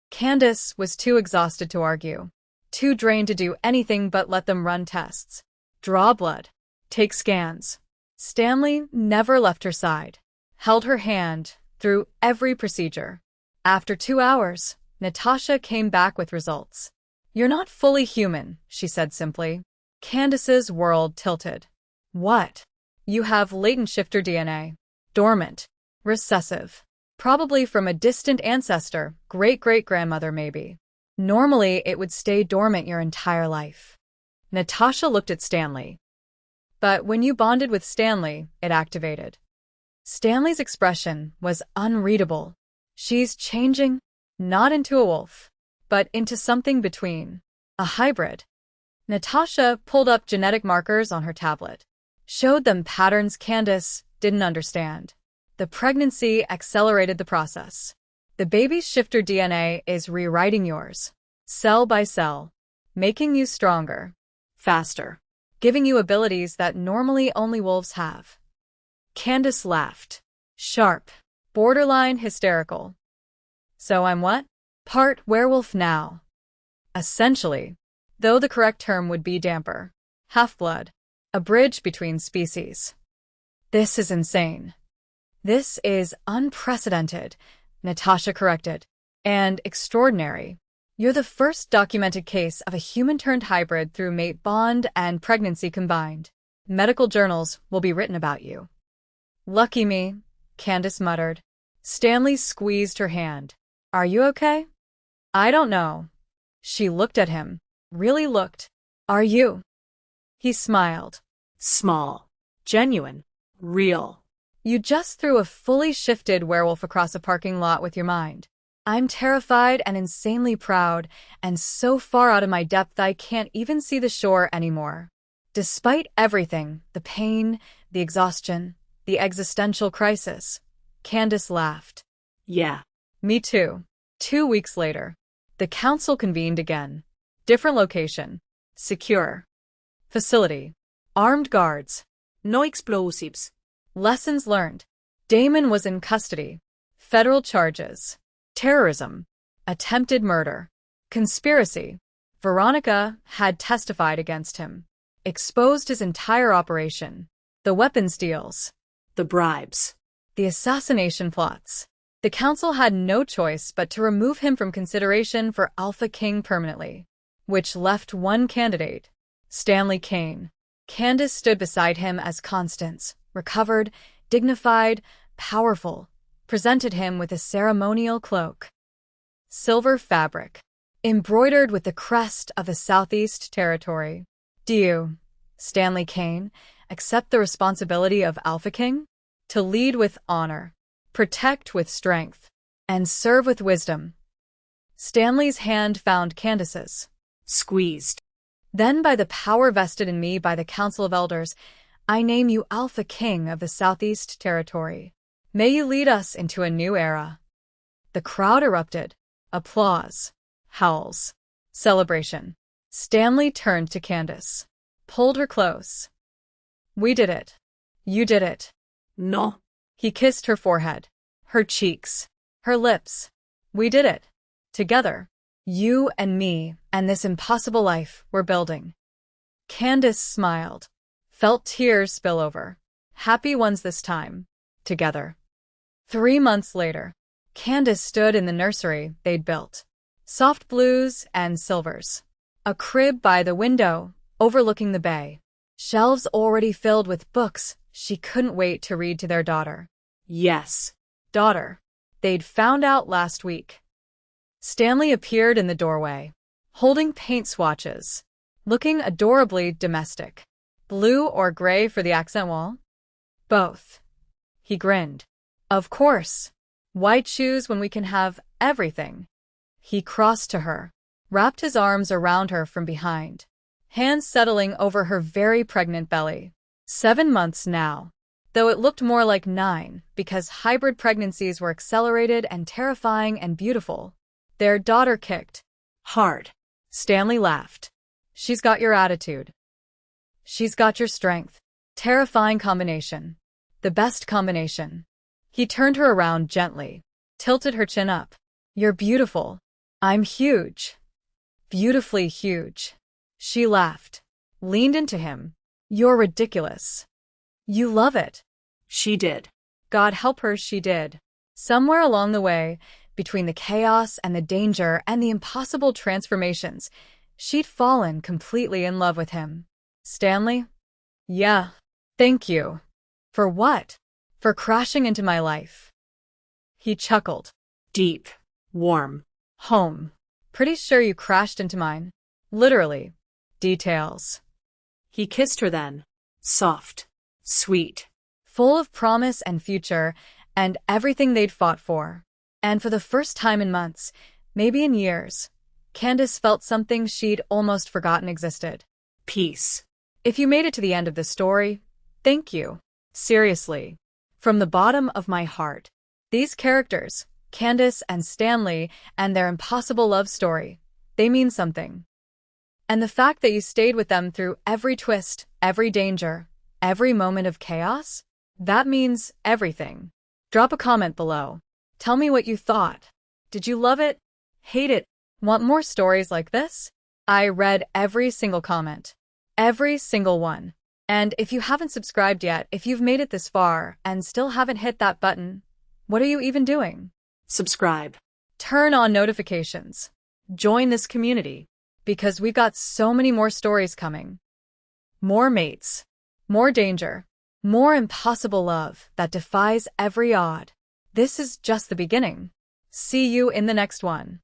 Candace was too exhausted to argue. Too drained to do anything but let them run tests. Draw blood. Take scans. Stanley never left her side. Held her hand through every procedure. After 2 hours, Natasha came back with results. You're not fully human, she said simply. Candace's world tilted. What? You have latent shifter DNA. Dormant. Recessive. Probably from a distant ancestor, great-great-grandmother maybe. Normally, it would stay dormant your entire life. Natasha looked at Stanley. But when you bonded with Stanley, it activated. Stanley's expression was unreadable. She's changing, not into a wolf, but into something between. A hybrid. Natasha pulled up genetic markers on her tablet. Showed them patterns Candace didn't understand. The pregnancy accelerated the process. The baby's shifter DNA is rewriting yours. Cell by cell. Making you stronger. Faster. Giving you abilities that normally only wolves have. Candace laughed. Sharp. Borderline hysterical. So I'm what? Part werewolf now. Essentially. Though the correct term would be damper. Half-blood. A bridge between species. This is insane. This is unprecedented, Natasha corrected. And extraordinary. You're the first documented case of a human-turned hybrid through mate bond and pregnancy combined. Medical journals will be written about you. Lucky me, Candace muttered. Stanley squeezed her hand. Are you okay? I don't know. She looked at him. Really looked. Are you? He smiled. Small. Genuine. Real. You just threw a fully shifted werewolf across a parking lot with your mind. I'm terrified and insanely proud, and so far out of my depth I can't even see the shore anymore. Despite everything, the pain, the exhaustion, the existential crisis, Candace laughed. Yeah. Me too. 2 weeks later, the council convened again. Different location. Secure. Facility. Armed guards. No explosives. Lessons learned. Damon was in custody. Federal charges. Terrorism. Attempted murder. Conspiracy. Veronica had testified against him. Exposed his entire operation. The weapons deals. The bribes. The assassination plots. The council had no choice but to remove him from consideration for Alpha King permanently. Which left one candidate. Stanley Kane. Candace stood beside him as Constance, recovered, dignified, powerful, presented him with a ceremonial cloak. Silver fabric, embroidered with the crest of the Southeast Territory. Do you, Stanley Kane, accept the responsibility of Alpha King? To lead with honor, protect with strength, and serve with wisdom. Stanley's hand found Candace's. Squeezed. Then, by the power vested in me by the Council of Elders, I name you Alpha King of the Southeast Territory. May you lead us into a new era. The crowd erupted. Applause. Howls. Celebration. Stanley turned to Candace. Pulled her close. We did it. You did it. No. He kissed her forehead, her cheeks, her lips. We did it. Together. You and me and this impossible life we're building. Candace smiled. Felt tears spill over. Happy ones this time. Together. 3 months later, Candace stood in the nursery they'd built. Soft blues and silvers. A crib by the window, overlooking the bay. Shelves already filled with books she couldn't wait to read to their daughter. Yes. Daughter. They'd found out last week. Stanley appeared in the doorway, holding paint swatches, looking adorably domestic. Blue or gray for the accent wall? Both. He grinned. Of course. White shoes when we can have everything. He crossed to her, wrapped his arms around her from behind, hands settling over her very pregnant belly. 7 months now, though it looked more like 9 because hybrid pregnancies were accelerated and terrifying and beautiful. Their daughter kicked. Hard. Stanley laughed. She's got your attitude. She's got your strength. Terrifying combination. The best combination. He turned her around gently, tilted her chin up. You're beautiful. I'm huge. Beautifully huge. She laughed, leaned into him. You're ridiculous. You love it. She did. God help her, she did. Somewhere along the way, between the chaos and the danger and the impossible transformations, she'd fallen completely in love with him. Stanley? Yeah. Thank you. For what? For crashing into my life. He chuckled. Deep. Warm. Home. Pretty sure you crashed into mine. Literally. Details. He kissed her then. Soft. Sweet. Full of promise and future, and everything they'd fought for. And for the first time in months, maybe in years, Candace felt something she'd almost forgotten existed. Peace. If you made it to the end of the story, thank you. Seriously. From the bottom of my heart. These characters, Candace and Stanley, and their impossible love story, they mean something. And the fact that you stayed with them through every twist, every danger, every moment of chaos, that means everything. Drop a comment below. Tell me what you thought. Did you love it? Hate it? Want more stories like this? I read every single comment. Every single one. And if you haven't subscribed yet, if you've made it this far and still haven't hit that button, what are you even doing? Subscribe. Turn on notifications. Join this community. Because we've got so many more stories coming. More mates. More danger. More impossible love that defies every odd. This is just the beginning. See you in the next one.